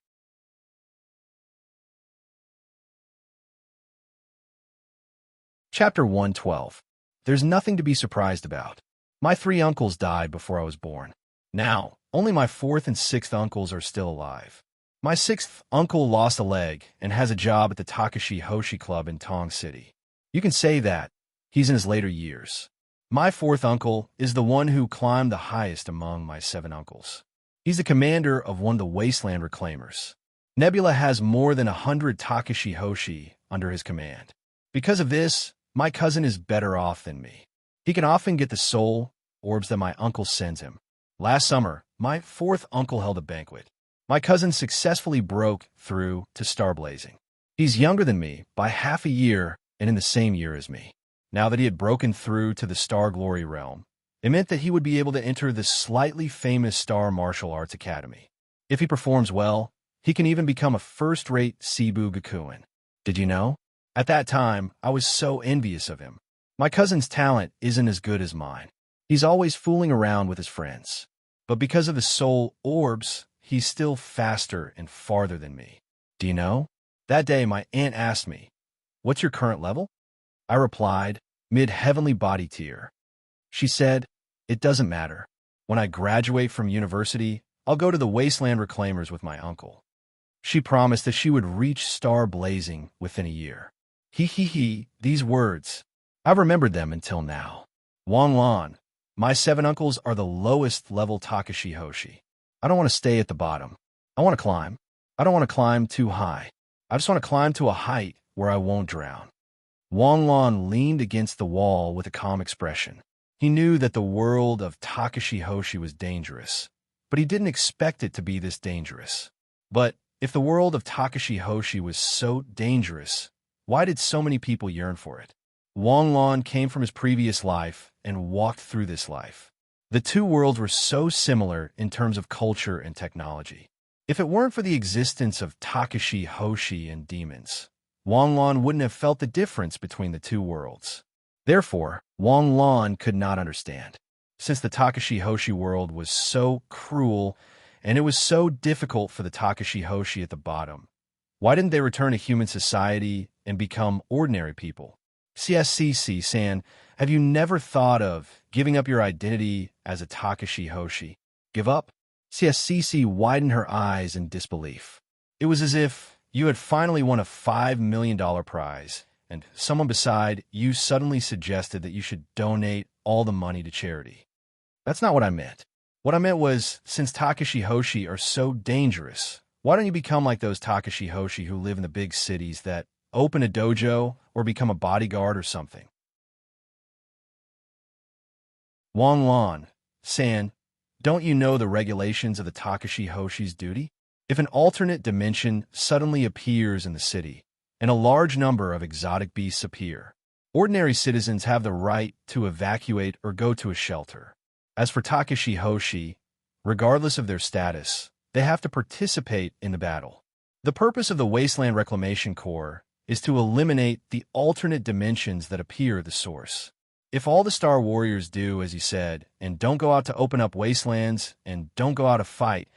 Chapter 112. There's nothing to be surprised about. My 3 uncles died before I was born. Now, only my 4th and 6th uncles are still alive. My 6th uncle lost a leg and has a job at the Takashi Hoshi Club in Tong City. You can say that. He's in his later years. My 4th uncle is the one who climbed the highest among my 7 uncles. He's the commander of one of the wasteland reclaimers. Nebula has more than 100 Takashi Hoshi under his command. Because of this, my cousin is better off than me. He can often get the soul orbs that my uncle sends him. Last summer, my 4th uncle held a banquet. My cousin successfully broke through to starblazing. He's younger than me by half a year and in the same year as me. Now that he had broken through to the Star Glory realm, it meant that he would be able to enter the slightly famous Star Martial Arts Academy. If he performs well, he can even become a first-rate Seibu Gakuen. Did you know? At that time, I was so envious of him. My cousin's talent isn't as good as mine. He's always fooling around with his friends. But because of the soul orbs, he's still faster and farther than me. Do you know? That day, my aunt asked me, "What's your current level?" I replied, mid-heavenly body tear. She said, "It doesn't matter. When I graduate from university, I'll go to the wasteland reclaimers with my uncle." She promised that she would reach star blazing within a year. These words. I've remembered them until now. Wang Lan, my 7 uncles are the lowest level Takashi Hoshi. I don't want to stay at the bottom. I want to climb. I don't want to climb too high. I just want to climb to a height where I won't drown. Wang Lan leaned against the wall with a calm expression. He knew that the world of Takashi Hoshi was dangerous, but he didn't expect it to be this dangerous. But if the world of Takashi Hoshi was so dangerous, why did so many people yearn for it? Wang Lan came from his previous life and walked through this life. The two worlds were so similar in terms of culture and technology. If it weren't for the existence of Takashi Hoshi and demons, Wang Lan wouldn't have felt the difference between the two worlds. Therefore, Wang Lan could not understand. Since the Takashi Hoshi world was so cruel and it was so difficult for the Takashi Hoshi at the bottom, why didn't they return to human society and become ordinary people? CSCC-san, have you never thought of giving up your identity as a Takashi Hoshi? Give up? CSCC widened her eyes in disbelief. It was as if you had finally won a $5 million prize, and someone beside you suddenly suggested that you should donate all the money to charity. That's not what I meant. What I meant was, since Takashi Hoshi are so dangerous, why don't you become like those Takashi Hoshi who live in the big cities that open a dojo or become a bodyguard or something? Wang Lan, san, don't you know the regulations of the Takashi Hoshi's duty? If an alternate dimension suddenly appears in the city, and a large number of exotic beasts appear, ordinary citizens have the right to evacuate or go to a shelter. As for Takashi Hoshi, regardless of their status, they have to participate in the battle. The purpose of the Wasteland Reclamation Corps is to eliminate the alternate dimensions that appear at the source. If all the Star Warriors do as he said, and don't go out to open up wastelands, and don't go out to fight,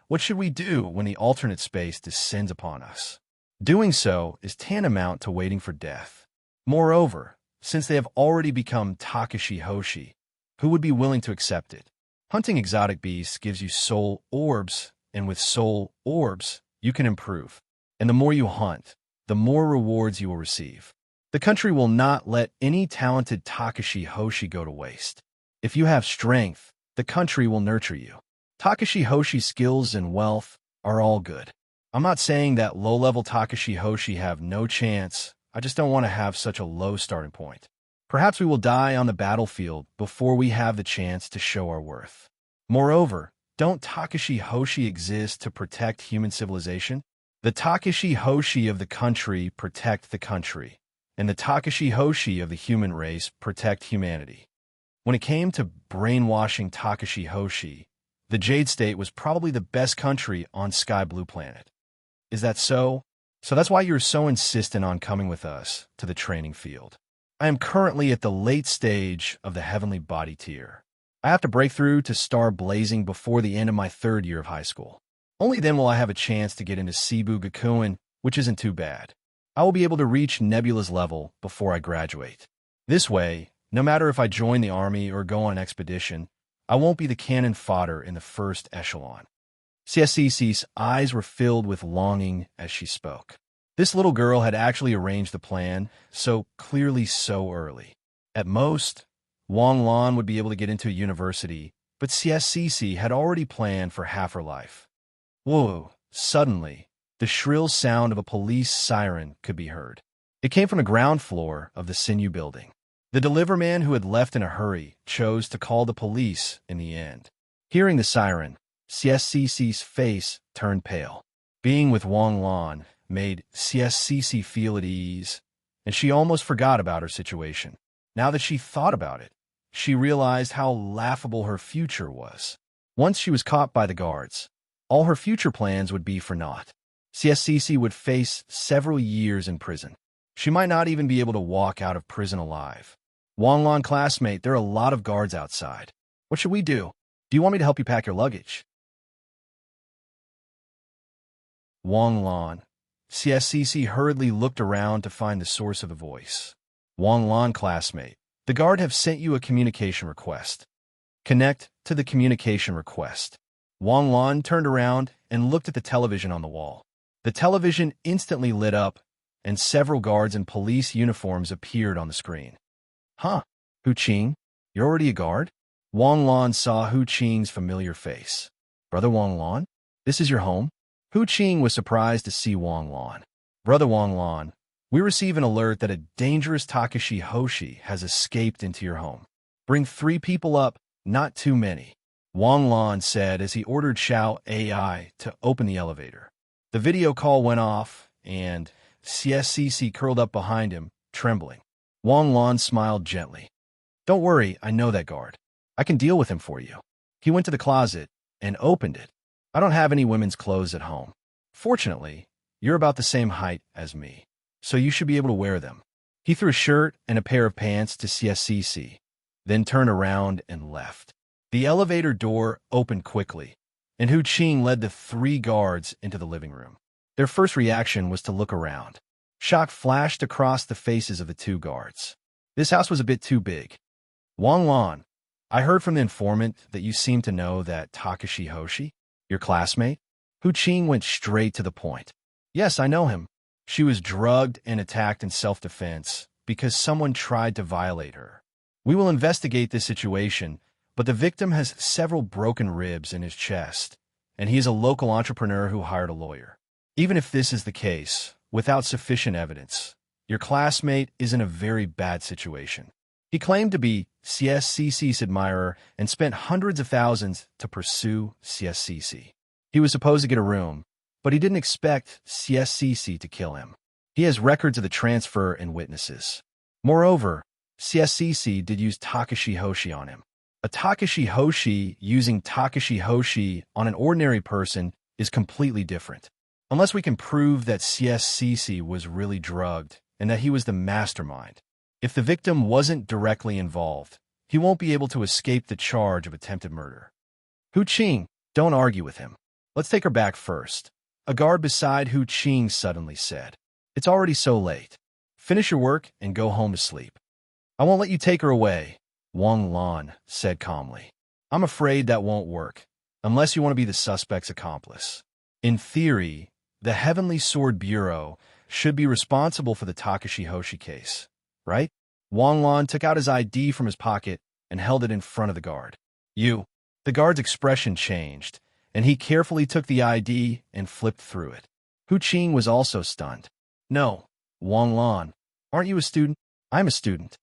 what should we do when the alternate space descends upon us? Doing so is tantamount to waiting for death. Moreover, since they have already become Takashi Hoshi, who would be willing to accept it? Hunting exotic beasts gives you soul orbs, and with soul orbs, you can improve. And the more you hunt, the more rewards you will receive. The country will not let any talented Takashi Hoshi go to waste. If you have strength, the country will nurture you. Takashi Hoshi's skills and wealth are all good. I'm not saying that low-level Takashi Hoshi have no chance. I just don't want to have such a low starting point. Perhaps we will die on the battlefield before we have the chance to show our worth. Moreover, don't Takashi Hoshi exist to protect human civilization? The Takashi Hoshi of the country protect the country, and the Takashi Hoshi of the human race protect humanity. When it came to brainwashing Takashi Hoshi, the Jade State was probably the best country on Sky Blue Planet. Is that so? So that's why you're so insistent on coming with us to the training field. I am currently at the late stage of the heavenly body tier. I have to break through to star blazing before the end of my 3rd year of high school. Only then will I have a chance to get into Cebu Gakuen, which isn't too bad. I will be able to reach Nebula's level before I graduate. This way, no matter if I join the army or go on an expedition, I won't be the cannon fodder in the first echelon. CSCC's eyes were filled with longing as she spoke. This little girl had actually arranged the plan so clearly so early. At most, Wang Lan would be able to get into a university, but CSCC had already planned for half her life. Whoa! Suddenly, the shrill sound of a police siren could be heard. It came from the ground floor of the Sinew building. The deliverman who had left in a hurry chose to call the police in the end. Hearing the siren, CSCC's face turned pale. Being with Wang Lan made CSCC feel at ease, and she almost forgot about her situation. Now that she thought about it, she realized how laughable her future was. Once she was caught by the guards, all her future plans would be for naught. CSCC would face several years in prison. She might not even be able to walk out of prison alive. Wang Lan, classmate, there are a lot of guards outside. What should we do? Do you want me to help you pack your luggage? Wang Lan. CSCC hurriedly looked around to find the source of the voice. Wang Lan, classmate. The guard have sent you a communication request. Connect to the communication request. Wang Lan turned around and looked at the television on the wall. The television instantly lit up, and several guards in police uniforms appeared on the screen. Huh? Hu Qing? You're already a guard? Wang Lan saw Hu Qing's familiar face. Brother Wang Lan? This is your home? Hu Qing was surprised to see Wang Lan. Brother Wang Lan, we receive an alert that a dangerous Takashi Hoshi has escaped into your home. Bring 3 people up, not too many, Wang Lan said as he ordered Xiao AI to open the elevator. The video call went off, and CSCC curled up behind him, trembling. Wang Lan smiled gently. Don't worry, I know that guard. I can deal with him for you. He went to the closet and opened it. I don't have any women's clothes at home. Fortunately, you're about the same height as me, so you should be able to wear them. He threw a shirt and a pair of pants to CSCC, then turned around and left. The elevator door opened quickly, and Hu Qing led the 3 guards into the living room. Their first reaction was to look around. Shock flashed across the faces of the 2 guards. This house was a bit too big. Wang Lan, I heard from the informant that you seem to know that Takashi Hoshi, your classmate? Hu Qing went straight to the point. Yes, I know him. She was drugged and attacked in self-defense because someone tried to violate her. We will investigate this situation, but the victim has several broken ribs in his chest, and he is a local entrepreneur who hired a lawyer. Even if this is the case, without sufficient evidence, your classmate is in a very bad situation. He claimed to be CSCC's admirer and spent hundreds of thousands to pursue CSCC. He was supposed to get a room, but he didn't expect CSCC to kill him. He has records of the transfer and witnesses. Moreover, CSCC did use Takashi Hoshi on him. A Takashi Hoshi using Takashi Hoshi on an ordinary person is completely different. Unless we can prove that CSCC was really drugged and that he was the mastermind. If the victim wasn't directly involved, he won't be able to escape the charge of attempted murder. Hu Qing, don't argue with him. Let's take her back first. A guard beside Hu Qing suddenly said. It's already so late. Finish your work and go home to sleep. I won't let you take her away, Wang Lan said calmly. I'm afraid that won't work, unless you want to be the suspect's accomplice. In theory, the Heavenly Sword Bureau should be responsible for the Takashi Hoshi case, right? Wang Lan took out his ID from his pocket and held it in front of the guard. You. The guard's expression changed, and he carefully took the ID and flipped through it. Hu Qing was also stunned. No, Wang Lan, aren't you a student? I'm a student.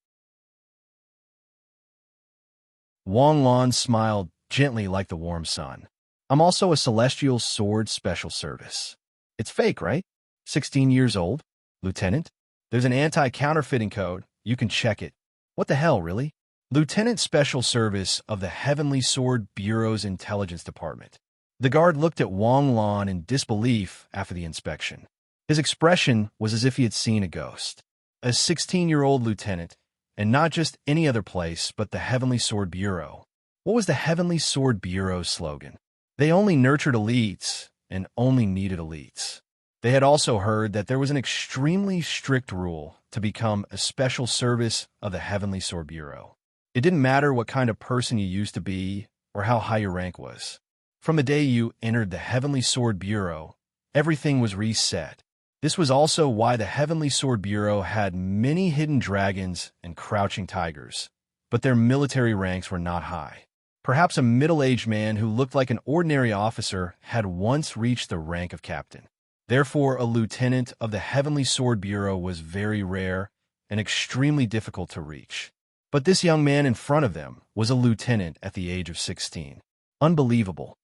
Wang Lan smiled gently like the warm sun. I'm also a Celestial Sword Special Service. It's fake, right? 16 years old, Lieutenant? There's an anti-counterfeiting code. You can check it. What the hell, really? Lieutenant Special Service of the Heavenly Sword Bureau's Intelligence Department. The guard looked at Wang Lan in disbelief after the inspection. His expression was as if he had seen a ghost. A 16-year-old lieutenant, and not just any other place but the Heavenly Sword Bureau. What was the Heavenly Sword Bureau's slogan? They only nurtured elites and only needed elites. They had also heard that there was an extremely strict rule to become a special service of the Heavenly Sword Bureau. It didn't matter what kind of person you used to be or how high your rank was. From the day you entered the Heavenly Sword Bureau, everything was reset. This was also why the Heavenly Sword Bureau had many hidden dragons and crouching tigers, but their military ranks were not high. Perhaps a middle-aged man who looked like an ordinary officer had once reached the rank of captain. Therefore, a lieutenant of the Heavenly Sword Bureau was very rare and extremely difficult to reach. But this young man in front of them was a lieutenant at the age of 16. Unbelievable.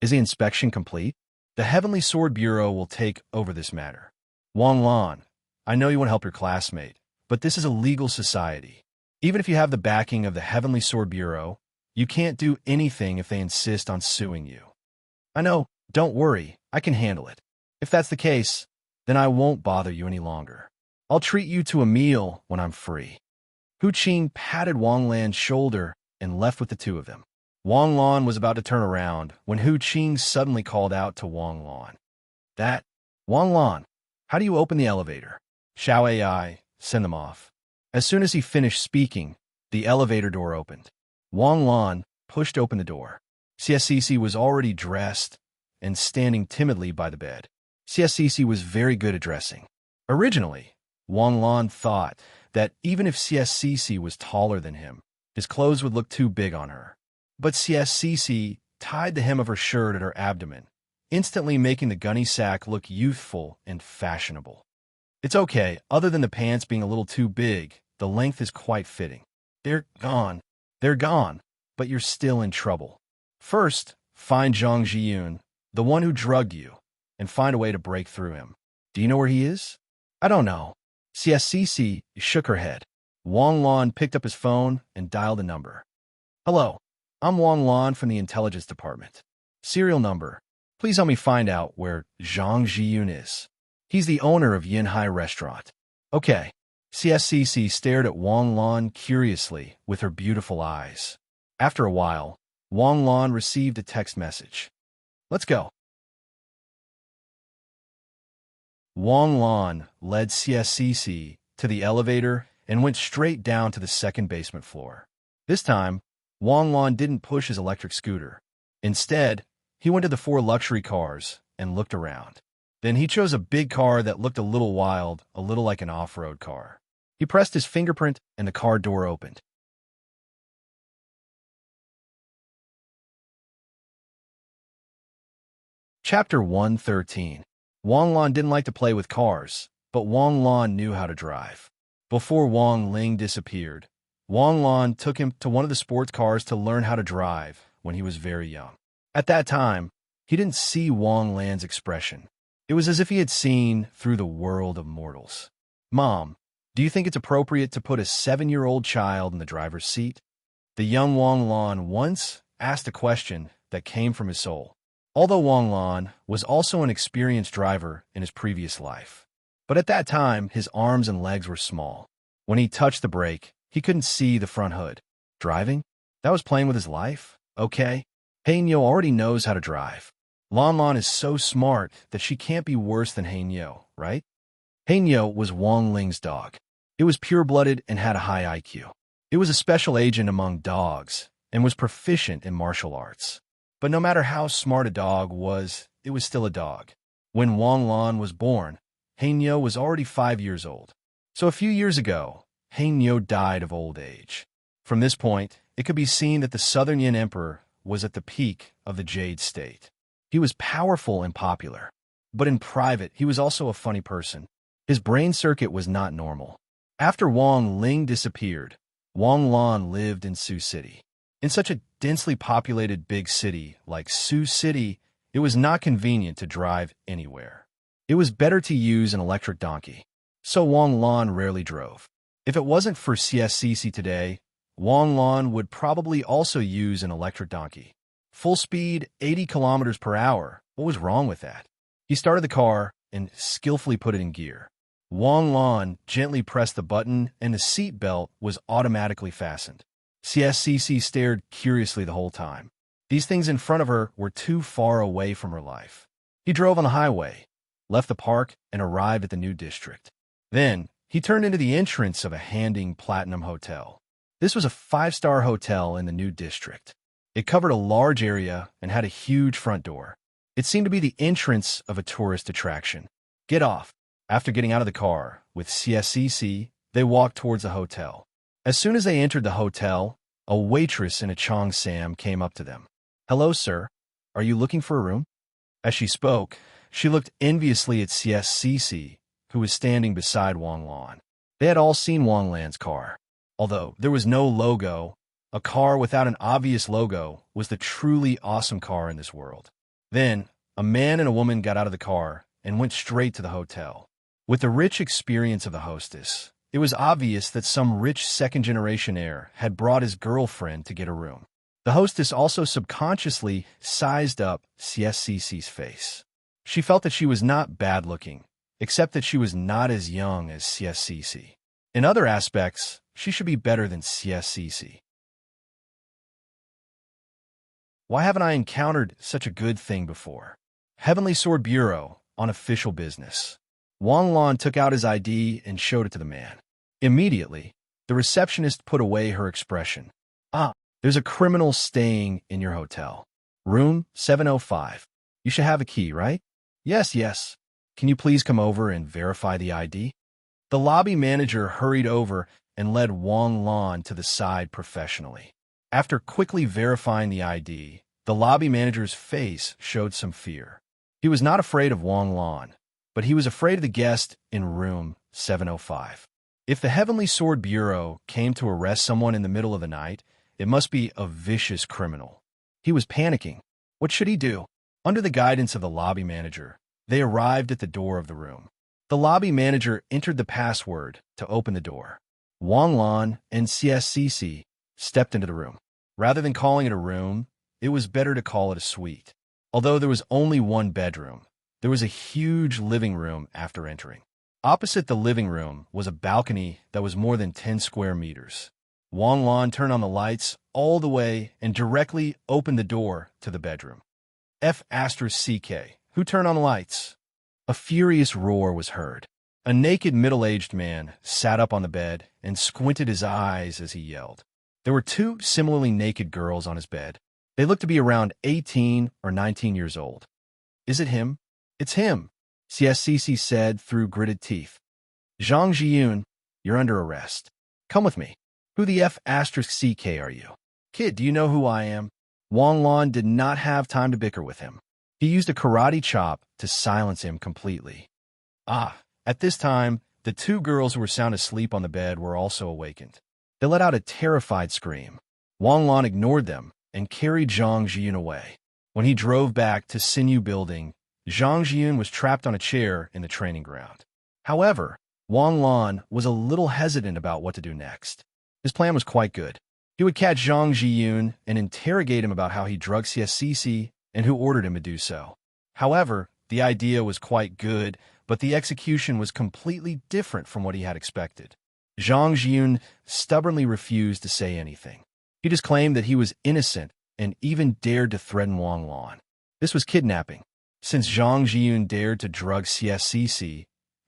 Is the inspection complete? The Heavenly Sword Bureau will take over this matter. Wang Lan, I know you want to help your classmate, but this is a legal society. Even if you have the backing of the Heavenly Sword Bureau, you can't do anything if they insist on suing you. I know, don't worry, I can handle it. If that's the case, then I won't bother you any longer. I'll treat you to a meal when I'm free. Hu Qing patted Wang Lan's shoulder and left with the 2 of them. Wang Lan was about to turn around when Hu Qing suddenly called out to Wang Lan. Wang Lan, how do you open the elevator? Xiao AI, send them off. As soon as he finished speaking, the elevator door opened. Wang Lan pushed open the door. CSCC was already dressed and standing timidly by the bed. CSCC was very good at dressing. Originally, Wang Lan thought that even if CSCC was taller than him, his clothes would look too big on her. But CSCC tied the hem of her shirt at her abdomen, instantly making the gunny sack look youthful and fashionable. It's okay, other than the pants being a little too big, the length is quite fitting. They're gone. They're gone, but you're still in trouble. First, find Zhang Jiyun, the one who drugged you, and find a way to break through him. Do you know where he is? I don't know. CSCC shook her head. Wang Lan picked up his phone and dialed the number. Hello, I'm Wang Lan from the Intelligence Department. Serial number. Please help me find out where Zhang Jiyun is. He's the owner of Yinhai Restaurant. Okay. CSCC stared at Wang Lan curiously with her beautiful eyes. After a while, Wang Lan received a text message. Let's go. Wang Lan led CSCC to the elevator and went straight down to the second basement floor. This time, Wang Lan didn't push his electric scooter. Instead, he went to the 4 luxury cars and looked around. Then he chose a big car that looked a little wild, a little like an off-road car. He pressed his fingerprint and the car door opened. Chapter 113. Wang Lan didn't like to play with cars, but Wang Lan knew how to drive. Before Wang Ling disappeared, Wang Lan took him to one of the sports cars to learn how to drive when he was very young. At that time, he didn't see Wang Lan's expression. It was as if he had seen through the world of mortals. Mom, do you think it's appropriate to put a 7-year-old child in the driver's seat? The young Wang Lan once asked a question that came from his soul. Although Wang Lan was also an experienced driver in his previous life. But at that time, his arms and legs were small. When he touched the brake, he couldn't see the front hood. Driving? That was playing with his life? Okay. Hainyo already knows how to drive. Lan Lan is so smart that she can't be worse than Hainyo, right? Hainyo was Wang Ling's dog. It was pure-blooded and had a high IQ. It was a special agent among dogs and was proficient in martial arts. But no matter how smart a dog was, it was still a dog. When Wang Lan was born, Hainyo was already 5 years old. So a few years ago, Hainyo died of old age. From this point, it could be seen that the Southern Yin Emperor was at the peak of the Jade State. He was powerful and popular. But in private, he was also a funny person. His brain circuit was not normal. After Wang Ling disappeared, Wang Lan lived in Sioux City. In such a densely populated big city like Sioux City, it was not convenient to drive anywhere. It was better to use an electric donkey. So Wang Lan rarely drove. If it wasn't for CSCC today, Wang Lan would probably also use an electric donkey. Full speed, 80 kilometers per hour. What was wrong with that? He started the car and skillfully put it in gear. Wang Lan gently pressed the button and the seat belt was automatically fastened. CSCC stared curiously the whole time. These things in front of her were too far away from her life. He drove on the highway, left the park, and arrived at the new district. Then, he turned into the entrance of a Handing Platinum Hotel. This was a 5-star hotel in the new district. It covered a large area and had a huge front door. It seemed to be the entrance of a tourist attraction. Get off. After getting out of the car with CSCC, they walked towards the hotel. As soon as they entered the hotel, a waitress in a cheongsam came up to them. Hello, sir. Are you looking for a room? As she spoke, she looked enviously at CSCC, who was standing beside Wang Lan. They had all seen Wang Lan's car. Although there was no logo, a car without an obvious logo was the truly awesome car in this world. Then, a man and a woman got out of the car and went straight to the hotel. With the rich experience of the hostess, it was obvious that some rich second-generation heir had brought his girlfriend to get a room. The hostess also subconsciously sized up CSCC's face. She felt that she was not bad-looking, except that she was not as young as CSCC. In other aspects, she should be better than CSCC. Why haven't I encountered such a good thing before? Heavenly Sword Bureau, on official business. Wang Lan took out his ID and showed it to the man. Immediately, The receptionist put away her expression. Ah, there's a criminal staying in your hotel. Room 705. You should have a key, right? Yes, yes. Can you please come over and verify the ID? The lobby manager hurried over and led Wang Lan to the side professionally. After quickly verifying the ID, the lobby manager's face showed some fear. He was not afraid of Wang Lan, but he was afraid of the guest in room 705. If the Heavenly Sword Bureau came to arrest someone in the middle of the night, it must be a vicious criminal. He was panicking. What should he do? Under the guidance of the lobby manager, they arrived at the door of the room. The lobby manager entered the password to open the door. Wang Lan and CSCC stepped into the room. Rather than calling it a room, it was better to call it a suite. Although there was only one bedroom, there was a huge living room after entering. Opposite the living room was a balcony that was more than 10 square meters. Wang Lan turned on the lights all the way and directly opened the door to the bedroom. F***CK, who turned on the lights? A furious roar was heard. A naked middle-aged man sat up on the bed and squinted his eyes as he yelled. There were two similarly naked girls on his bed. They looked to be around 18 or 19 years old. Is it him? It's him, CSCC said through gritted teeth. Zhang Jiyun, you're under arrest. Come with me. Who the F***CK are you? Kid, do you know who I am? Wang Lan did not have time to bicker with him. He used a karate chop to silence him completely. At this time, the two girls who were sound asleep on the bed were also awakened. They let out a terrified scream. Wang Lan ignored them and carried Zhang Jiyun away. When he drove back to Sinew Building, Zhang Jiyun was trapped on a chair in the training ground. However, Wang Lan was a little hesitant about what to do next. His plan was quite good. He would catch Zhang Jiyun and interrogate him about how he drugged CSCC and who ordered him to do so. However, the idea was quite good, but the execution was completely different from what he had expected. Zhang Jiyun stubbornly refused to say anything. He just claimed that he was innocent and even dared to threaten Wang Lan. This was kidnapping. Since Zhang Jiyun dared to drug CSCC,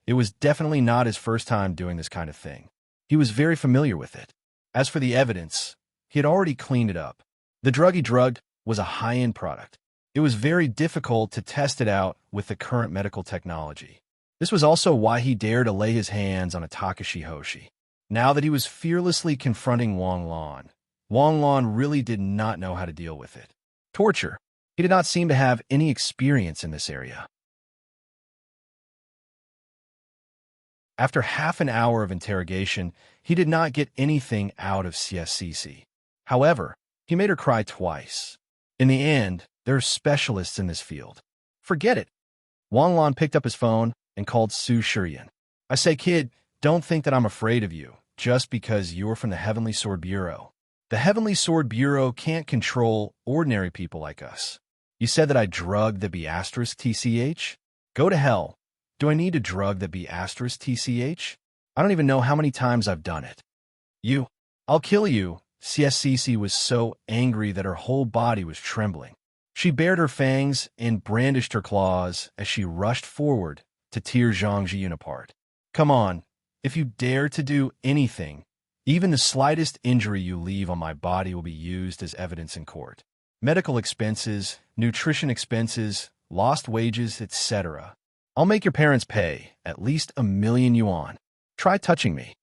it was definitely not his first time doing this kind of thing. He was very familiar with it. As for the evidence, he had already cleaned it up. The drug he drugged was a high-end product. It was very difficult to test it out with the current medical technology. This was also why he dared to lay his hands on a Takashi Hoshi. Now that he was fearlessly confronting Wang Lan really did not know how to deal with it. Torture. He did not seem to have any experience in this area. After half an hour of interrogation, he did not get anything out of CSCC. However, he made her cry twice. In the end, there are specialists in this field. Forget it. Wang Lan picked up his phone and called Su Shiyan. I say, kid, don't think that I'm afraid of you just because you're from the Heavenly Sword Bureau. The Heavenly Sword Bureau can't control ordinary people like us. You said that I drugged the B** TCH? Go to hell. Do I need a drug that B** TCH? I don't even know how many times I've done it. I'll kill you. CSCC was so angry that her whole body was trembling. She bared her fangs and brandished her claws as she rushed forward to tear Zhang Jiyun apart. Come on, if you dare to do anything, even the slightest injury you leave on my body will be used as evidence in court. Medical expenses, nutrition expenses, lost wages, etc. I'll make your parents pay at least 1,000,000 yuan. Try touching me.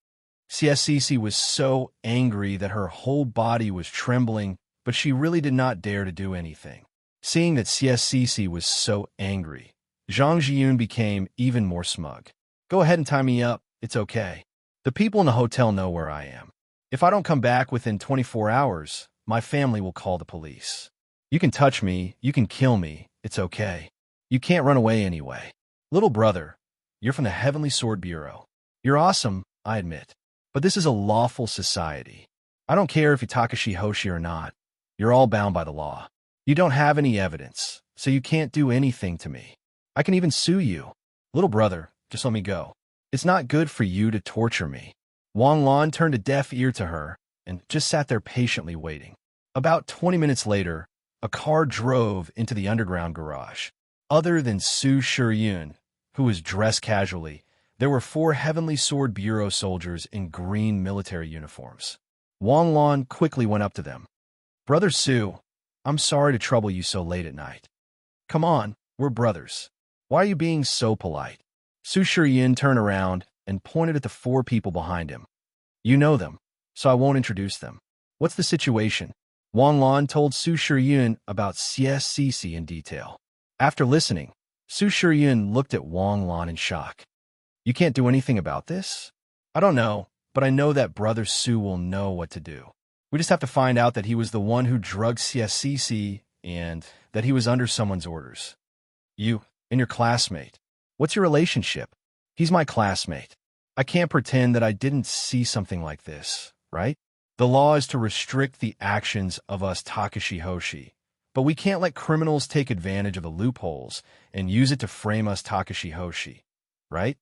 CSCC was so angry that her whole body was trembling, but she really did not dare to do anything. Seeing that CSCC was so angry, Zhang Jiyun became even more smug. Go ahead and tie me up. It's okay. The people in the hotel know where I am. If I don't come back within 24 hours, my family will call the police. You can touch me, you can kill me, it's okay. You can't run away anyway. Little brother, you're from the Heavenly Sword Bureau. You're awesome, I admit. But this is a lawful society. I don't care if you're Takashi Hoshi or not. You're all bound by the law. You don't have any evidence, so you can't do anything to me. I can even sue you. Little brother, just let me go. It's not good for you to torture me. Wang Lan turned a deaf ear to her and just sat there patiently waiting. About 20 minutes later, a car drove into the underground garage. Other than Su Shiyan, who was dressed casually, There were 4 Heavenly Sword Bureau soldiers in green military uniforms. Wang Lan quickly went up to them. "Brother Su, I'm sorry to trouble you so late at night. Come on, we're brothers. Why are you being so polite?" Su Shiyin turned around and pointed at the 4 people behind him. "You know them, so I won't introduce them. What's the situation?" Wang Lan told Su Shiyin about CSCC in detail. After listening, Su Shiyin looked at Wang Lan in shock. "You can't do anything about this?" "I don't know, but I know that Brother Su will know what to do. We just have to find out that he was the one who drugged CSCC and that he was under someone's orders." "You and your classmate. What's your relationship?" "He's my classmate. I can't pretend that I didn't see something like this, right? The law is to restrict the actions of us Takashi Hoshi, but we can't let criminals take advantage of the loopholes and use it to frame us Takashi Hoshi, right?"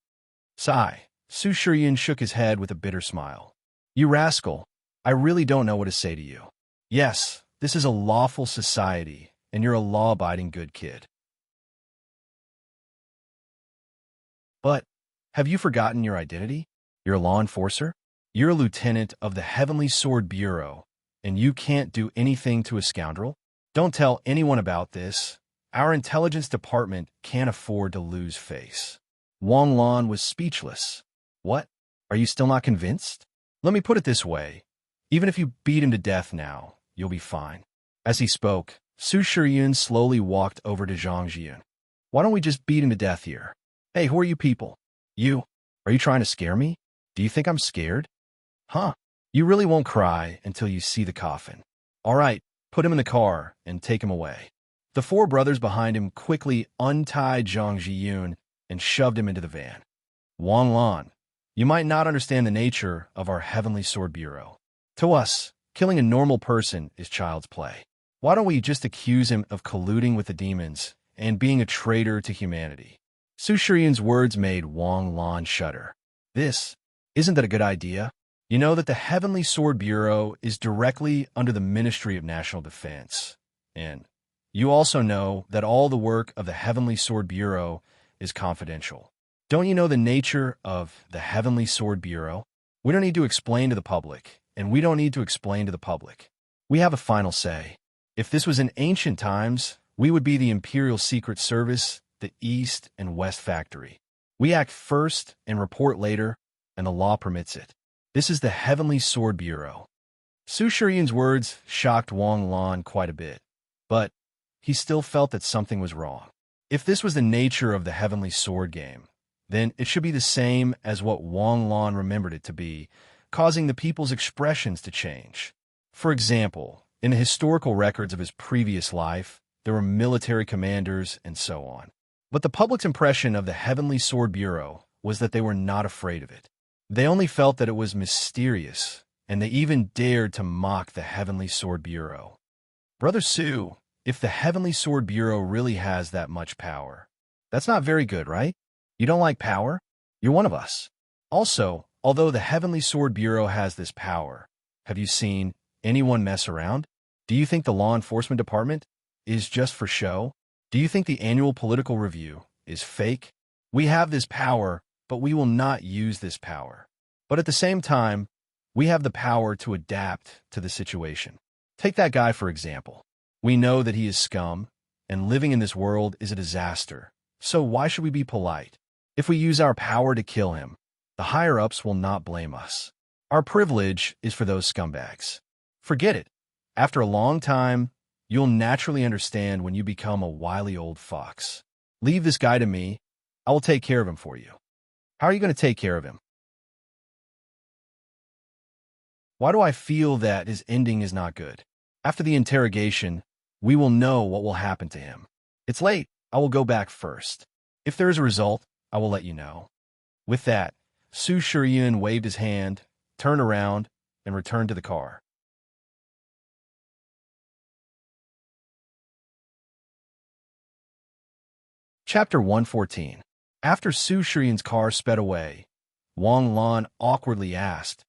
Sigh. Su Shiyin shook his head with a bitter smile. "You rascal, I really don't know what to say to you. Yes, this is a lawful society, and you're a law-abiding good kid. But have you forgotten your identity? You're a law enforcer? You're a lieutenant of the Heavenly Sword Bureau, and you can't do anything to a scoundrel? Don't tell anyone about this. Our intelligence department can't afford to lose face." Wang Lan was speechless. "What? Are you still not convinced? Let me put it this way. Even if you beat him to death now, you'll be fine." As he spoke, Su Shiyin slowly walked over to Zhang Jian. "Why don't we just beat him to death here? Hey, who are you people? You? Are you trying to scare me? Do you think I'm scared? Huh? You really won't cry until you see the coffin. All right, put him in the car and take him away." The 4 brothers behind him quickly untied Zhang Jiyun and shoved him into the van. "Wang Lan, you might not understand the nature of our Heavenly Sword Bureau. To us, killing a normal person is child's play. Why don't we just accuse him of colluding with the demons and being a traitor to humanity?" Su Shiyin's words made Wang Lan shudder. Isn't that a good idea? You know that the Heavenly Sword Bureau is directly under the Ministry of National Defense. And you also know that all the work of the Heavenly Sword Bureau is confidential. Don't you know the nature of the Heavenly Sword Bureau? We don't need to explain to the public, and we don't need to explain to the public. We have a final say. If this was in ancient times, we would be the Imperial Secret Service, the East and West Factory. We act first and report later, and the law permits it. This is the Heavenly Sword Bureau. Su Shiyin's words shocked Wang Lan quite a bit, but he still felt that something was wrong. If this was the nature of the Heavenly Sword game, then it should be the same as what Wang Lan remembered it to be, causing the people's expressions to change. For example, in the historical records of his previous life, there were military commanders and so on. But the public's impression of the Heavenly Sword Bureau was that they were not afraid of it. They only felt that it was mysterious, and they even dared to mock the Heavenly Sword Bureau. Brother Su, if the Heavenly Sword Bureau really has that much power, that's not very good, right? You don't like power? You're one of us. Also, although the Heavenly Sword Bureau has this power, have you seen anyone mess around? Do you think the law enforcement department is just for show? Do you think the annual political review is fake? We have this power, but we will not use this power. But at the same time, we have the power to adapt to the situation. Take that guy, for example. We know that he is scum, and living in this world is a disaster. So why should we be polite? If we use our power to kill him, the higher-ups will not blame us. Our privilege is for those scumbags. Forget it. After a long time, you'll naturally understand when you become a wily old fox. Leave this guy to me. I will take care of him for you. How are you going to take care of him? Why do I feel that his ending is not good? After the interrogation, we will know what will happen to him. It's late. I will go back first. If there is a result, I will let you know. With that, Su Shiyin waved his hand, turned around, and returned to the car. Chapter 114. After Su Shiyin's car sped away, Wang Lan awkwardly asked,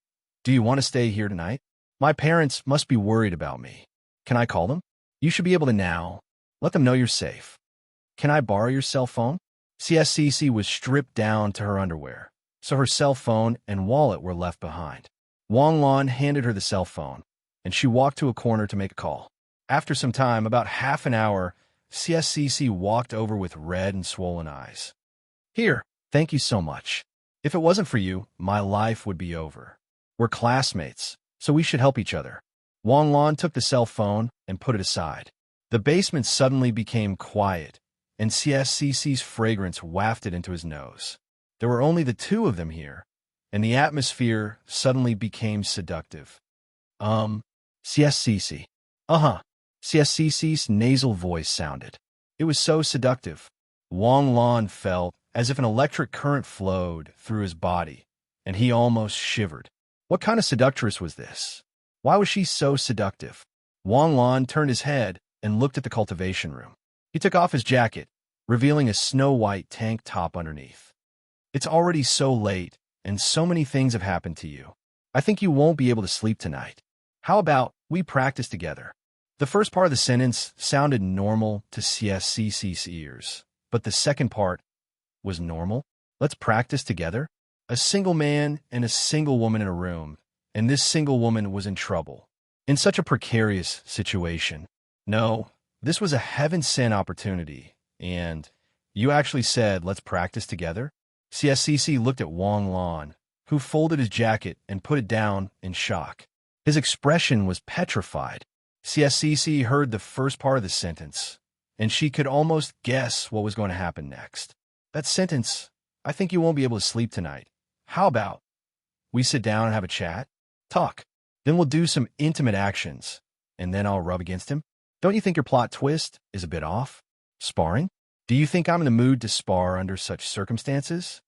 "Do you want to stay here tonight? My parents must be worried about me. Can I call them? You should be able to now. Let them know you're safe. Can I borrow your cell phone?" CSCC was stripped down to her underwear. so her cell phone and wallet were left behind. Wang Lan handed her the cell phone, and she walked to a corner to make a call. After some time, about half an hour, CSCC walked over with red and swollen eyes. Here, thank you so much. If it wasn't for you, my life would be over. We're classmates, so we should help each other. Wang Lan took the cell phone and put it aside. The basement suddenly became quiet, and CSCC's fragrance wafted into his nose. There were only the two of them here, and the atmosphere suddenly became seductive. CSCC. CSCC's nasal voice sounded. It was so seductive. Wang Lan felt as if an electric current flowed through his body, and he almost shivered. What kind of seductress was this? Why was she so seductive? Wang Lan turned his head and looked at the cultivation room. He took off his jacket, revealing a snow-white tank top underneath. It's already so late, and so many things have happened to you. I think you won't be able to sleep tonight. How about we practice together? The first part of the sentence sounded normal to CSCC's ears, but the second part was normal. Let's practice together? A single man and a single woman in a room, and this single woman was in trouble, in such a precarious situation. No, this was a heaven-sent opportunity, and you actually said, let's practice together? CSCC looked at Wang Lan, who folded his jacket and put it down in shock. His expression was petrified. CSCC heard the first part of the sentence, and she could almost guess what was going to happen next. That sentence, I think you won't be able to sleep tonight. How about we sit down and have a chat? Talk. Then we'll do some intimate actions, and then I'll rub against him. Don't you think your plot twist is a bit off? Sparring? Do you think I'm in the mood to spar under such circumstances?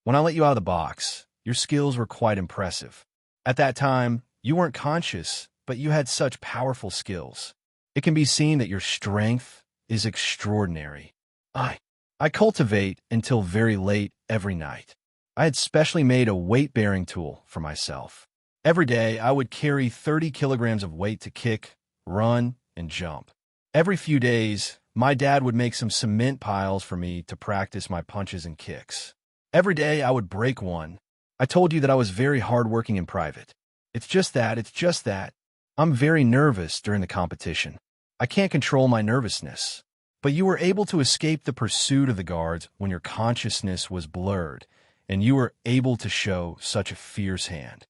When I let you out of the box, your skills were quite impressive. At that time, you weren't conscious, but you had such powerful skills. It can be seen that your strength is extraordinary. I cultivate until very late every night. I had specially made a weight-bearing tool for myself. Every day, I would carry 30 kilograms of weight to kick, run, and jump. Every few days, my dad would make some cement piles for me to practice my punches and kicks. Every day, I would break one. I told you that I was very hardworking in private. It's just that. I'm very nervous during the competition. I can't control my nervousness. But you were able to escape the pursuit of the guards when your consciousness was blurred, and you were able to show such a fierce hand.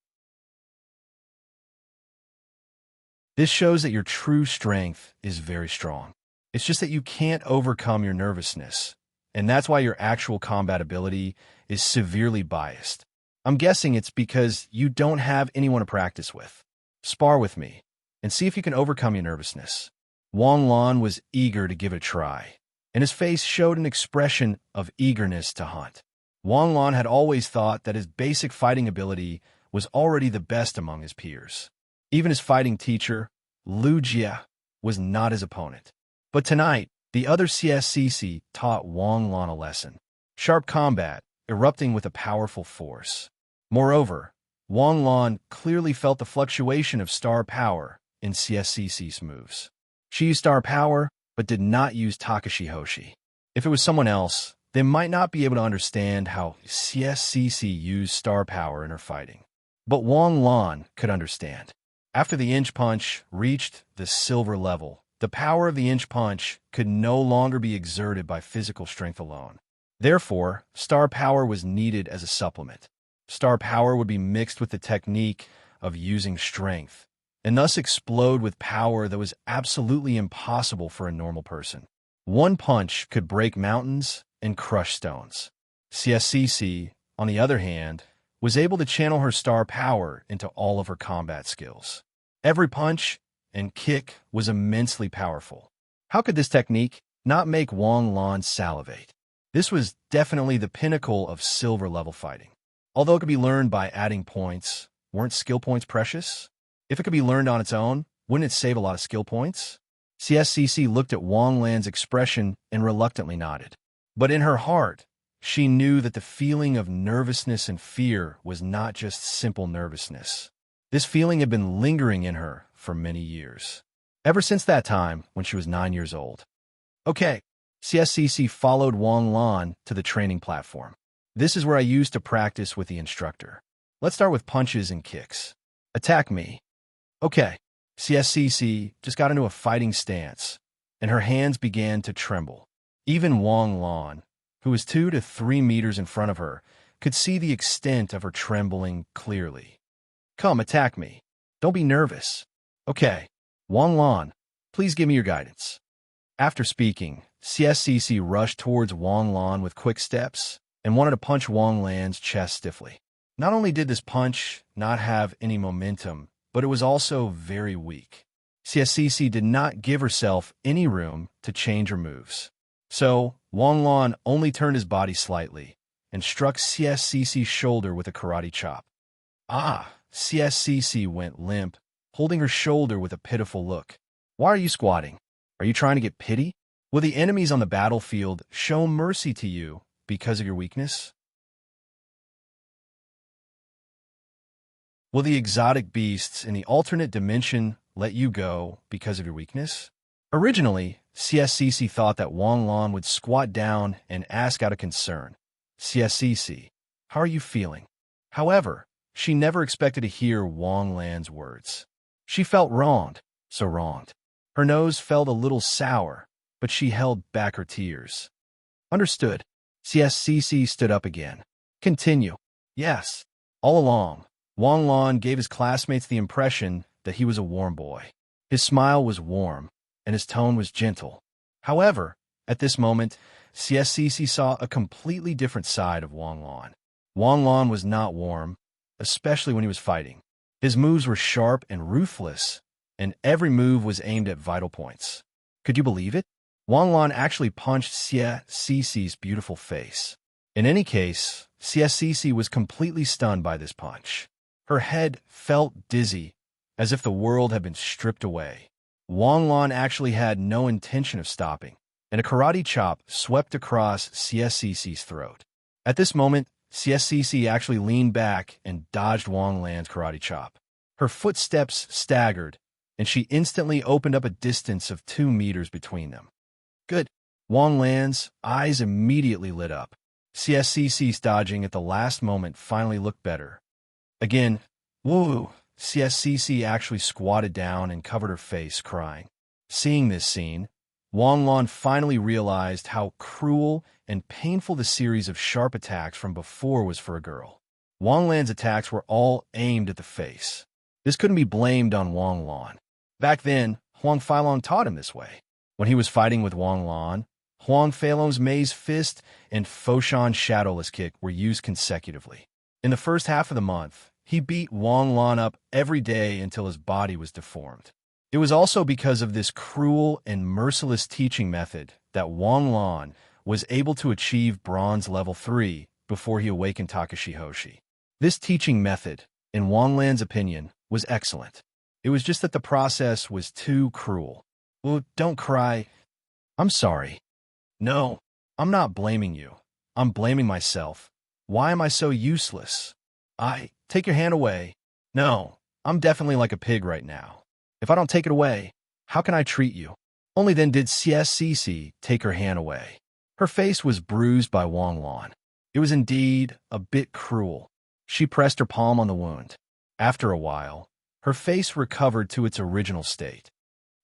This shows that your true strength is very strong. It's just that you can't overcome your nervousness, and that's why your actual combat ability is severely biased. I'm guessing it's because you don't have anyone to practice with. Spar with me, and see if you can overcome your nervousness. Wang Lan was eager to give it a try, and his face showed an expression of eagerness to hunt. Wang Lan had always thought that his basic fighting ability was already the best among his peers. Even his fighting teacher, Lu Jia, was not his opponent. But tonight, the other CSCC taught Wang Lan a lesson. Sharp combat, erupting with a powerful force. Moreover, Wang Lan clearly felt the fluctuation of star power in CSCC's moves. She used star power, but did not use Takashi Hoshi. If it was someone else, they might not be able to understand how CSCC used star power in her fighting. But Wang Lan could understand. After the inch punch reached the silver level, the power of the inch punch could no longer be exerted by physical strength alone. Therefore, star power was needed as a supplement. Star power would be mixed with the technique of using strength, and thus explode with power that was absolutely impossible for a normal person. One punch could break mountains and crush stones. CSCC, on the other hand, was able to channel her star power into all of her combat skills. Every punch and kick was immensely powerful. How could this technique not make Wang Lan salivate? This was definitely the pinnacle of silver-level fighting. Although it could be learned by adding points, weren't skill points precious? If it could be learned on its own, wouldn't it save a lot of skill points? CSCC looked at Wang Lan's expression and reluctantly nodded. But in her heart, she knew that the feeling of nervousness and fear was not just simple nervousness. This feeling had been lingering in her for many years. Ever since that time, when she was 9 years old. Okay, CSCC followed Wang Lan to the training platform. This is where I used to practice with the instructor. Let's start with punches and kicks. Attack me. Okay. CSCC just got into a fighting stance, and her hands began to tremble. Even Wang Lan, who was 2 to 3 meters in front of her, could see the extent of her trembling clearly. Come, attack me. Don't be nervous. Okay. Wang Lan, please give me your guidance. After speaking, CSCC rushed towards Wang Lan with quick steps and wanted to punch Wang Lan's chest stiffly. Not only did this punch not have any momentum, but it was also very weak. CSCC did not give herself any room to change her moves. So, Wang Lan only turned his body slightly and struck CSCC's shoulder with a karate chop. CSCC went limp, holding her shoulder with a pitiful look. Why are you squatting? Are you trying to get pity? Will the enemies on the battlefield show mercy to you because of your weakness? Will the exotic beasts in the alternate dimension let you go because of your weakness? Originally, CSCC thought that Wang Lan would squat down and ask out of concern, CSCC, how are you feeling? However, she never expected to hear Wang Lan's words. She felt wronged, so wronged. Her nose felt a little sour, but she held back her tears. Understood. CSCC stood up again. Continue. Yes. All along, Wang Lan gave his classmates the impression that he was a warm boy. His smile was warm, and his tone was gentle. However, at this moment, CSCC saw a completely different side of Wang Lan. Wang Lan was not warm, especially when he was fighting. His moves were sharp and ruthless, and every move was aimed at vital points. Could you believe it? Wang Lan actually punched CSCC's beautiful face. In any case, CSCC was completely stunned by this punch. Her head felt dizzy, as if the world had been stripped away. Wang Lan actually had no intention of stopping, and a karate chop swept across CSCC's throat. At this moment, CSCC actually leaned back and dodged Wang Lan's karate chop. Her footsteps staggered, and she instantly opened up a distance of 2 meters between them. Good. Wang Lan's eyes immediately lit up. CSCC's dodging at the last moment finally looked better. Again, woo! CSCC actually squatted down and covered her face, crying. Seeing this scene, Wang Lan finally realized how cruel and painful the series of sharp attacks from before was for a girl. Wang Lan's attacks were all aimed at the face. This couldn't be blamed on Wang Lan. Back then, Huang Feilong taught him this way. When he was fighting with Wang Lan, Huang Feilong's Maze Fist and Foshan Shadowless Kick were used consecutively. In the first half of the month, he beat Wang Lan up every day until his body was deformed. It was also because of this cruel and merciless teaching method that Wang Lan was able to achieve Bronze Level 3 before he awakened Takashi Hoshi. This teaching method, in Wang Lan's opinion, was excellent. It was just that the process was too cruel. Well, don't cry. I'm sorry. No, I'm not blaming you. I'm blaming myself. Why am I so useless? Take your hand away. No, I'm definitely like a pig right now. If I don't take it away, how can I treat you? Only then did CSCC take her hand away. Her face was bruised by Wang Lan. It was indeed a bit cruel. She pressed her palm on the wound. After a while, her face recovered to its original state.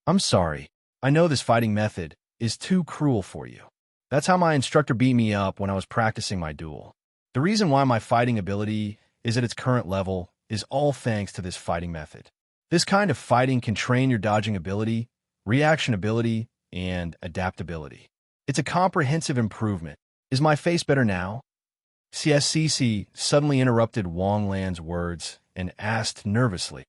I'm sorry. I know this fighting method is too cruel for you. That's how my instructor beat me up when I was practicing my duel. The reason why my fighting ability is at its current level is all thanks to this fighting method. This kind of fighting can train your dodging ability, reaction ability, and adaptability. It's a comprehensive improvement. Is my face better now? CSCC suddenly interrupted Wang Lan's words and asked nervously.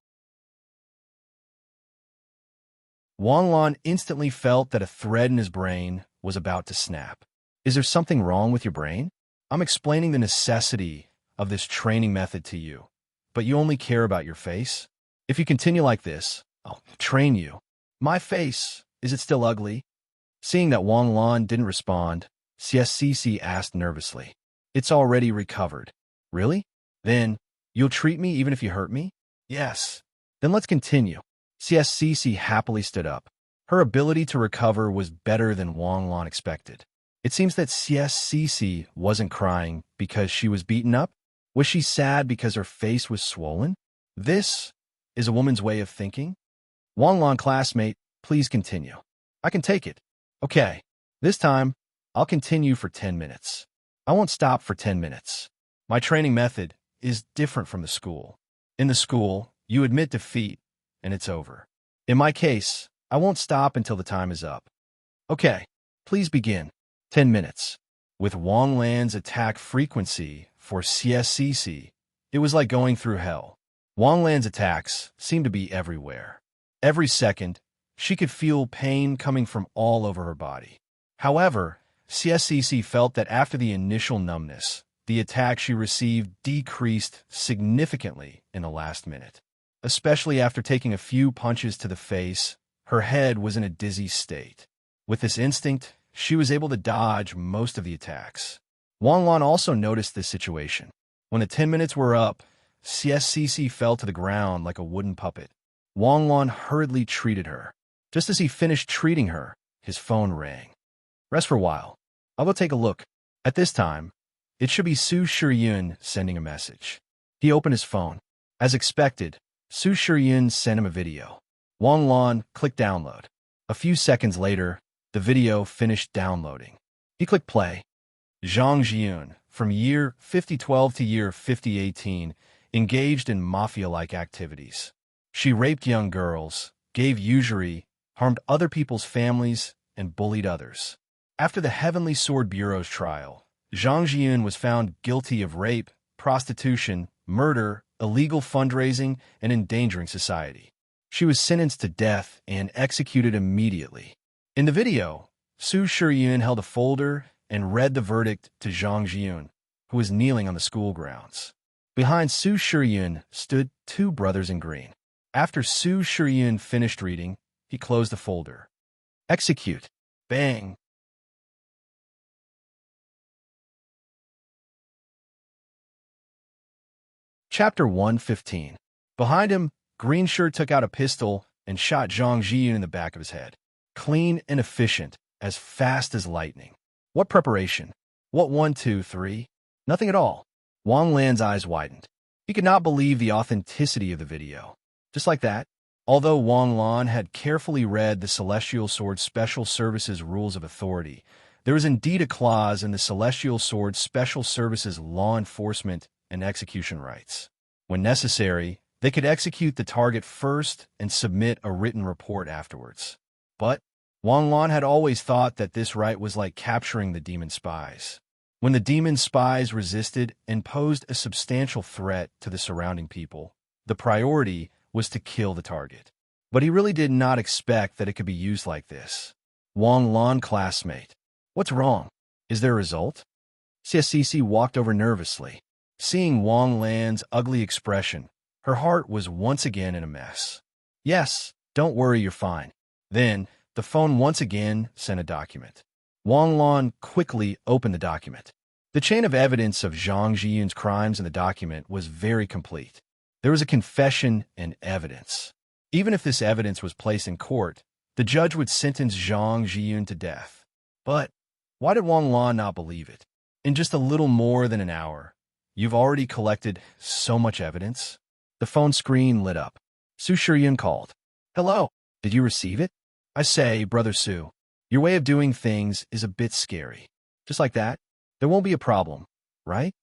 Wang Lan instantly felt that a thread in his brain was about to snap. Is there something wrong with your brain? I'm explaining the necessity of this training method to you, but you only care about your face? If you continue like this, I'll train you. My face, is it still ugly? Seeing that Wang Lan didn't respond, CSCC asked nervously. It's already recovered. Really? Then, you'll treat me even if you hurt me? Yes. Then let's continue. CSCC happily stood up. Her ability to recover was better than Wang Lan expected. It seems that CSCC wasn't crying because she was beaten up. Was she sad because her face was swollen? This is a woman's way of thinking? Wanglon classmate, please continue. I can take it. Okay, this time, I'll continue for 10 minutes. I won't stop for 10 minutes. My training method is different from the school. In the school, you admit defeat, and it's over. In my case, I won't stop until the time is up. Okay, please begin. 10 minutes. With Wanglan's attack frequency for CSCC, it was like going through hell. Wanglan's attacks seemed to be everywhere. Every second, she could feel pain coming from all over her body. However, CSCC felt that after the initial numbness, the attack she received decreased significantly in the last minute. Especially after taking a few punches to the face, her head was in a dizzy state. With this instinct, she was able to dodge most of the attacks. Wanglon also noticed this situation. When the 10 minutes were up, CSCC fell to the ground like a wooden puppet. Wanglon hurriedly treated her. Just as he finished treating her, his phone rang. Rest for a while. I'll go take a look. At this time, it should be Su Shiyun sending a message. He opened his phone. As expected, Su Shiyun sent him a video. Wanglon clicked download. A few seconds later, the video finished downloading. He clicked play. Zhang Jiyun, from year 5012 to year 5018, engaged in mafia-like activities. She raped young girls, gave usury, harmed other people's families, and bullied others. After the Heavenly Sword Bureau's trial, Zhang Jiyun was found guilty of rape, prostitution, murder, illegal fundraising, and endangering society. She was sentenced to death and executed immediately. In the video, Su Shiyun held a folder and read the verdict to Zhang Jiyun, who was kneeling on the school grounds. Behind Su Shiyun stood two brothers in green. After Su Shiyun finished reading, he closed the folder. Execute. Bang. Chapter 115. Behind him, Greenshirt took out a pistol and shot Zhang Jiyun in the back of his head. Clean and efficient, as fast as lightning. What preparation? What 1, 2, 3? Nothing at all. Wanglan's eyes widened. He could not believe the authenticity of the video. Just like that, although Wanglan had carefully read the Celestial Sword Special Services Rules of Authority, there was indeed a clause in the Celestial Sword Special Services law enforcement and execution rights. When necessary, they could execute the target first and submit a written report afterwards. But Wanglan had always thought that this right was like capturing the demon spies. When the demon spies resisted and posed a substantial threat to the surrounding people, the priority was to kill the target. But he really did not expect that it could be used like this. Wanglan classmate. What's wrong? Is there a result? CSCC walked over nervously. Seeing Wanglan's ugly expression, her heart was once again in a mess. Yes, don't worry, you're fine. Then, the phone once again sent a document. Wanglan quickly opened the document. The chain of evidence of Zhang Jiyun's crimes in the document was very complete. There was a confession and evidence. Even if this evidence was placed in court, the judge would sentence Zhang Jiyun to death. But why did Wanglan not believe it? In just a little more than an hour, you've already collected so much evidence? The phone screen lit up. Su Shiyun called. Hello, did you receive it? I say, Brother Su, your way of doing things is a bit scary. Just like that, there won't be a problem, right?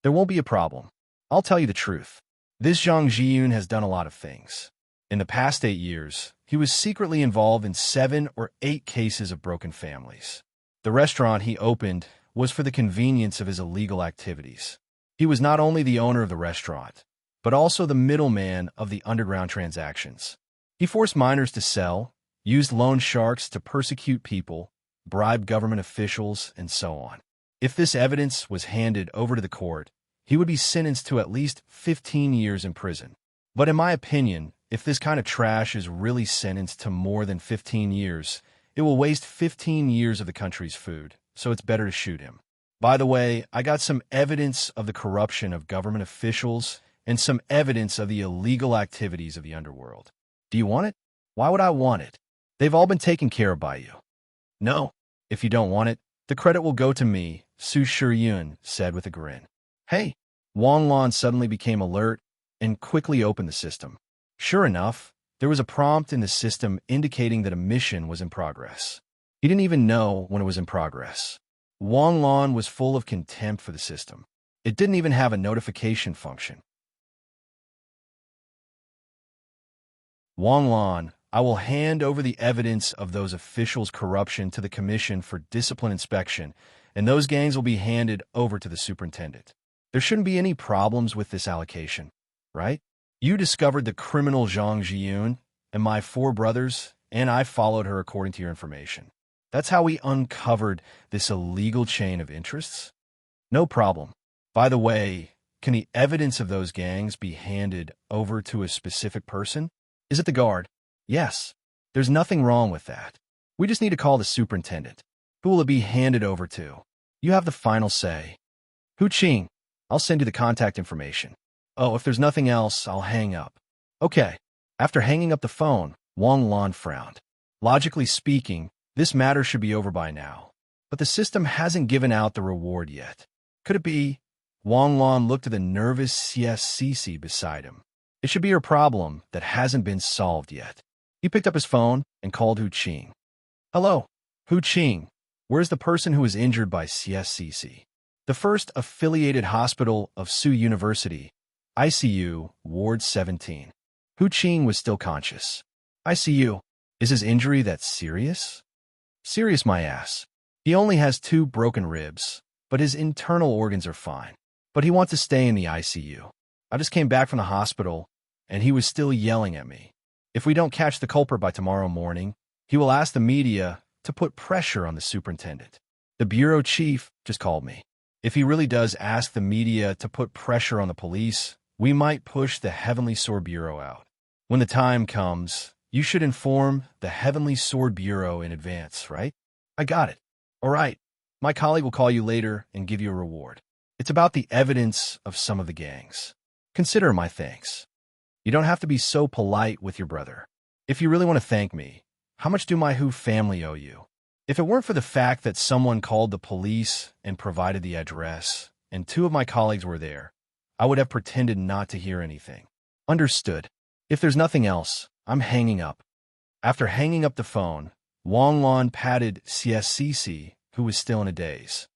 There won't be a problem. I'll tell you the truth. This Zhang Jiyun has done a lot of things. In the past 8 years, he was secretly involved in 7 or 8 cases of broken families. The restaurant he opened was for the convenience of his illegal activities. He was not only the owner of the restaurant, but also the middleman of the underground transactions. He forced miners to sell, used loan sharks to persecute people, bribed government officials, and so on. If this evidence was handed over to the court, he would be sentenced to at least 15 years in prison. But in my opinion, if this kind of trash is really sentenced to more than 15 years, it will waste 15 years of the country's food, so it's better to shoot him. By the way, I got some evidence of the corruption of government officials and some evidence of the illegal activities of the underworld. Do you want it? Why would I want it? They've all been taken care of by you. No, if you don't want it, The credit will go to me, Su Shiyun said with a grin. Hey! Wang Lan suddenly became alert and quickly opened the system. Sure enough, there was a prompt in the system indicating that a mission was in progress. He didn't even know when it was in progress. Wang Lan was full of contempt for the system. It didn't even have a notification function. Wang Lan, I will hand over the evidence of those officials' corruption to the Commission for Discipline Inspection, and those gangs will be handed over to the superintendent. There shouldn't be any problems with this allocation, right? You discovered the criminal Zhang Jiyun and my 4 brothers, and I followed her according to your information. That's how we uncovered this illegal chain of interests? No problem. By the way, can the evidence of those gangs be handed over to a specific person? Is it the guard? Yes. There's nothing wrong with that. We just need to call the superintendent. Who will it be handed over to? You have the final say. Hu Qing, I'll send you the contact information. Oh, if there's nothing else, I'll hang up. Okay. After hanging up the phone, Wang Lan frowned. Logically speaking, this matter should be over by now. But the system hasn't given out the reward yet. Could it be? Wang Lan looked at the nervous CSCC beside him. It should be her problem that hasn't been solved yet. He picked up his phone and called Hu Qing. Hello, Hu Qing. Where's the person who was injured by CSCC? The first affiliated hospital of Su University, ICU, Ward 17. Hu Qing was still conscious. ICU. Is his injury that serious? Serious, my ass. He only has 2 broken ribs, but his internal organs are fine. But he wants to stay in the ICU. I just came back from the hospital, and he was still yelling at me. If we don't catch the culprit by tomorrow morning, he will ask the media to put pressure on the superintendent. The bureau chief just called me. If he really does ask the media to put pressure on the police, we might push the Heavenly Sword Bureau out. When the time comes, you should inform the Heavenly Sword Bureau in advance, right? I got it. All right. My colleague will call you later and give you a reward. It's about the evidence of some of the gangs. Consider my thanks. You don't have to be so polite with your brother. If you really want to thank me, how much do my Hu family owe you? If it weren't for the fact that someone called the police and provided the address, and 2 of my colleagues were there, I would have pretended not to hear anything. Understood. If there's nothing else, I'm hanging up. After hanging up the phone, Wang Lan patted CSCC, who was still in a daze.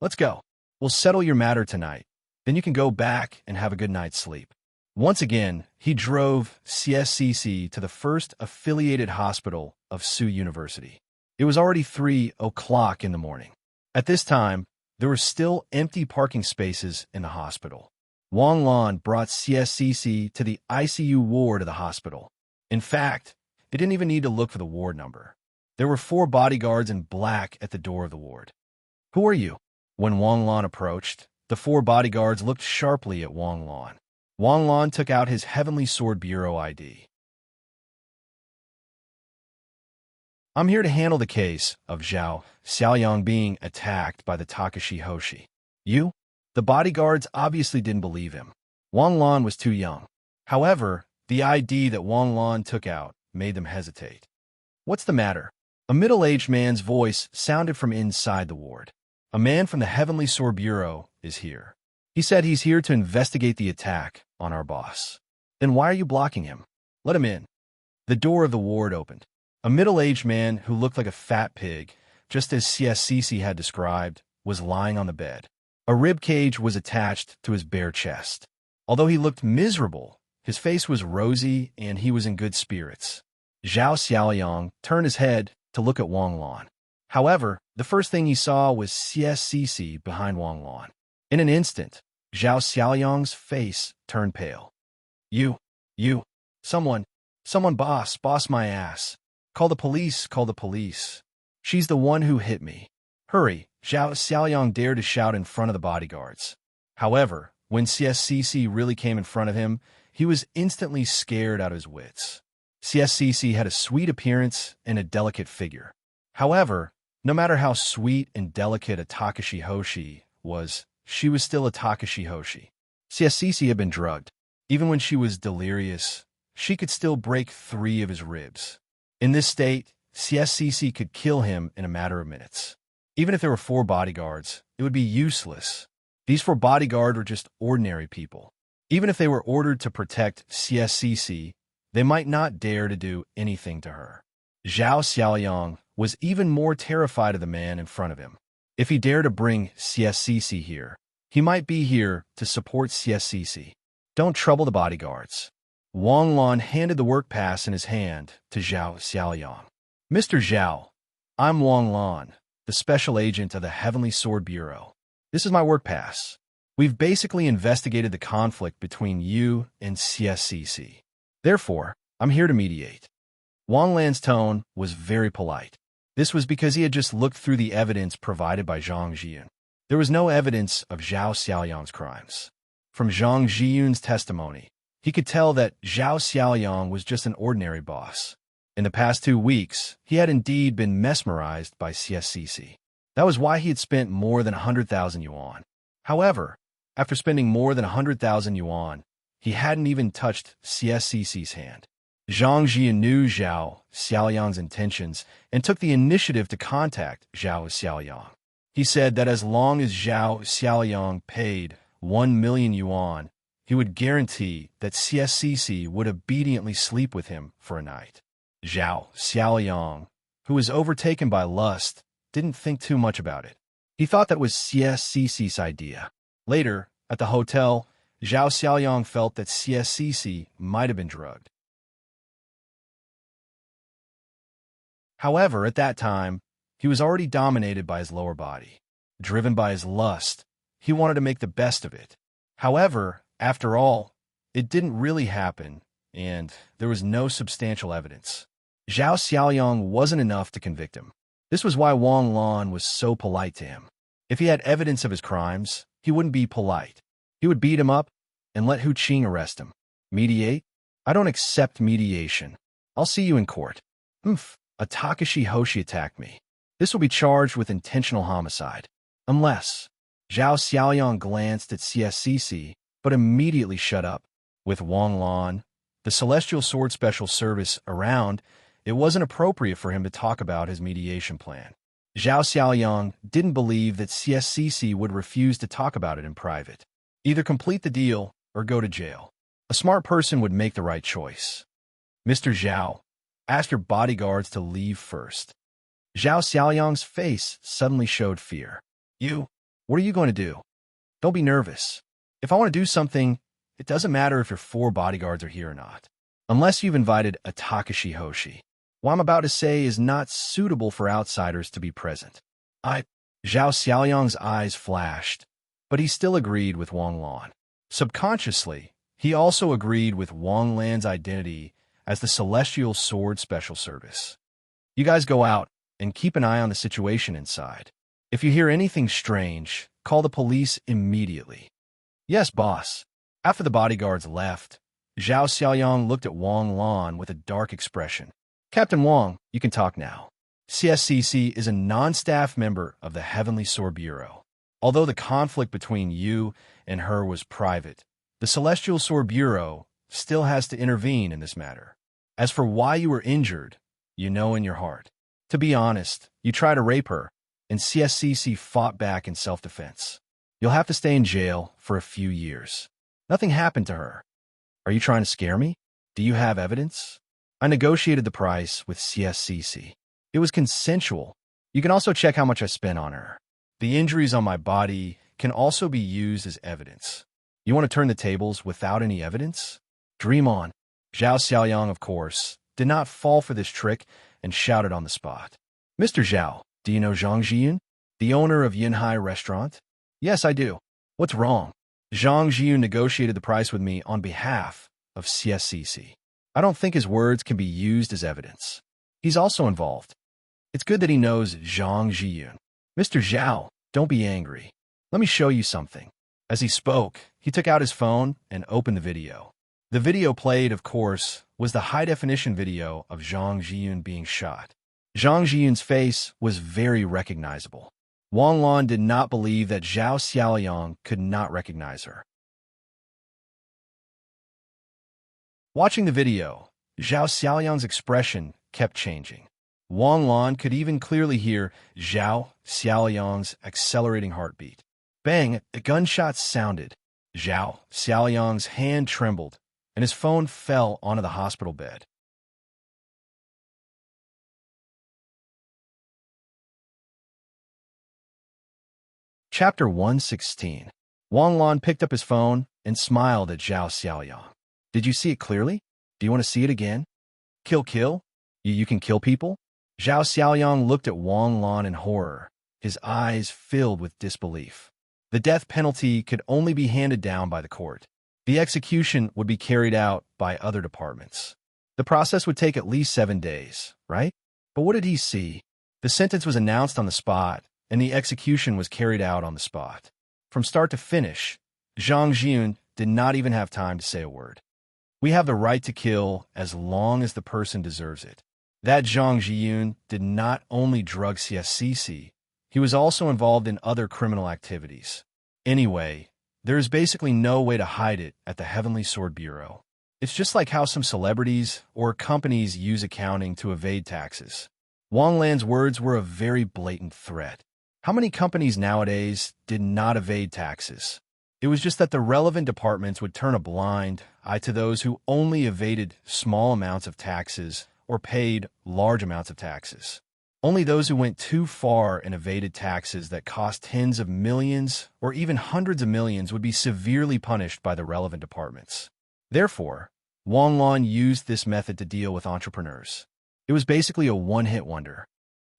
Let's go. We'll settle your matter tonight. Then you can go back and have a good night's sleep. Once again, he drove CSCC to the first affiliated hospital of Su University. It was already 3 o'clock in the morning. At this time, there were still empty parking spaces in the hospital. Wang Lan brought CSCC to the ICU ward of the hospital. In fact, they didn't even need to look for the ward number. There were 4 bodyguards in black at the door of the ward. Who are you? When Wang Lan approached, the 4 bodyguards looked sharply at Wang Lan. Wang Lan took out his Heavenly Sword Bureau ID. I'm here to handle the case of Zhao Xiaoyang being attacked by the Takashi Hoshi. You? The bodyguards obviously didn't believe him. Wang Lan was too young. However, the ID that Wang Lan took out made them hesitate. What's the matter? A middle-aged man's voice sounded from inside the ward. A man from the Heavenly Sword Bureau is here. He said he's here to investigate the attack on our boss. Then why are you blocking him? Let him in. The door of the ward opened. A middle-aged man who looked like a fat pig, just as CSCC had described, was lying on the bed. A rib cage was attached to his bare chest. Although he looked miserable, his face was rosy and he was in good spirits. Zhao Xiaoyang turned his head to look at Wang Lan. However, the first thing he saw was CSCC behind Wang Lan. In an instant, Zhao Xiaoyang's face turned pale. You, someone, boss my ass. Call the police. She's the one who hit me. Hurry, Zhao Xiaoyang dared to shout in front of the bodyguards. However, when CSCC really came in front of him, he was instantly scared out of his wits. CSCC had a sweet appearance and a delicate figure. However, no matter how sweet and delicate a Takashi Hoshi was, she was still a Takashi Hoshi. CSCC had been drugged. Even when she was delirious, she could still break 3 of his ribs. In this state, CSCC could kill him in a matter of minutes. Even if there were 4 bodyguards, it would be useless. These 4 bodyguards were just ordinary people. Even if they were ordered to protect CSCC, they might not dare to do anything to her. Zhao Xiaoyang was even more terrified of the man in front of him. If he dared to bring CSCC here, he might be here to support CSCC. Don't trouble the bodyguards. Wang Lan handed the work pass in his hand to Zhao Xiaoyang. Mr. Zhao, I'm Wang Lan, the special agent of the Heavenly Sword Bureau. This is my work pass. We've basically investigated the conflict between you and CSCC. Therefore, I'm here to mediate. Wang Lan's tone was very polite. This was because he had just looked through the evidence provided by Zhang Jiyun. There was no evidence of Zhao Xiaoyang's crimes. From Zhang Jiyun's testimony, he could tell that Zhao Xiaoyang was just an ordinary boss. In the past 2 weeks, he had indeed been mesmerized by CSCC. That was why he had spent more than 100,000 yuan. However, after spending more than 100,000 yuan, he hadn't even touched CSCC's hand. Zhang Jiyun knew Zhao Xiaoyang's intentions and took the initiative to contact Zhao Xiaoyang. He said that as long as Zhao Xiaoyang paid 1 million yuan, he would guarantee that CSCC would obediently sleep with him for a night. Zhao Xiaoyang, who was overtaken by lust, didn't think too much about it. He thought that was CSCC's idea. Later, at the hotel, Zhao Xiaoyang felt that CSCC might have been drugged. However, at that time, he was already dominated by his lower body. Driven by his lust, he wanted to make the best of it. However, after all, it didn't really happen, and there was no substantial evidence. Zhao Xiaoyang wasn't enough to convict him. This was why Wang Lan was so polite to him. If he had evidence of his crimes, he wouldn't be polite. He would beat him up and let Hu Qing arrest him. Mediate? I don't accept mediation. I'll see you in court. A Takashi Hoshi attacked me. This will be charged with intentional homicide. Unless. Zhao Xiaoyang glanced at CSCC, but immediately shut up. With Wang Lan, the Celestial Sword Special Service, around, it wasn't appropriate for him to talk about his mediation plan. Zhao Xiaoyang didn't believe that CSCC would refuse to talk about it in private. Either complete the deal or go to jail. A smart person would make the right choice. Mr. Zhao, ask your bodyguards to leave first. Zhao Xiaoyang's face suddenly showed fear. What are you going to do? Don't be nervous. If I want to do something, it doesn't matter if your 4 bodyguards are here or not. Unless you've invited a Takashi Hoshi. What I'm about to say is not suitable for outsiders to be present. Zhao Xiaoyang's eyes flashed, but he still agreed with Wang Lan. Subconsciously, he also agreed with Wang Lan's identity as the Celestial Sword Special Service. You guys go out and keep an eye on the situation inside. If you hear anything strange, call the police immediately. Yes, boss. After the bodyguards left, Zhao Xiaoyang looked at Wang Lan with a dark expression. Captain Wang, you can talk now. CSCC is a non-staff member of the Heavenly Sword Bureau. Although the conflict between you and her was private, the Celestial Sword Bureau still has to intervene in this matter. As for why you were injured, you know in your heart. To be honest, you tried to rape her, and CSCC fought back in self-defense. You'll have to stay in jail for a few years. Nothing happened to her. Are you trying to scare me? Do you have evidence? I negotiated the price with CSCC. It was consensual. You can also check how much I spent on her. The injuries on my body can also be used as evidence. You want to turn the tables without any evidence? Dream on. Zhao Xiaoyang, of course, did not fall for this trick and shouted on the spot. Mr. Zhao, do you know Zhang Jiyun, the owner of Yinhai Restaurant? Yes, I do. What's wrong? Zhang Jiyun negotiated the price with me on behalf of CSCC. I don't think his words can be used as evidence. He's also involved. It's good that he knows Zhang Jiyun. Mr. Zhao, don't be angry. Let me show you something. As he spoke, he took out his phone and opened the video. The video played, of course, was the high-definition video of Zhang Jiyun being shot. Zhang Jiyun's face was very recognizable. Wang Lan did not believe that Zhao Xiaoyang could not recognize her. Watching the video, Zhao Xiaoyang's expression kept changing. Wang Lan could even clearly hear Zhao Xiaoyang's accelerating heartbeat. Bang! A gunshot sounded. Zhao Xiaoyang's hand trembled, and his phone fell onto the hospital bed. Chapter 116. Wang Lan picked up his phone and smiled at Zhao Xiaoyang. Did you see it clearly? Do you want to see it again? Kill? You can kill people? Zhao Xiaoyang looked at Wang Lan in horror, his eyes filled with disbelief. The death penalty could only be handed down by the court. The execution would be carried out by other departments. The process would take at least 7 days, right? But what did he see? The sentence was announced on the spot, and the execution was carried out on the spot. From start to finish, Zhang Jiyun did not even have time to say a word. We have the right to kill as long as the person deserves it. That Zhang Jiyun did not only drug CSCC, he was also involved in other criminal activities. Anyway, there is basically no way to hide it at the Heavenly Sword Bureau. It's just like how some celebrities or companies use accounting to evade taxes. Wang Lan's words were a very blatant threat. How many companies nowadays did not evade taxes? It was just that the relevant departments would turn a blind eye to those who only evaded small amounts of taxes or paid large amounts of taxes. Only those who went too far and evaded taxes that cost tens of millions or even hundreds of millions would be severely punished by the relevant departments. Therefore, Wang Lan used this method to deal with entrepreneurs. It was basically a one-hit wonder.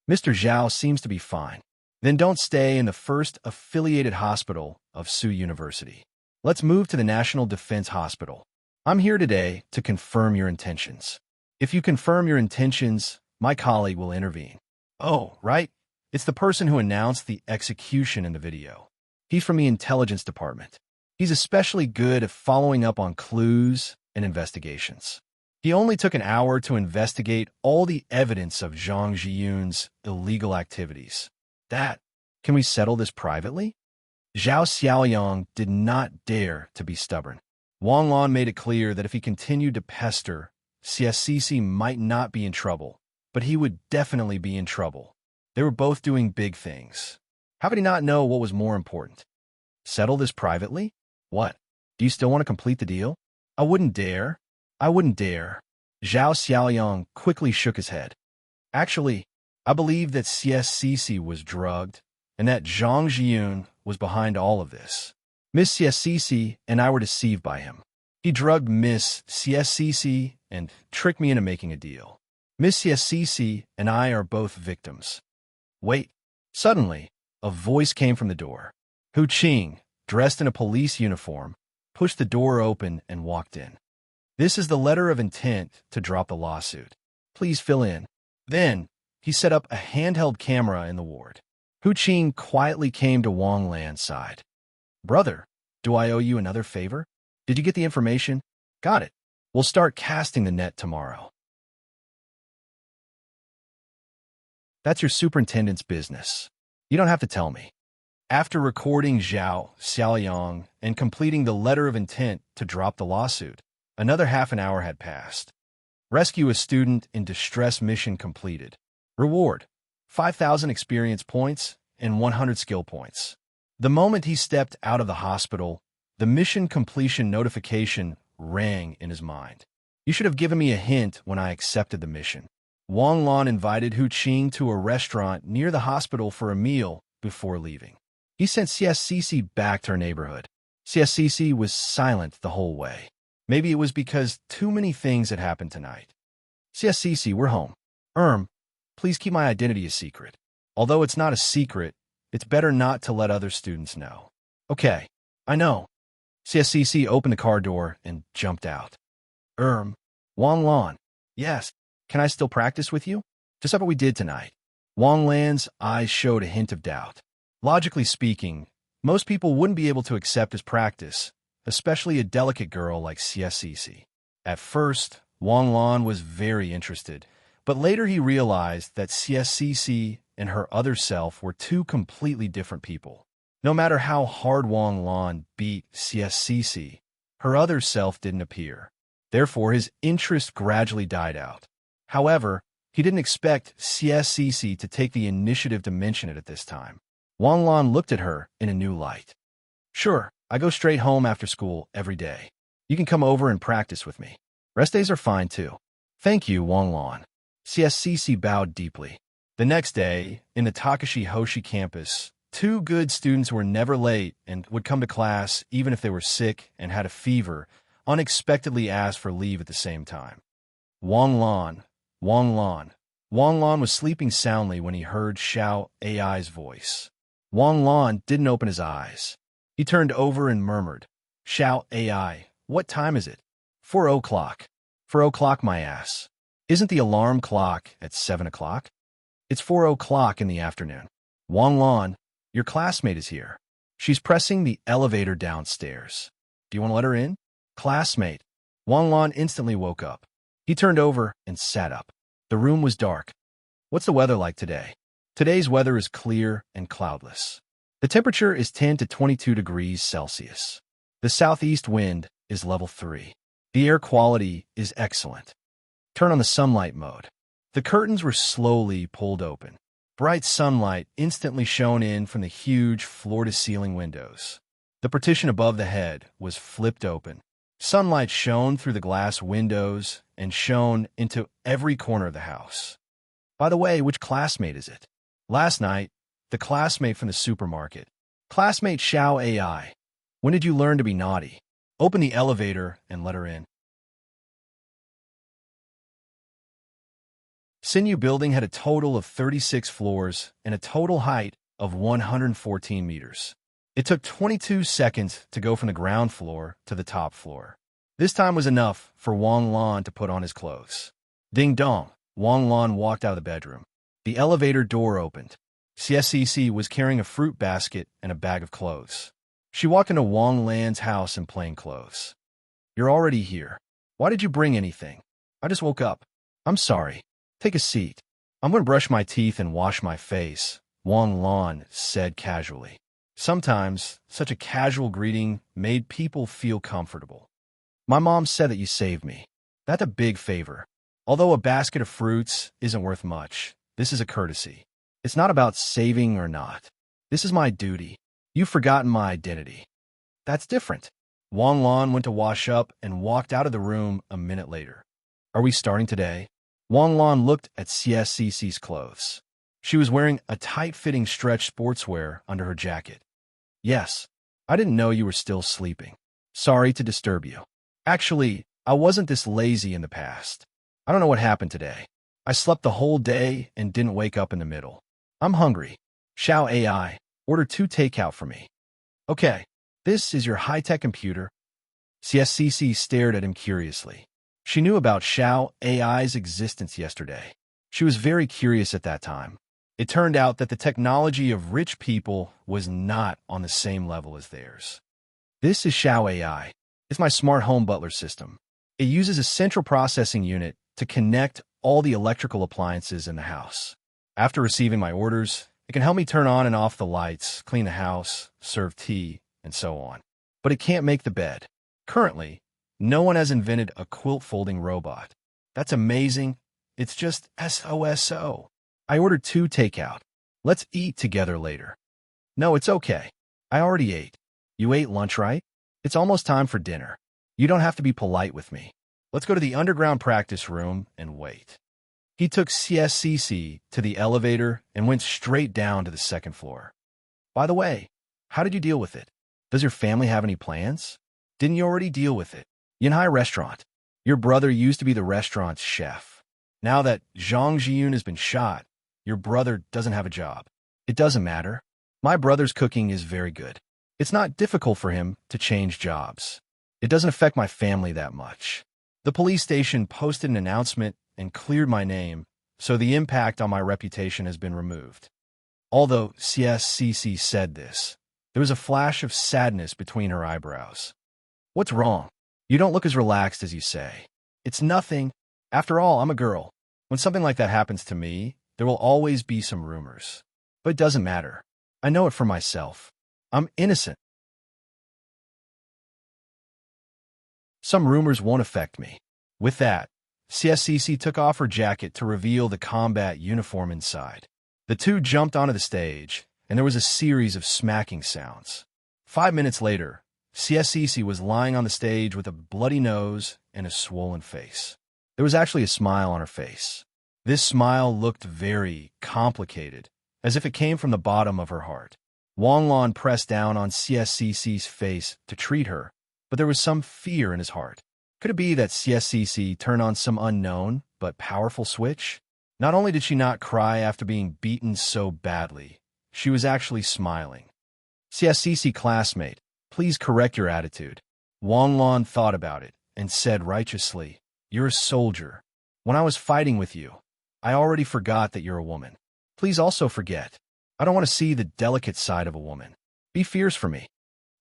Mr. Zhao seems to be fine. Then don't stay in the first affiliated hospital of Tsu University. Let's move to the National Defense Hospital. I'm here today to confirm your intentions. If you confirm your intentions, my colleague will intervene. Oh, right. It's the person who announced the execution in the video. He's from the intelligence department. He's especially good at following up on clues and investigations. He only took an hour to investigate all the evidence of Zhang Jiyun's illegal activities. Can we settle this privately? Zhao Xiaoyang did not dare to be stubborn. Wang Lan made it clear that if he continued to pester, CSCC might not be in trouble, but he would definitely be in trouble. They were both doing big things. How could he not know what was more important? Settle this privately? What? Do you still want to complete the deal? I wouldn't dare. Zhao Xiaoyang quickly shook his head. Actually, I believe that CSCC was drugged and that Zhang Jiyun was behind all of this. Miss CSCC and I were deceived by him. He drugged Miss CSCC and tricked me into making a deal. Miss CSCC and I are both victims. Wait. Suddenly, a voice came from the door. Hu Qing, dressed in a police uniform, pushed the door open and walked in. This is the letter of intent to drop the lawsuit. Please fill in. Then, he set up a handheld camera in the ward. Hu Qing quietly came to Wang Lan's side. Brother, do I owe you another favor? Did you get the information? Got it. We'll start casting the net tomorrow. That's your superintendent's business. You don't have to tell me. After recording Zhao Xiaoyang and completing the letter of intent to drop the lawsuit, another half an hour had passed. Rescue a student in distress mission completed. Reward: 5,000 experience points and 100 skill points. The moment he stepped out of the hospital, the mission completion notification rang in his mind. You should have given me a hint when I accepted the mission. Wang Lan invited Hu Qing to a restaurant near the hospital for a meal before leaving. He sent CSCC back to her neighborhood. CSCC was silent the whole way. Maybe it was because too many things had happened tonight. CSCC, we're home. Please keep my identity a secret. Although it's not a secret, it's better not to let other students know. Okay, I know. CSCC opened the car door and jumped out. Wang Lan. Yes, can I still practice with you? Just like what we did tonight. Wang Lan's eyes showed a hint of doubt. Logically speaking, most people wouldn't be able to accept his practice, especially a delicate girl like CSCC. At first, Wang Lan was very interested, but later he realized that CSCC and her other self were two completely different people. No matter how hard Wang Lan beat CSCC, her other self didn't appear. Therefore, his interest gradually died out. However, He didn't expect CSCC to take the initiative to mention it at this time. Wang Lan looked at her in a new light. Sure, I go straight home after school every day. You can come over and practice with me. Rest days are fine too. Thank you, Wang Lan. CSCC bowed deeply. The next day, in the Takashi Hoshi campus, two good students who were never late and would come to class even if they were sick and had a fever unexpectedly asked for leave at the same time. Wang Lan. Wang Lan was sleeping soundly when he heard Xiao Ai's voice. Wang Lan didn't open his eyes. He turned over and murmured, Xiao Ai, what time is it? 4 o'clock. 4 o'clock, my ass. Isn't the alarm clock at 7 o'clock? It's 4 o'clock in the afternoon. Wang Lan, your classmate is here. She's pressing the elevator downstairs. Do you want to let her in? Classmate. Wang Lan instantly woke up. He turned over and sat up. The room was dark. What's the weather like today? Today's weather is clear and cloudless. The temperature is 10 to 22 degrees Celsius. The southeast wind is level 3. The air quality is excellent. Turn on the sunlight mode. The curtains were slowly pulled open. Bright sunlight instantly shone in from the huge floor-to-ceiling windows. The partition above the head was flipped open. Sunlight shone through the glass windows and shone into every corner of the house. By the way, which classmate is it? Last night, the classmate from the supermarket. Classmate Xiao Ai. When did you learn to be naughty? Open the elevator and let her in. Sinew Building had a total of 36 floors and a total height of 114 meters. It took 22 seconds to go from the ground floor to the top floor. This time was enough for Wang Lan to put on his clothes. Ding dong, Wang Lan walked out of the bedroom. The elevator door opened. CSCC was carrying a fruit basket and a bag of clothes. She walked into Wang Lan's house in plain clothes. You're already here. Why did you bring anything? I just woke up. I'm sorry. Take a seat. I'm going to brush my teeth and wash my face, Wang Lan said casually. Sometimes, such a casual greeting made people feel comfortable. My mom said that you saved me. That's a big favor. Although a basket of fruits isn't worth much, this is a courtesy. It's not about saving or not. This is my duty. You've forgotten my identity. That's different. Wang Lan went to wash up and walked out of the room a minute later. Are we starting today? Wang Lan looked at CSCC's clothes. She was wearing a tight-fitting stretch sportswear under her jacket. Yes, I didn't know you were still sleeping. Sorry to disturb you. Actually, I wasn't this lazy in the past. I don't know what happened today. I slept the whole day and didn't wake up in the middle. I'm hungry. Xiao Ai, order 2 takeout for me. Okay, this is your high-tech computer. CSCC stared at him curiously. She knew about Xiao Ai's existence yesterday. She was very curious at that time. It turned out that the technology of rich people was not on the same level as theirs. This is Xiao Ai. It's my smart home butler system. It uses a central processing unit to connect all the electrical appliances in the house. After receiving my orders, it can help me turn on and off the lights, clean the house, serve tea, and so on. But it can't make the bed. Currently, no one has invented a quilt-folding robot. That's amazing. It's just SOSO. I ordered 2 takeout. Let's eat together later. No, it's okay. I already ate. You ate lunch, right? It's almost time for dinner. You don't have to be polite with me. Let's go to the underground practice room and wait. He took CSCC to the elevator and went straight down to the 2nd floor. By the way, how did you deal with it? Does your family have any plans? Didn't you already deal with it? Yanhai Restaurant. Your brother used to be the restaurant's chef. Now that Zhang Jiyun has been shot, your brother doesn't have a job. It doesn't matter. My brother's cooking is very good. It's not difficult for him to change jobs. It doesn't affect my family that much. The police station posted an announcement and cleared my name, so the impact on my reputation has been removed. Although CSCC said this, there was a flash of sadness between her eyebrows. What's wrong? You don't look as relaxed as you say. It's nothing. After all, I'm a girl. When something like that happens to me, there will always be some rumors. But it doesn't matter. I know it for myself. I'm innocent. Some rumors won't affect me. With that, CSCC took off her jacket to reveal the combat uniform inside. The two jumped onto the stage, and there was a series of smacking sounds. 5 minutes later, CSCC was lying on the stage with a bloody nose and a swollen face. There was actually a smile on her face. This smile looked very complicated, as if it came from the bottom of her heart. Wang Lan pressed down on CSCC's face to treat her, but there was some fear in his heart. Could it be that CSCC turned on some unknown but powerful switch? Not only did she not cry after being beaten so badly, she was actually smiling. CSCC classmate, please correct your attitude. Wang Lan thought about it and said righteously, "You're a soldier. When I was fighting with you, I already forgot that you're a woman. Please also forget. I don't want to see the delicate side of a woman. Be fierce for me.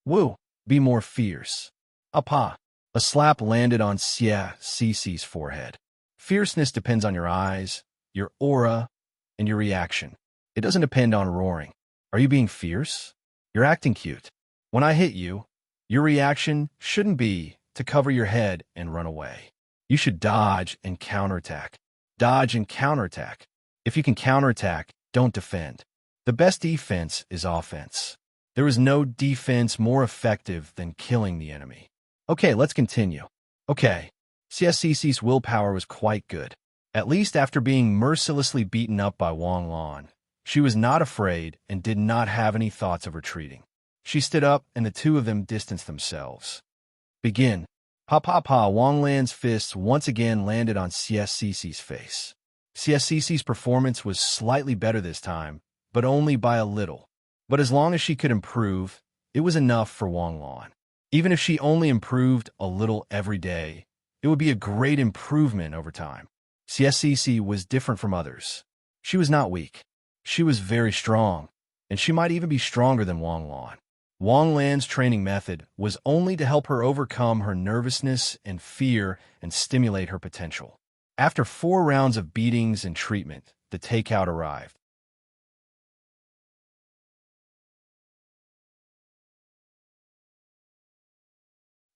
Woo, be more fierce." Apa. A slap landed on CSCC's forehead. Fierceness depends on your eyes, your aura, and your reaction. It doesn't depend on roaring. Are you being fierce? You're acting cute. When I hit you, your reaction shouldn't be to cover your head and run away. You should dodge and counterattack. Dodge and counterattack. If you can counterattack, don't defend. The best defense is offense. There is no defense more effective than killing the enemy. Okay, let's continue. Okay, CSCC's willpower was quite good. At least after being mercilessly beaten up by Wang Lan, she was not afraid and did not have any thoughts of retreating. She stood up and the two of them distanced themselves. Begin. Pa pa pa. Wang Lan's fists once again landed on CSCC's face. CSCC's performance was slightly better this time, but only by a little. But as long as she could improve, it was enough for Wang Lan. Even if she only improved a little every day, it would be a great improvement over time. CSCC was different from others. She was not weak. She was very strong, and she might even be stronger than Wang Lan. Wang Lan's training method was only to help her overcome her nervousness and fear and stimulate her potential. After 4 rounds of beatings and treatment, the takeout arrived.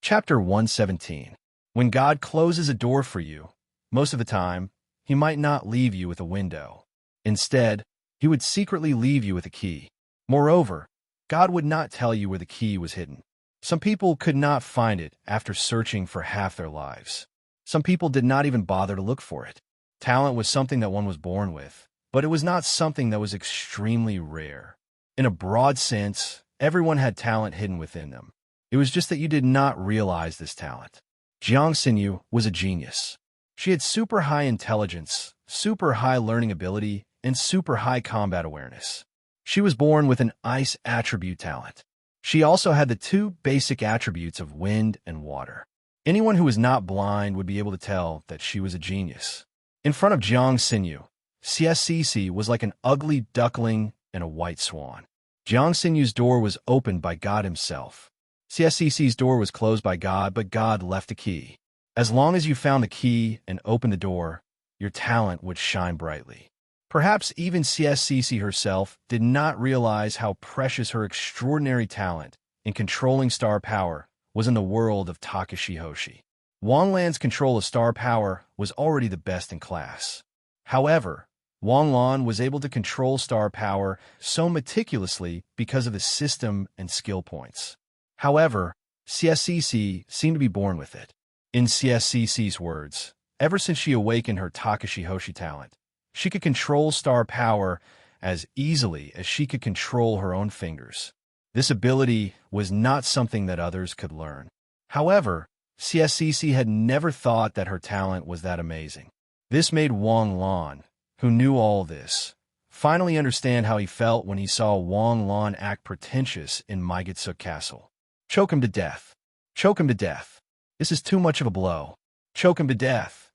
Chapter 117. When God closes a door for you, most of the time, He might not leave you with a window. Instead, He would secretly leave you with a key. Moreover, God would not tell you where the key was hidden. Some people could not find it after searching for half their lives. Some people did not even bother to look for it. Talent was something that one was born with, but it was not something that was extremely rare. In a broad sense, everyone had talent hidden within them. It was just that you did not realize this talent. Jiang Xinyu was a genius. She had super high intelligence, super high learning ability, and super high combat awareness. She was born with an ice attribute talent. She also had the 2 basic attributes of wind and water. Anyone who was not blind would be able to tell that she was a genius. In front of Jiang Xinyu, CSCC was like an ugly duckling and a white swan. Jiang Xinyu's door was opened by God Himself. CSCC's door was closed by God, but God left a key. As long as you found the key and opened the door, your talent would shine brightly. Perhaps even CSCC herself did not realize how precious her extraordinary talent in controlling star power was in the world of Takashi Hoshi. Wang Lan's control of star power was already the best in class. However, Wang Lan was able to control star power so meticulously because of the system and skill points. However, CSCC seemed to be born with it. In CSCC's words, ever since she awakened her Takashi Hoshi talent, she could control star power as easily as she could control her own fingers. This ability was not something that others could learn. However, CSCC had never thought that her talent was that amazing. This made Wang Lan, who knew all this, finally understand how he felt when he saw Wang Lan act pretentious in Maigitsuk Castle. Choke him to death. Choke him to death. This is too much of a blow. Choke him to death.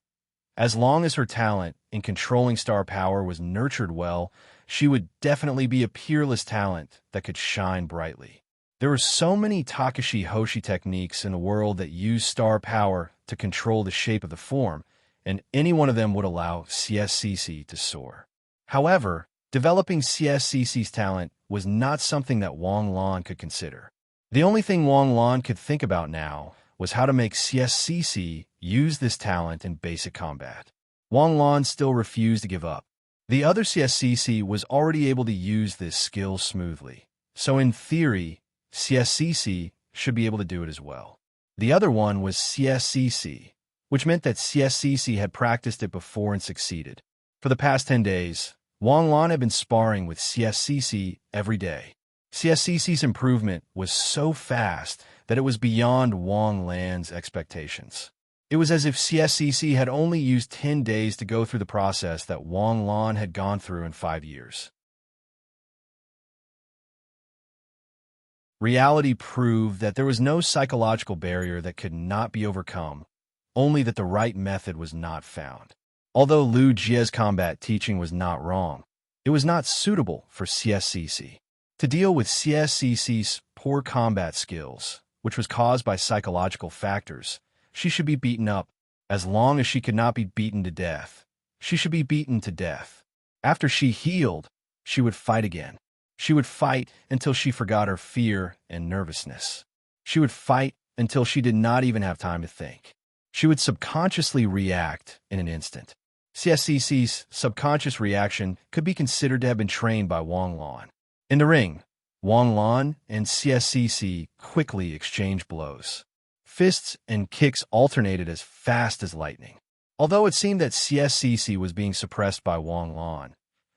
As long as her talent in controlling star power was nurtured well, she would definitely be a peerless talent that could shine brightly. There were so many Takashi Hoshi techniques in the world that use star power to control the shape of the form, and any one of them would allow CSCC to soar. However, developing CSCC's talent was not something that Wang Lan could consider. The only thing Wang Lan could think about now was how to make CSCC use this talent in basic combat. Wang Lan still refused to give up. The other CSCC was already able to use this skill smoothly, so in theory, CSCC should be able to do it as well. The other one was CSCC, which meant that CSCC had practiced it before and succeeded. For the past 10 days, Wang Lan had been sparring with CSCC every day. CSCC's improvement was so fast that it was beyond Wang Lan's expectations. It was as if CSCC had only used 10 days to go through the process that Wang Lan had gone through in 5 years. Reality proved that there was no psychological barrier that could not be overcome, only that the right method was not found. Although Lu Jie's combat teaching was not wrong, it was not suitable for CSCC. To deal with CSCC's poor combat skills, which was caused by psychological factors, she should be beaten up. As long as she could not be beaten to death, she should be beaten to death. After she healed, she would fight again. She would fight until she forgot her fear and nervousness. She would fight until she did not even have time to think. She would subconsciously react in an instant. CSCC's subconscious reaction could be considered to have been trained by Wang Lan. In the ring, Wang Lan and CSCC quickly exchanged blows. Fists and kicks alternated as fast as lightning. Although it seemed that CSCC was being suppressed by Wang Lan,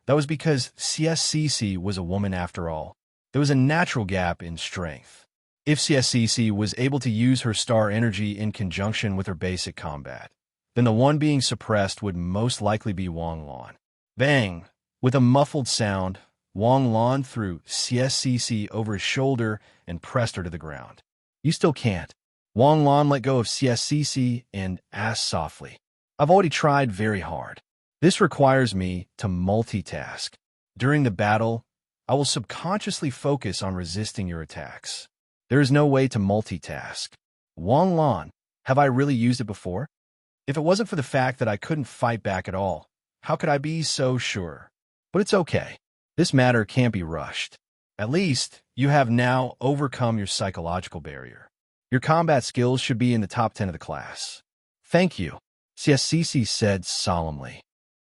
that was because CSCC was a woman after all. There was a natural gap in strength. If CSCC was able to use her star energy in conjunction with her basic combat, then the one being suppressed would most likely be Wang Lan. Bang! With a muffled sound, Wang Lan threw CSCC over his shoulder and pressed her to the ground. "You still can't." Wang Lan let go of CSCC and asked softly, "I've already tried very hard. This requires me to multitask. During the battle, I will subconsciously focus on resisting your attacks. There is no way to multitask." "Wang Lan, have I really used it before? If it wasn't for the fact that I couldn't fight back at all, how could I be so sure? But it's okay. This matter can't be rushed. At least, you have now overcome your psychological barrier. Your combat skills should be in the top 10 of the class." "Thank you," CSCC said solemnly.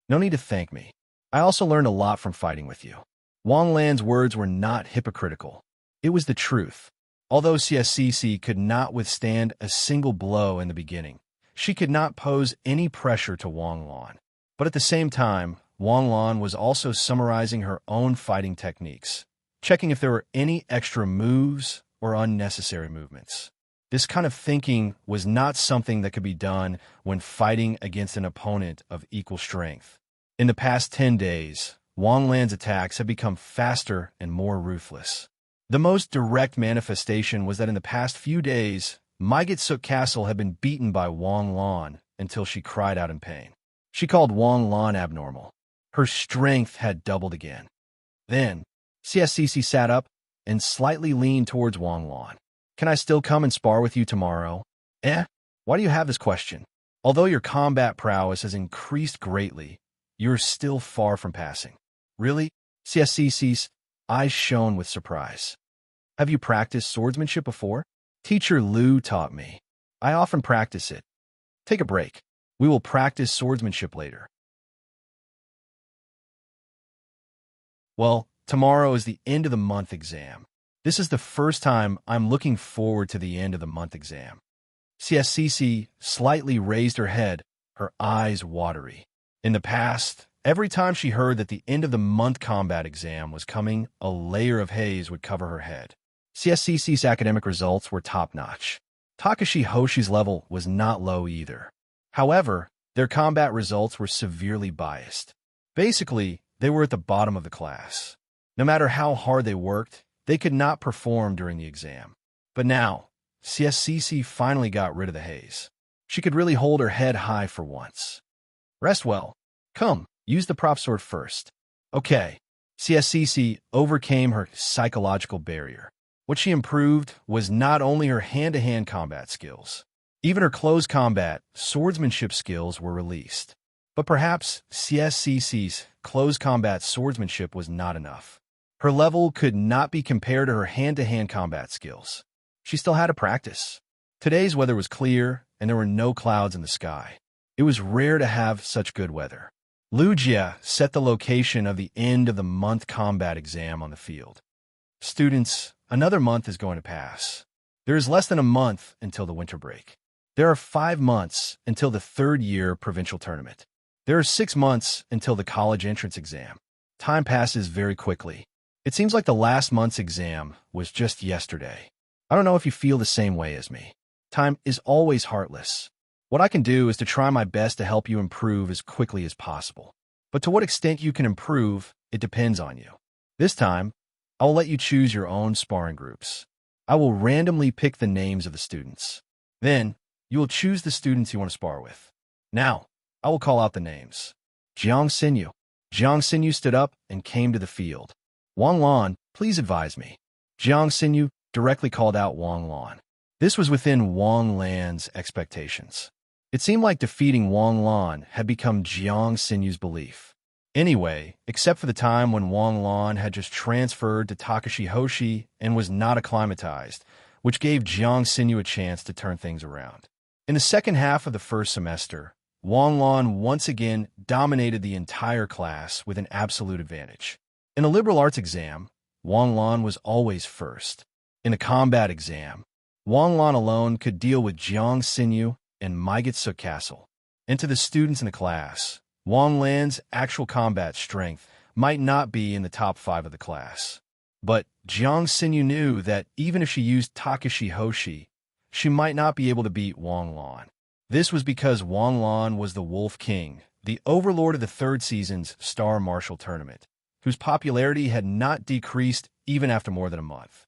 "No need to thank me. I also learned a lot from fighting with you." Wang Lan's words were not hypocritical. It was the truth. Although CSCC could not withstand a single blow in the beginning, she could not pose any pressure to Wang Lan. But at the same time, Wang Lan was also summarizing her own fighting techniques, checking if there were any extra moves or unnecessary movements. This kind of thinking was not something that could be done when fighting against an opponent of equal strength. In the past 10 days, Wang Lan's attacks had become faster and more ruthless. The most direct manifestation was that in the past few days, Maigatsuk Castle had been beaten by Wang Lan until she cried out in pain. She called Wang Lan abnormal. Her strength had doubled again. Then, CSCC sat up and slightly leaned towards Wang Lan. "Can I still come and spar with you tomorrow?" "Eh? Why do you have this question? Although your combat prowess has increased greatly, you're still far from passing." "Really?" CSCC's eyes shone with surprise. "Have you practiced swordsmanship before?" "Teacher Lu taught me. I often practice it. Take a break. We will practice swordsmanship later." "Well, tomorrow is the end of the month exam. This is the first time I'm looking forward to the end of the month exam." CSCC slightly raised her head, her eyes watery. In the past, every time she heard that the end of the month combat exam was coming, a layer of haze would cover her head. CSCC's academic results were top-notch. Takashi Hoshi's level was not low either. However, their combat results were severely biased. Basically, they were at the bottom of the class. No matter how hard they worked, they could not perform during the exam. But now, CSCC finally got rid of the haze. She could really hold her head high for once. "Rest well. Come, use the prop sword first." "Okay." CSCC overcame her psychological barrier. What she improved was not only her hand-to-hand combat skills. Even her close combat, swordsmanship skills were released. But perhaps CSCC's close combat swordsmanship was not enough. Her level could not be compared to her hand-to-hand combat skills. She still had to practice. Today's weather was clear, and there were no clouds in the sky. It was rare to have such good weather. Lu Jie set the location of the end of the month combat exam on the field. Students, another month is going to pass. There is less than a month until the winter break. There are 5 months until the third-year provincial tournament. There are 6 months until the college entrance exam. Time passes very quickly. It seems like the last month's exam was just yesterday. I don't know if you feel the same way as me. Time is always heartless. What I can do is to try my best to help you improve as quickly as possible. But to what extent you can improve, it depends on you. This time, I will let you choose your own sparring groups. I will randomly pick the names of the students. Then, you will choose the students you want to spar with. Now, I will call out the names. Jiang Xinyu. Jiang Xinyu stood up and came to the field. Wang Lan, please advise me. Jiang Xinyu directly called out Wang Lan. This was within Wang Lan's expectations. It seemed like defeating Wang Lan had become Jiang Xinyu's belief. Anyway, except for the time when Wang Lan had just transferred to Takashi Hoshi and was not acclimatized, which gave Jiang Xinyu a chance to turn things around. In the second half of the first semester, Wang Lan once again dominated the entire class with an absolute advantage. In a liberal arts exam, Wang Lan was always first. In a combat exam, Wang Lan alone could deal with Jiang Xinyu and Maigetsu Castle. And to the students in the class, Wang Lan's actual combat strength might not be in the top 5 of the class. But Jiang Xinyu knew that even if she used Takashi Hoshi, she might not be able to beat Wang Lan. This was because Wang Lan was the Wolf King, the overlord of the third season's Star Martial Tournament, whose popularity had not decreased even after more than a month.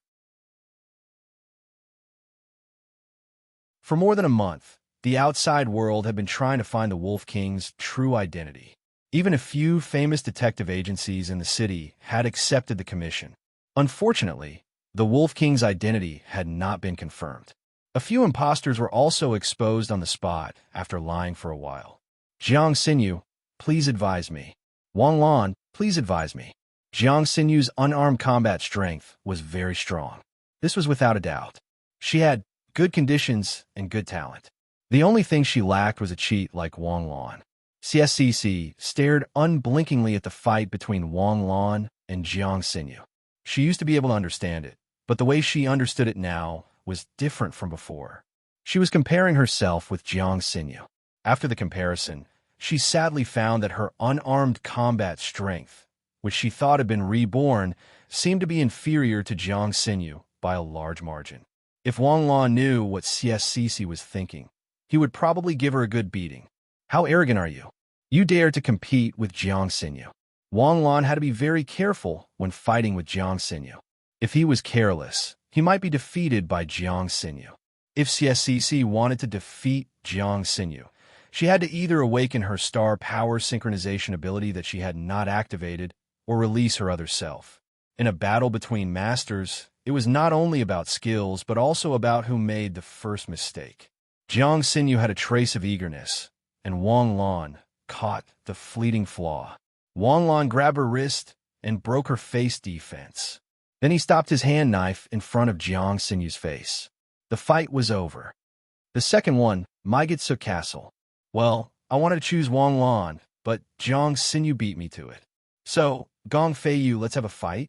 For more than a month, the outside world had been trying to find the Wolf King's true identity. Even a few famous detective agencies in the city had accepted the commission. Unfortunately, the Wolf King's identity had not been confirmed. A few imposters were also exposed on the spot after lying for a while. Jiang Xinyu, please advise me. Wang Lan, please advise me. Jiang Xinyu's unarmed combat strength was very strong. This was without a doubt. She had good conditions and good talent. The only thing she lacked was a cheat like Wang Lan. CSCC stared unblinkingly at the fight between Wang Lan and Jiang Xinyu. She used to be able to understand it, but the way she understood it now was different from before. She was comparing herself with Jiang Xinyu. After the comparison, she sadly found that her unarmed combat strength, which she thought had been reborn, seemed to be inferior to Jiang Xinyu by a large margin. If Wang Lan knew what CSCC was thinking, he would probably give her a good beating. How arrogant are you? You dare to compete with Jiang Xinyu. Wang Lan had to be very careful when fighting with Jiang Xinyu. If he was careless, he might be defeated by Jiang Xinyu. If CSCC wanted to defeat Jiang Xinyu, she had to either awaken her star power synchronization ability that she had not activated or release her other self. In a battle between masters, it was not only about skills, but also about who made the first mistake. Jiang Xinyu had a trace of eagerness, and Wang Lan caught the fleeting flaw. Wang Lan grabbed her wrist and broke her face defense. Then he stopped his hand knife in front of Jiang Xinyu's face. The fight was over. The second one, Maigetsu Castle. Well, I wanted to choose Wang Lan, but Jiang Xinyu beat me to it. So, Gong Feiyu, let's have a fight?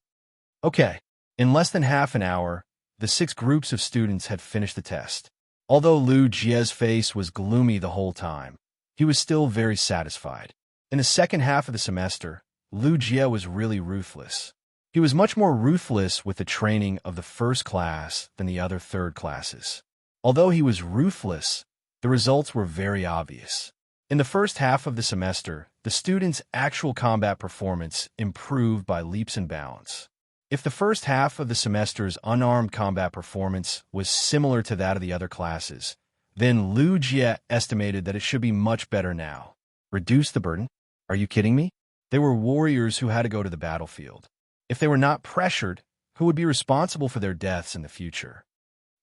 Okay. In less than half an hour, the 6 groups of students had finished the test. Although Lu Jie's face was gloomy the whole time, he was still very satisfied. In the second half of the semester, Lu Jie was really ruthless. He was much more ruthless with the training of the first class than the other third classes. Although he was ruthless, the results were very obvious. In the first half of the semester, the students' actual combat performance improved by leaps and bounds. If the first half of the semester's unarmed combat performance was similar to that of the other classes, then Lu Jie estimated that it should be much better now. Reduce the burden? Are you kidding me? They were warriors who had to go to the battlefield. If they were not pressured, who would be responsible for their deaths in the future?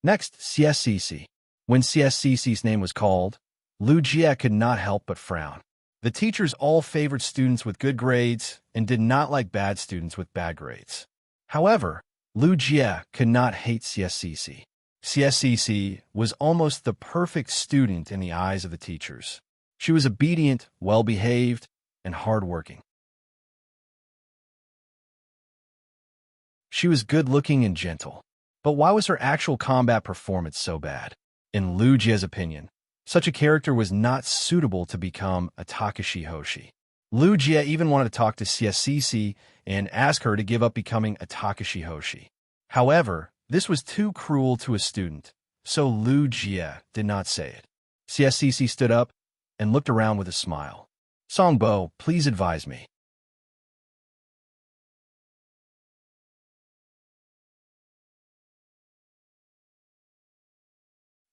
Next, CSCC. When CSCC's name was called, Lu Jie could not help but frown. The teachers all favored students with good grades and did not like bad students with bad grades. However, Lu Jie could not hate CSCC. CSCC was almost the perfect student in the eyes of the teachers. She was obedient, well-behaved, and hardworking. She was good-looking and gentle. But why was her actual combat performance so bad? In Liu Jie's opinion, such a character was not suitable to become a Takashi Hoshi. Liu Jie even wanted to talk to CSCC and ask her to give up becoming a Takashi Hoshi. However, this was too cruel to a student, so Liu Jie did not say it. CSCC stood up and looked around with a smile. Songbo, please advise me.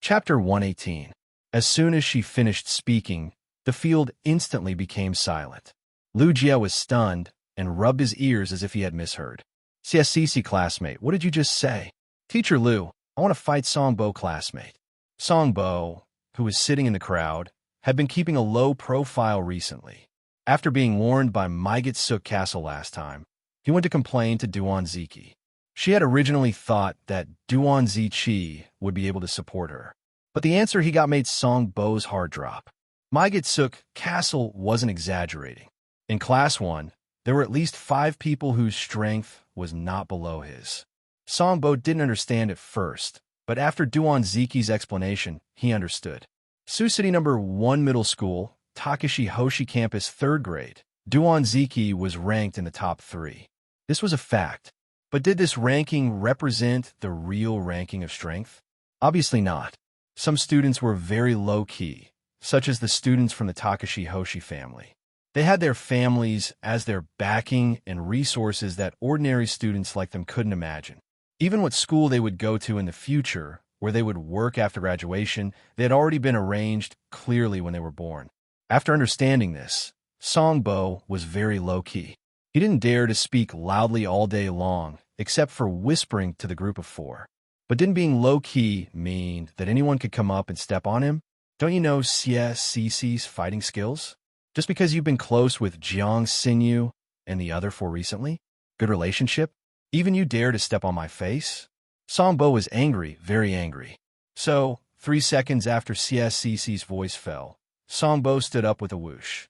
Chapter 118. As soon as she finished speaking, the field instantly became silent. Liu Jie was stunned and rubbed his ears as if he had misheard. CSCC classmate, what did you just say? Teacher Liu, I want to fight Songbo classmate. Songbo, who was sitting in the crowd, had been keeping a low profile recently. After being warned by Maigatsuk Castle last time, he went to complain to Duan Ziki. She had originally thought that Duan Ziqi would be able to support her, but the answer he got made Songbo's heart drop. Maigatsuk Castle wasn't exaggerating. In Class 1, there were at least 5 people whose strength was not below his. Songbo didn't understand at first, but after Duan Ziki's explanation, he understood. Sioux City No. 1 Middle School, Takashi Hoshi Campus 3rd grade, Duan Ziki was ranked in the top 3. This was a fact. But did this ranking represent the real ranking of strength? Obviously not. Some students were very low-key, such as the students from the Takashi Hoshi family. They had their families as their backing and resources that ordinary students like them couldn't imagine. Even what school they would go to in the future, where they would work after graduation, they had already been arranged clearly when they were born. After understanding this, Songbo was very low-key. He didn't dare to speak loudly all day long, except for whispering to the group of 4. But didn't being low-key mean that anyone could come up and step on him? Don't you know CSCC's fighting skills? Just because you've been close with Jiang Xinyu and the other 4 recently? Good relationship? Even you dare to step on my face? Songbo was angry, very angry. So, 3 seconds after CSCC's voice fell, Songbo stood up with a whoosh.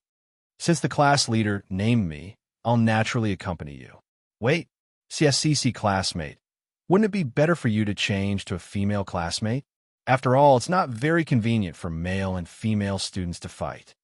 Since the class leader named me, I'll naturally accompany you. Wait, CSCC classmate, wouldn't it be better for you to change to a female classmate? After all, it's not very convenient for male and female students to fight.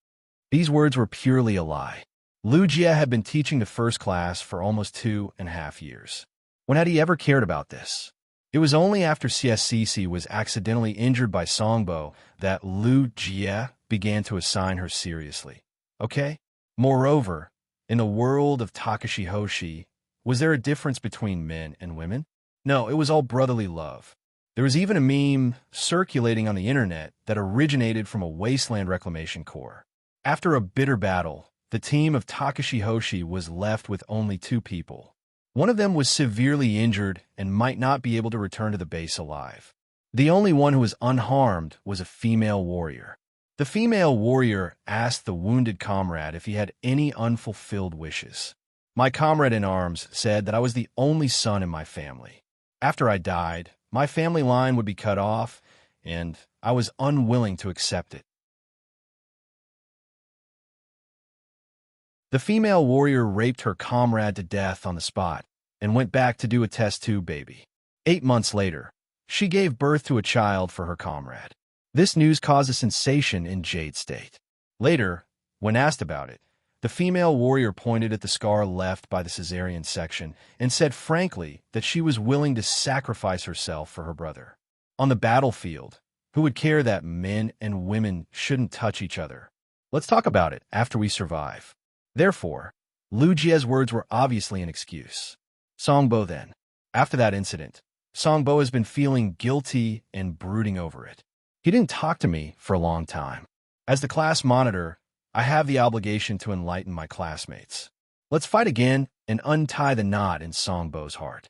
These words were purely a lie. Liu Jie had been teaching the first class for almost 2.5 years. When had he ever cared about this? It was only after CSCC was accidentally injured by Songbo that Liu Jie began to assign her seriously. Okay? Moreover, in the world of Takashi Hoshi, was there a difference between men and women? No, it was all brotherly love. There was even a meme circulating on the internet that originated from a wasteland reclamation corps. After a bitter battle, the team of Takashi Hoshi was left with only 2 people. One of them was severely injured and might not be able to return to the base alive. The only one who was unharmed was a female warrior. The female warrior asked the wounded comrade if he had any unfulfilled wishes. My comrade in arms said that I was the only son in my family. After I died, my family line would be cut off, and I was unwilling to accept it. The female warrior raped her comrade to death on the spot and went back to do a test tube baby. 8 months later, she gave birth to a child for her comrade. This news caused a sensation in Jade State. Later, when asked about it, the female warrior pointed at the scar left by the cesarean section and said frankly that she was willing to sacrifice herself for her brother. On the battlefield, who would care that men and women shouldn't touch each other? Let's talk about it after we survive. Therefore, Liu Jie's words were obviously an excuse. Songbo then. After that incident, Songbo has been feeling guilty and brooding over it. He didn't talk to me for a long time. As the class monitor, I have the obligation to enlighten my classmates. Let's fight again and untie the knot in Songbo's heart.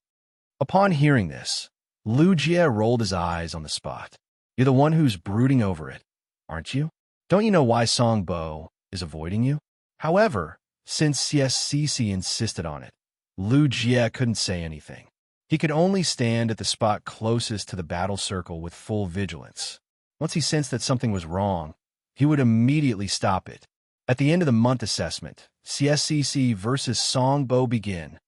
Upon hearing this, Liu Jie rolled his eyes on the spot. You're the one who's brooding over it, aren't you? Don't you know why Songbo is avoiding you? However, since CSCC insisted on it, Liu Jie couldn't say anything. He could only stand at the spot closest to the battle circle with full vigilance. Once he sensed that something was wrong, he would immediately stop it. At the end of the month assessment, CSCC versus Songbo began.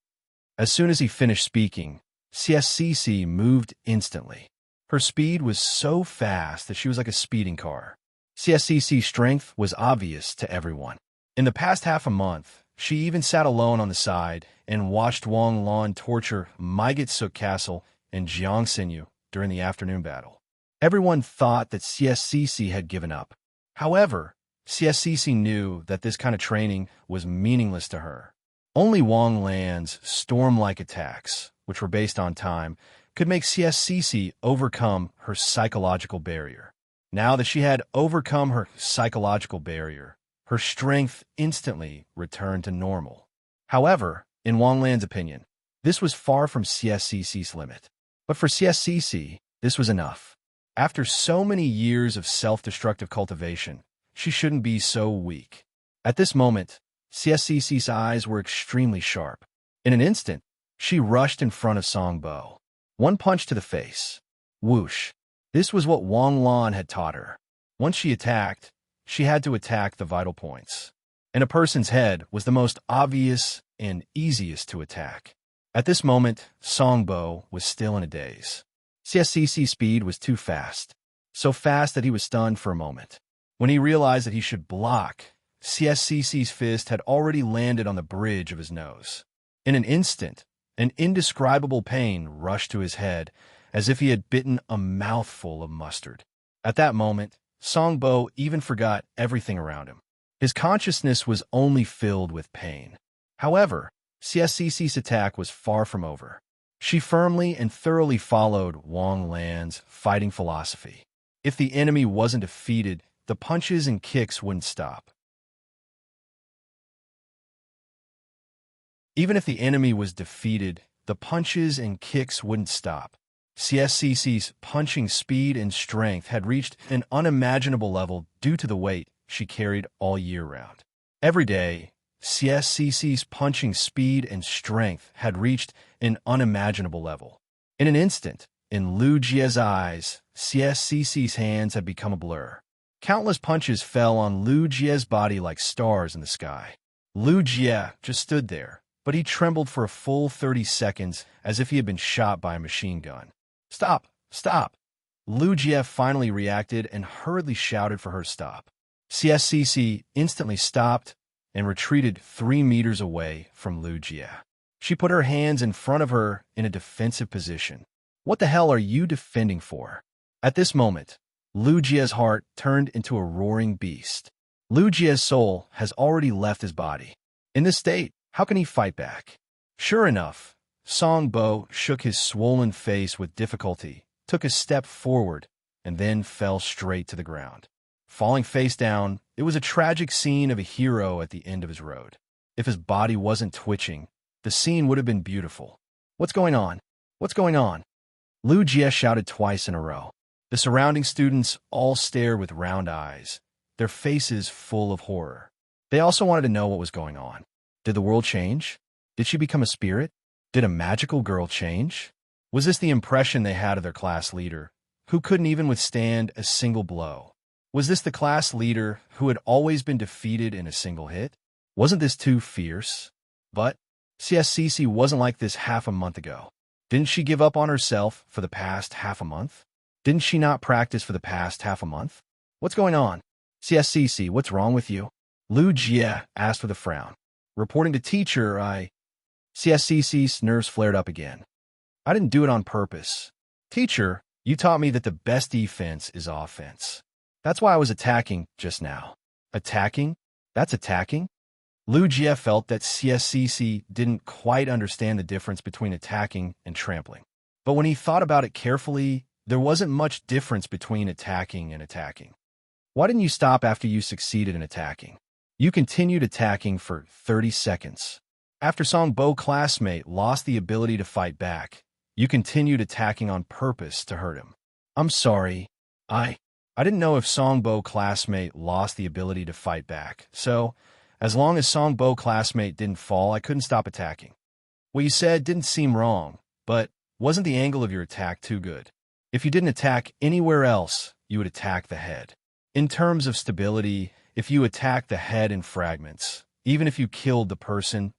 As soon as he finished speaking, CSCC moved instantly. Her speed was so fast that she was like a speeding car. CSCC's strength was obvious to everyone. In the past half a month, she even sat alone on the side and watched Wang Lan torture Myget Suk Castle and Jiang Xinyu during the afternoon battle. Everyone thought that CSCC had given up. However, CSCC knew that this kind of training was meaningless to her. Only Wang Lan's storm-like attacks, which were based on time, could make CSCC overcome her psychological barrier. Now that she had overcome her psychological barrier, her strength instantly returned to normal. However, in Wang Lan's opinion, this was far from CSCC's limit. But for CSCC, this was enough. After so many years of self-destructive cultivation, she shouldn't be so weak. At this moment, CSCC's eyes were extremely sharp. In an instant, she rushed in front of Songbo. One punch to the face. Whoosh. This was what Wang Lan had taught her. Once she attacked, she had to attack the vital points. And a person's head was the most obvious and easiest to attack. At this moment, Songbo was still in a daze. CSCC's speed was too fast. So fast that he was stunned for a moment. When he realized that he should block, CSCC's fist had already landed on the bridge of his nose. In an instant, an indescribable pain rushed to his head, as if he had bitten a mouthful of mustard. At that moment, Songbo even forgot everything around him. His consciousness was only filled with pain. However, CSCC's attack was far from over. She firmly and thoroughly followed Wang Lan's fighting philosophy. If the enemy wasn't defeated, the punches and kicks wouldn't stop. Even if the enemy was defeated, the punches and kicks wouldn't stop. CSCC's punching speed and strength had reached an unimaginable level due to the weight she carried all year round. Every day, CSCC's punching speed and strength had reached an unimaginable level. In an instant, in Lu Jie's eyes, CSCC's hands had become a blur. Countless punches fell on Lu Jie's body like stars in the sky. Lu Jie just stood there, but he trembled for a full 30 seconds as if he had been shot by a machine gun. Stop! Stop! Lu Jie finally reacted and hurriedly shouted for her to stop. CSCC instantly stopped and retreated 3 meters away from Lu Jie. She put her hands in front of her in a defensive position. What the hell are you defending for? At this moment, Lu Jie's heart turned into a roaring beast. Lu Jie's soul has already left his body. In this state, how can he fight back? Sure enough, Songbo shook his swollen face with difficulty, took a step forward, and then fell straight to the ground. Falling face down, it was a tragic scene of a hero at the end of his road. If his body wasn't twitching, the scene would have been beautiful. What's going on? What's going on? Lu Jie shouted twice in a row. The surrounding students all stared with round eyes, their faces full of horror. They also wanted to know what was going on. Did the world change? Did she become a spirit? Did a magical girl change? Was this the impression they had of their class leader, who couldn't even withstand a single blow? Was this the class leader who had always been defeated in a single hit? Wasn't this too fierce? But CSCC wasn't like this half a month ago. Didn't she give up on herself for the past half a month? Didn't she not practice for the past half a month? What's going on? CSCC, what's wrong with you? Lu Jie asked with a frown. Reporting to teacher, CSCC's nerves flared up again. I didn't do it on purpose. Teacher, you taught me that the best defense is offense. That's why I was attacking just now. Attacking? That's attacking? Lu Jie felt that CSCC didn't quite understand the difference between attacking and trampling. But when he thought about it carefully, there wasn't much difference between attacking and attacking. Why didn't you stop after you succeeded in attacking? You continued attacking for 30 seconds. After Songbo classmate lost the ability to fight back, you continued attacking on purpose to hurt him. I'm sorry. I didn't know if Songbo classmate lost the ability to fight back, so as long as Songbo classmate didn't fall, I couldn't stop attacking. What you said didn't seem wrong, but Wasn't the angle of your attack too good? If you didn't attack anywhere else, you would attack the head. In terms of stability, if you attack the head in fragments, even if you killed the person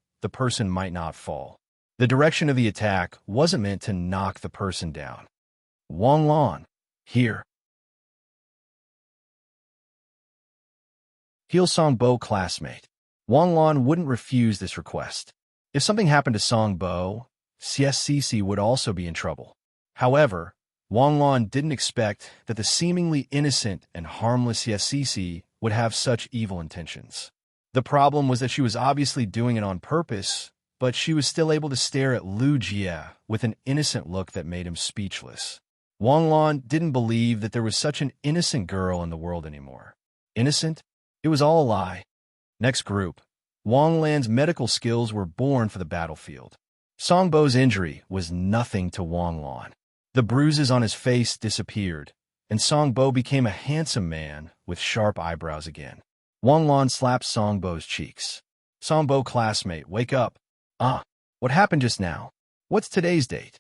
might not fall. The direction of the attack wasn't meant to knock the person down. Wang Lan, here. Heal Songbo classmate. Wang Lan wouldn't refuse this request. If something happened to Songbo, CSCC would also be in trouble. However, Wang Lan didn't expect that the seemingly innocent and harmless CSCC would have such evil intentions. The problem was that she was obviously doing it on purpose, but she was still able to stare at Lu Jie with an innocent look that made him speechless. Wang Lan didn't believe that there was such an innocent girl in the world anymore. Innocent? It was all a lie. Next group. Wang Lan's medical skills were born for the battlefield. Songbo's injury was nothing to Wang Lan. The bruises on his face disappeared, and Songbo became a handsome man with sharp eyebrows again. Wang Lan slapped Songbo's cheeks. Songbo classmate, wake up. What happened just now? What's today's date?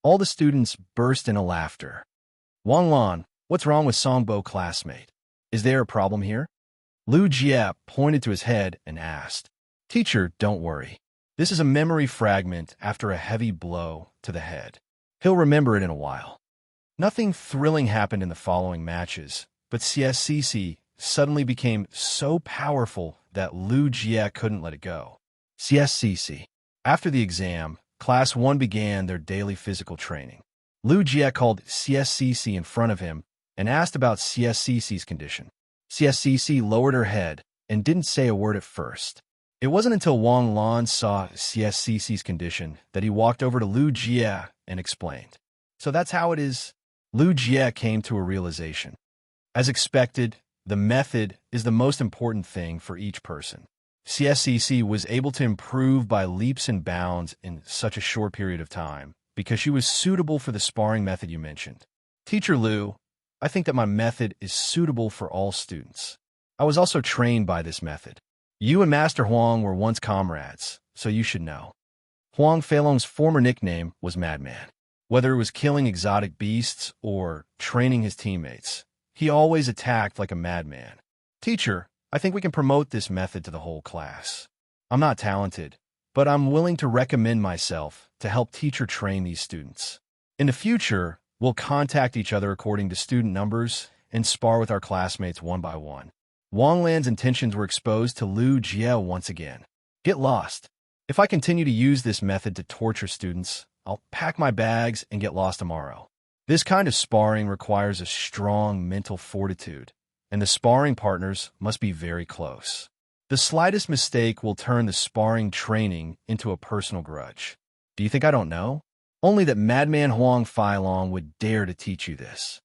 All the students burst into laughter. Wang Lan, what's wrong with Songbo classmate? Is there a problem here? Lu Jie pointed to his head and asked. Teacher, don't worry. This is a memory fragment after a heavy blow to the head. He'll remember it in a while. Nothing thrilling happened in the following matches, but CSCC suddenly became so powerful that Lu Jie couldn't let it go. CSCC. After the exam, Class 1 began their daily physical training. Lu Jie called CSCC in front of him and asked about CSCC's condition. CSCC lowered her head and didn't say a word at first. It wasn't until Wang Lan saw CSCC's condition that he walked over to Lu Jie and explained. So that's how it is. Lu Jie came to a realization. As expected, the method is the most important thing for each person. CSCC was able to improve by leaps and bounds in such a short period of time because she was suitable for the sparring method you mentioned. Teacher Lu, I think that my method is suitable for all students. I was also trained by this method. You and Master Huang were once comrades, so you should know. Huang Feilong's former nickname was Madman. Whether it was killing exotic beasts or training his teammates, he always attacked like a madman. Teacher, I think we can promote this method to the whole class. I'm not talented, but I'm willing to recommend myself to help teacher train these students. In the future, we'll contact each other according to student numbers and spar with our classmates one by one. Wang Lan's intentions were exposed to Lu Jie once again. Get lost. If I continue to use this method to torture students, I'll pack my bags and get lost tomorrow. This kind of sparring requires a strong mental fortitude, and the sparring partners must be very close. The slightest mistake will turn the sparring training into a personal grudge. Do you think I don't know? Only that Madman Huang Feilong would dare to teach you this.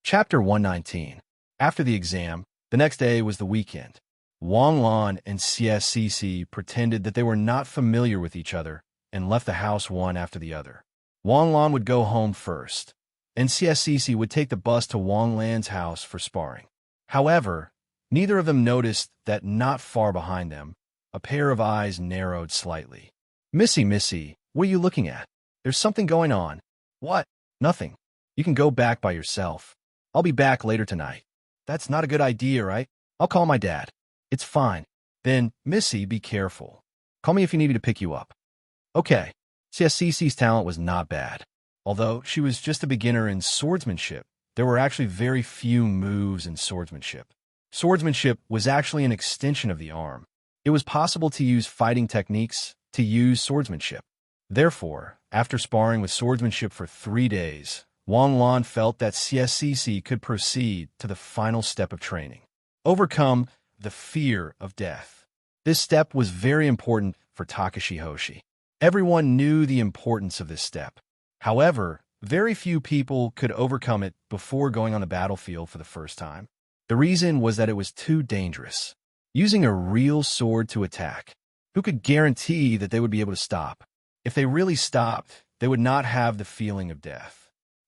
Chapter 119. After the exam, the next day was the weekend. Wang Lan and CSCC pretended that they were not familiar with each other and left the house one after the other. Wang Lan would go home first, and CSCC would take the bus to Wang Lan's house for sparring. However, neither of them noticed that not far behind them, a pair of eyes narrowed slightly. Missy, what are you looking at? There's something going on. What? Nothing. You can go back by yourself. I'll be back later tonight. That's not a good idea, right? I'll call my dad. It's fine. Then, Missy, be careful. Call me if you need me to pick you up. Okay. CSCC's talent was not bad. Although she was just a beginner in swordsmanship, there were actually very few moves in swordsmanship. Swordsmanship was actually an extension of the arm. It was possible to use fighting techniques to use swordsmanship. Therefore, after sparring with swordsmanship for 3 days, Wang Lan felt that CSCC could proceed to the final step of training. Overcome the fear of death. This step was very important for Takashi Hoshi. Everyone knew the importance of this step. However, very few people could overcome it before going on the battlefield for the first time. The reason was that it was too dangerous. Using a real sword to attack. Who could guarantee that they would be able to stop? If they really stopped, they would not have the feeling of death.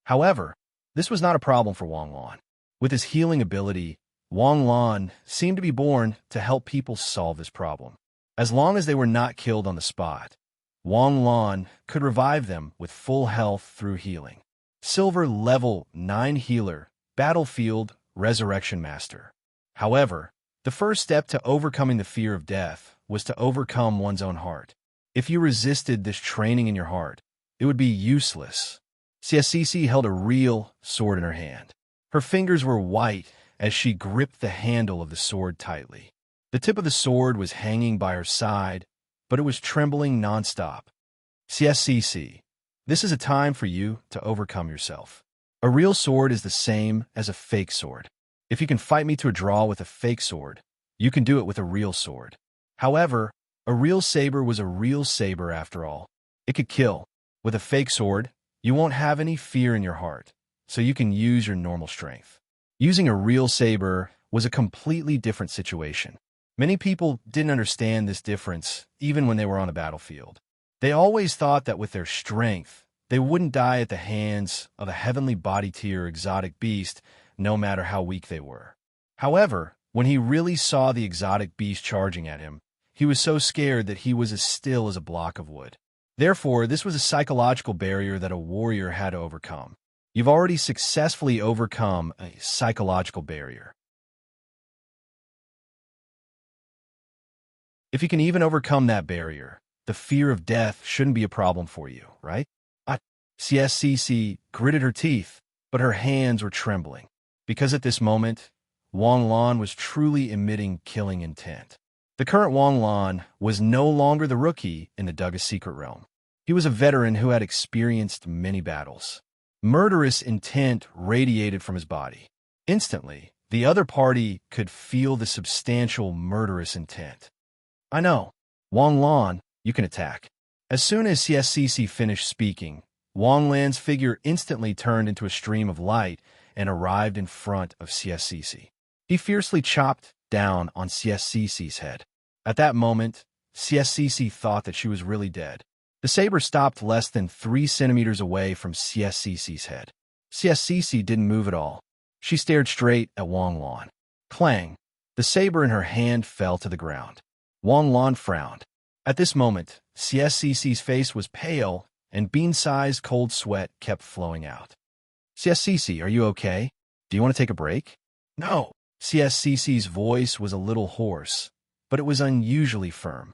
However, this was not a problem for Wang Lan. With his healing ability, Wang Lan seemed to be born to help people solve this problem. As long as they were not killed on the spot, Wang Lan could revive them with full health through healing. Silver Level 9 Healer, Battlefield Resurrection Master. However, the first step to overcoming the fear of death was to overcome one's own heart. If you resisted this training in your heart, it would be useless. CSCC held a real sword in her hand. Her fingers were white as she gripped the handle of the sword tightly. The tip of the sword was hanging by her side, but it was trembling nonstop. CSCC, this is a time for you to overcome yourself. A real sword is the same as a fake sword. If you can fight me to a draw with a fake sword, you can do it with a real sword. However, a real saber was a real saber after all. It could kill. With a fake sword, you won't have any fear in your heart, so you can use your normal strength. Using a real saber was a completely different situation. Many people didn't understand this difference even when they were on a battlefield. They always thought that with their strength, they wouldn't die at the hands of a heavenly body tier exotic beast, no matter how weak they were. However, when he really saw the exotic beast charging at him, he was so scared that he was as still as a block of wood. Therefore, this was a psychological barrier that a warrior had to overcome. You've already successfully overcome a psychological barrier. If you can even overcome that barrier, the fear of death shouldn't be a problem for you, right? CSCC gritted her teeth, but her hands were trembling. Because at this moment, Wang Lan was truly emitting killing intent. The current Wang Lan was no longer the rookie in the Dugga Secret Realm. He was a veteran who had experienced many battles. Murderous intent radiated from his body. Instantly, the other party could feel the substantial murderous intent. I know. Wang Lan, you can attack. As soon as CSCC finished speaking, Wang Lan's figure instantly turned into a stream of light and arrived in front of CSCC. He fiercely chopped down on CSCC's head. At that moment, CSCC thought that she was really dead. The saber stopped less than 3 centimeters away from CSCC's head. CSCC didn't move at all. She stared straight at Wang Lan. Clang! The saber in her hand fell to the ground. Wang Lan frowned. At this moment, CSCC's face was pale and bean-sized cold sweat kept flowing out. CSCC, are you okay? Do you want to take a break? No. CSCC's voice was a little hoarse, but it was unusually firm.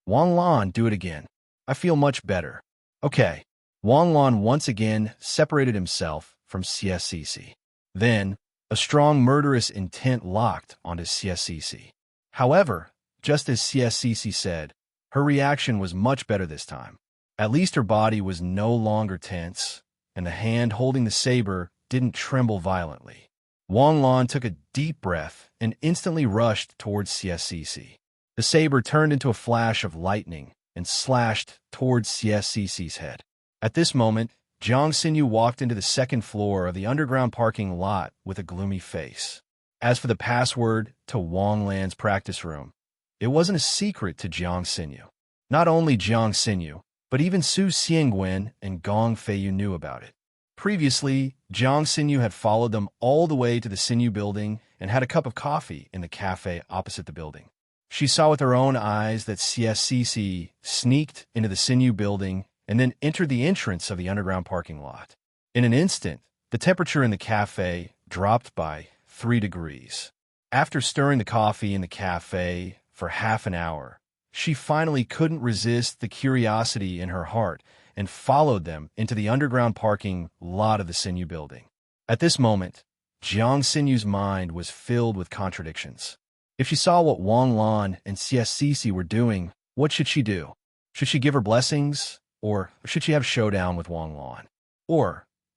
Wang Lan, do it again. I feel much better. Okay. Wang Lan once again separated himself from CSCC. Then, a strong murderous intent locked onto CSCC. However, just as CSCC said, her reaction was much better this time. At least her body was no longer tense, and the hand holding the saber didn't tremble violently. Wang Lan took a deep breath and instantly rushed towards CSCC. The saber turned into a flash of lightning and slashed towards CSCC's head. At this moment, Jiang Xinyu walked into the second floor of the underground parking lot with a gloomy face. As for the password to Wang Lan's practice room, it wasn't a secret to Jiang Xinyu. Not only Jiang Xinyu, but even Su Xiangwen and Gong Feiyu knew about it. Previously, Jiang Xinyu had followed them all the way to the Xinyu building and had a cup of coffee in the cafe opposite the building. She saw with her own eyes that CSCC sneaked into the Xinyu building and then entered the entrance of the underground parking lot. In an instant, the temperature in the cafe dropped by 3 degrees. After stirring the coffee in the cafe for half an hour, she finally couldn't resist the curiosity in her heart and followed them into the underground parking lot of the Xinyu building. At this moment, Jiang Xinyu's mind was filled with contradictions. If she saw what Wang Lan and CSCC were doing, what should she do? Should she give her blessings, or should she have showdown with Wang Lan?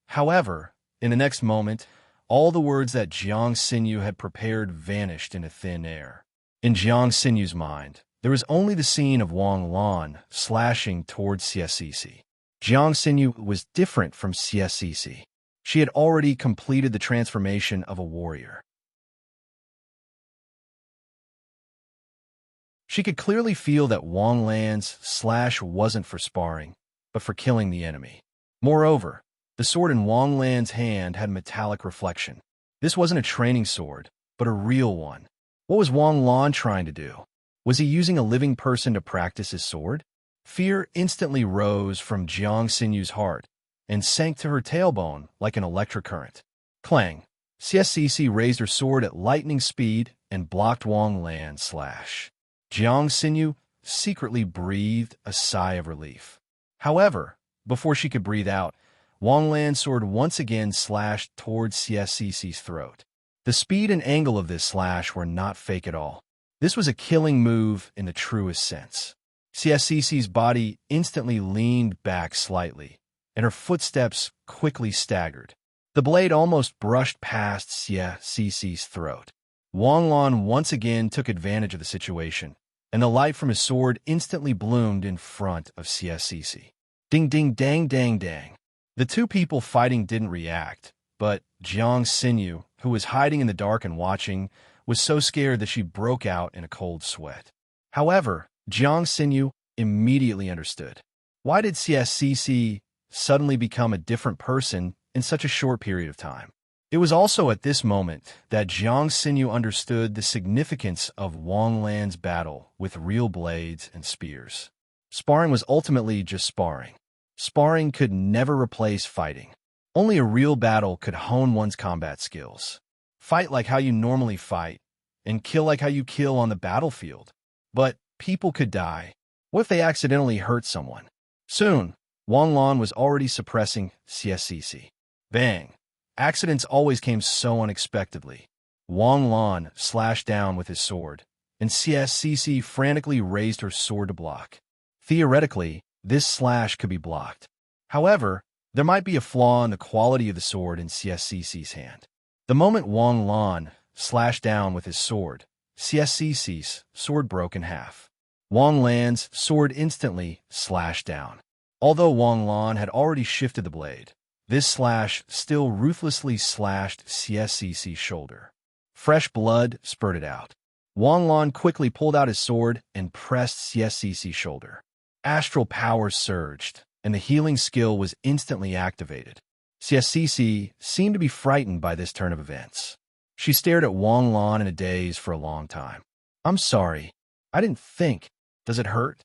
However, in the next moment, all the words that Jiang Xinyu had prepared vanished into thin air. In Jiang Xinyu's mind, there was only the scene of Wang Lan slashing towards CSCC. Jiang Xinyu was different from CSCC. She had already completed the transformation of a warrior. She could clearly feel that Wang Lan's slash wasn't for sparring, but for killing the enemy. Moreover, the sword in Wang Lan's hand had metallic reflection. This wasn't a training sword. but a real one. What was Wang Lan trying to do? Was he using a living person to practice his sword? Fear instantly rose from Jiang Sinyu's heart and sank to her tailbone like an electric current. Clang! CSCC raised her sword at lightning speed and blocked Wang Lan's slash. Jiang Sinyu secretly breathed a sigh of relief. However, before she could breathe out, Wang Lan's sword once again slashed towards CSCC's throat. The speed and angle of this slash were not fake at all. This was a killing move in the truest sense. CSCC's body instantly leaned back slightly, and her footsteps quickly staggered. The blade almost brushed past CSCC's throat. Wang Lan once again took advantage of the situation, and the light from his sword instantly bloomed in front of CSCC. Ding ding dang dang dang. The two people fighting didn't react, but Jiang Sinyu, who was hiding in the dark and watching, was so scared that she broke out in a cold sweat. However, Jiang Sinyu immediately understood. Why did CSCC suddenly become a different person in such a short period of time? It was also at this moment that Jiang Sinyu understood the significance of Wang Lan's battle with real blades and spears. Sparring was ultimately just sparring. Sparring could never replace fighting. Only a real battle could hone one's combat skills. Fight like how you normally fight, and kill like how you kill on the battlefield. But people could die. What if they accidentally hurt someone? Soon, Wang Lan was already suppressing CSCC. Bang! Accidents always came so unexpectedly. Wang Lan slashed down with his sword, and CSCC frantically raised her sword to block. Theoretically, this slash could be blocked. However, there might be a flaw in the quality of the sword in CSCC's hand. The moment Wang Lan slashed down with his sword, CSCC's sword broke in half. Wang Lan's sword instantly slashed down. Although Wang Lan had already shifted the blade, this slash still ruthlessly slashed CSCC's shoulder. Fresh blood spurted out. Wang Lan quickly pulled out his sword and pressed CSCC's shoulder. Astral power surged, and the healing skill was instantly activated. CSCC seemed to be frightened by this turn of events. She stared at Wang Lan in a daze for a long time. "I'm sorry. I didn't think. Does it hurt?"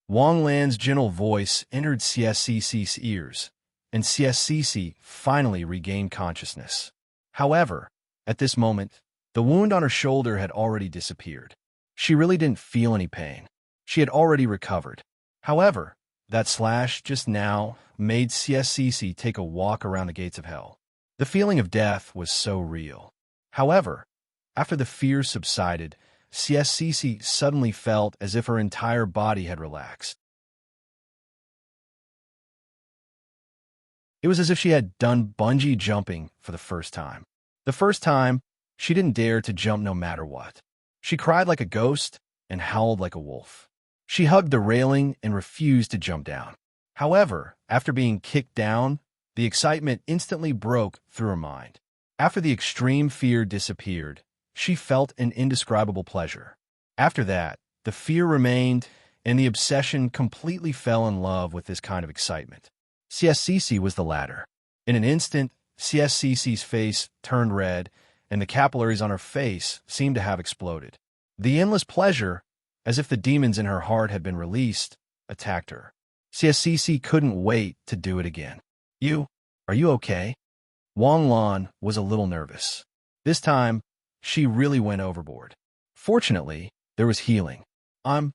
Wang Lan's gentle voice entered CSCC's ears, and CSCC finally regained consciousness. However, at this moment, the wound on her shoulder had already disappeared. She really didn't feel any pain. She had already recovered. However, that slash just now made CSCC take a walk around the gates of hell. The feeling of death was so real. However, after the fear subsided, CSCC suddenly felt as if her entire body had relaxed. It was as if she had done bungee jumping for the first time. The first time, she didn't dare to jump no matter what. She cried like a ghost and howled like a wolf. She hugged the railing and refused to jump down. However, after being kicked down, the excitement instantly broke through her mind. After the extreme fear disappeared, she felt an indescribable pleasure. After that, the fear remained, and the obsession completely fell in love with this kind of excitement. CSCC was the latter. In an instant, CSCC's face turned red, and the capillaries on her face seemed to have exploded. The endless pleasure, as if the demons in her heart had been released, attacked her. CSCC couldn't wait to do it again. Are you okay?" Wang Lan was a little nervous. This time, she really went overboard. Fortunately, there was healing. I'm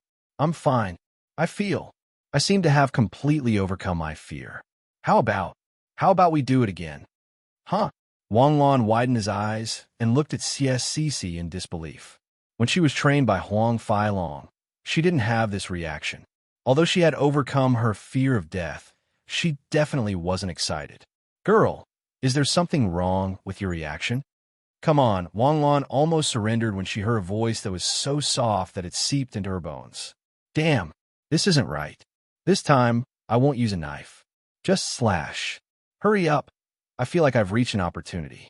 fine. I seem to have completely overcome my fear. How about we do it again?" "Huh?" Wang Lan widened his eyes and looked at CSCC in disbelief. When she was trained by Huang Feilong, she didn't have this reaction. Although she had overcome her fear of death, she definitely wasn't excited. "Girl, is there something wrong with your reaction?" "Come on." Wang Lan almost surrendered when she heard a voice that was so soft that it seeped into her bones. "Damn, this isn't right. This time, I won't use a knife. Just slash. Hurry up. I feel like I've reached an opportunity."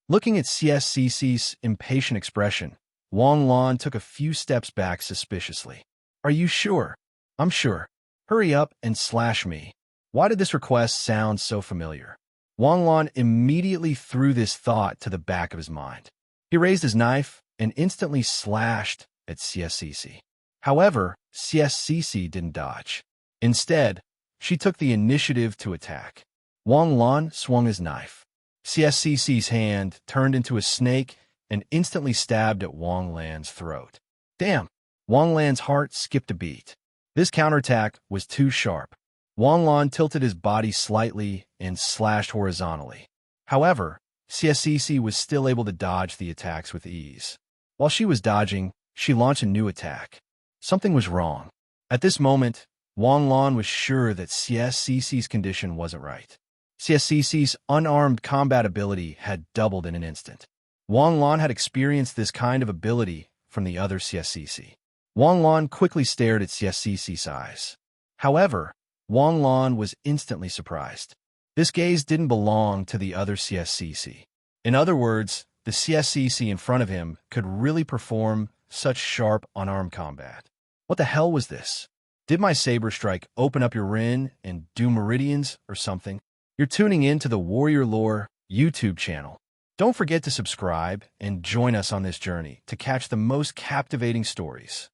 Looking at CSCC's impatient expression, Wang Lan took a few steps back suspiciously. "Are you sure?" "I'm sure. Hurry up and slash me." Why did this request sound so familiar? Wang Lan immediately threw this thought to the back of his mind. He raised his knife and instantly slashed at CSCC. However, CSCC didn't dodge. Instead, she took the initiative to attack. Wang Lan swung his knife. CSCC's hand turned into a snake and instantly stabbed at Wang Lan's throat. Damn! Wang Lan's heart skipped a beat. This counterattack was too sharp. Wang Lan tilted his body slightly and slashed horizontally. However, CSCC was still able to dodge the attacks with ease. While she was dodging, she launched a new attack. Something was wrong. At this moment, Wang Lan was sure that CSCC's condition wasn't right. CSCC's unarmed combat ability had doubled in an instant. Wang Lan had experienced this kind of ability from the other CSCC. Wang Lan quickly stared at CSCC's eyes. However, Wang Lan was instantly surprised. This gaze didn't belong to the other CSCC. In other words, the CSCC in front of him could really perform such sharp, unarmed combat. What the hell was this? Did my saber strike open up your Rin and do meridians or something? You're tuning in to the Warrior Lore YouTube channel. Don't forget to subscribe and join us on this journey to catch the most captivating stories.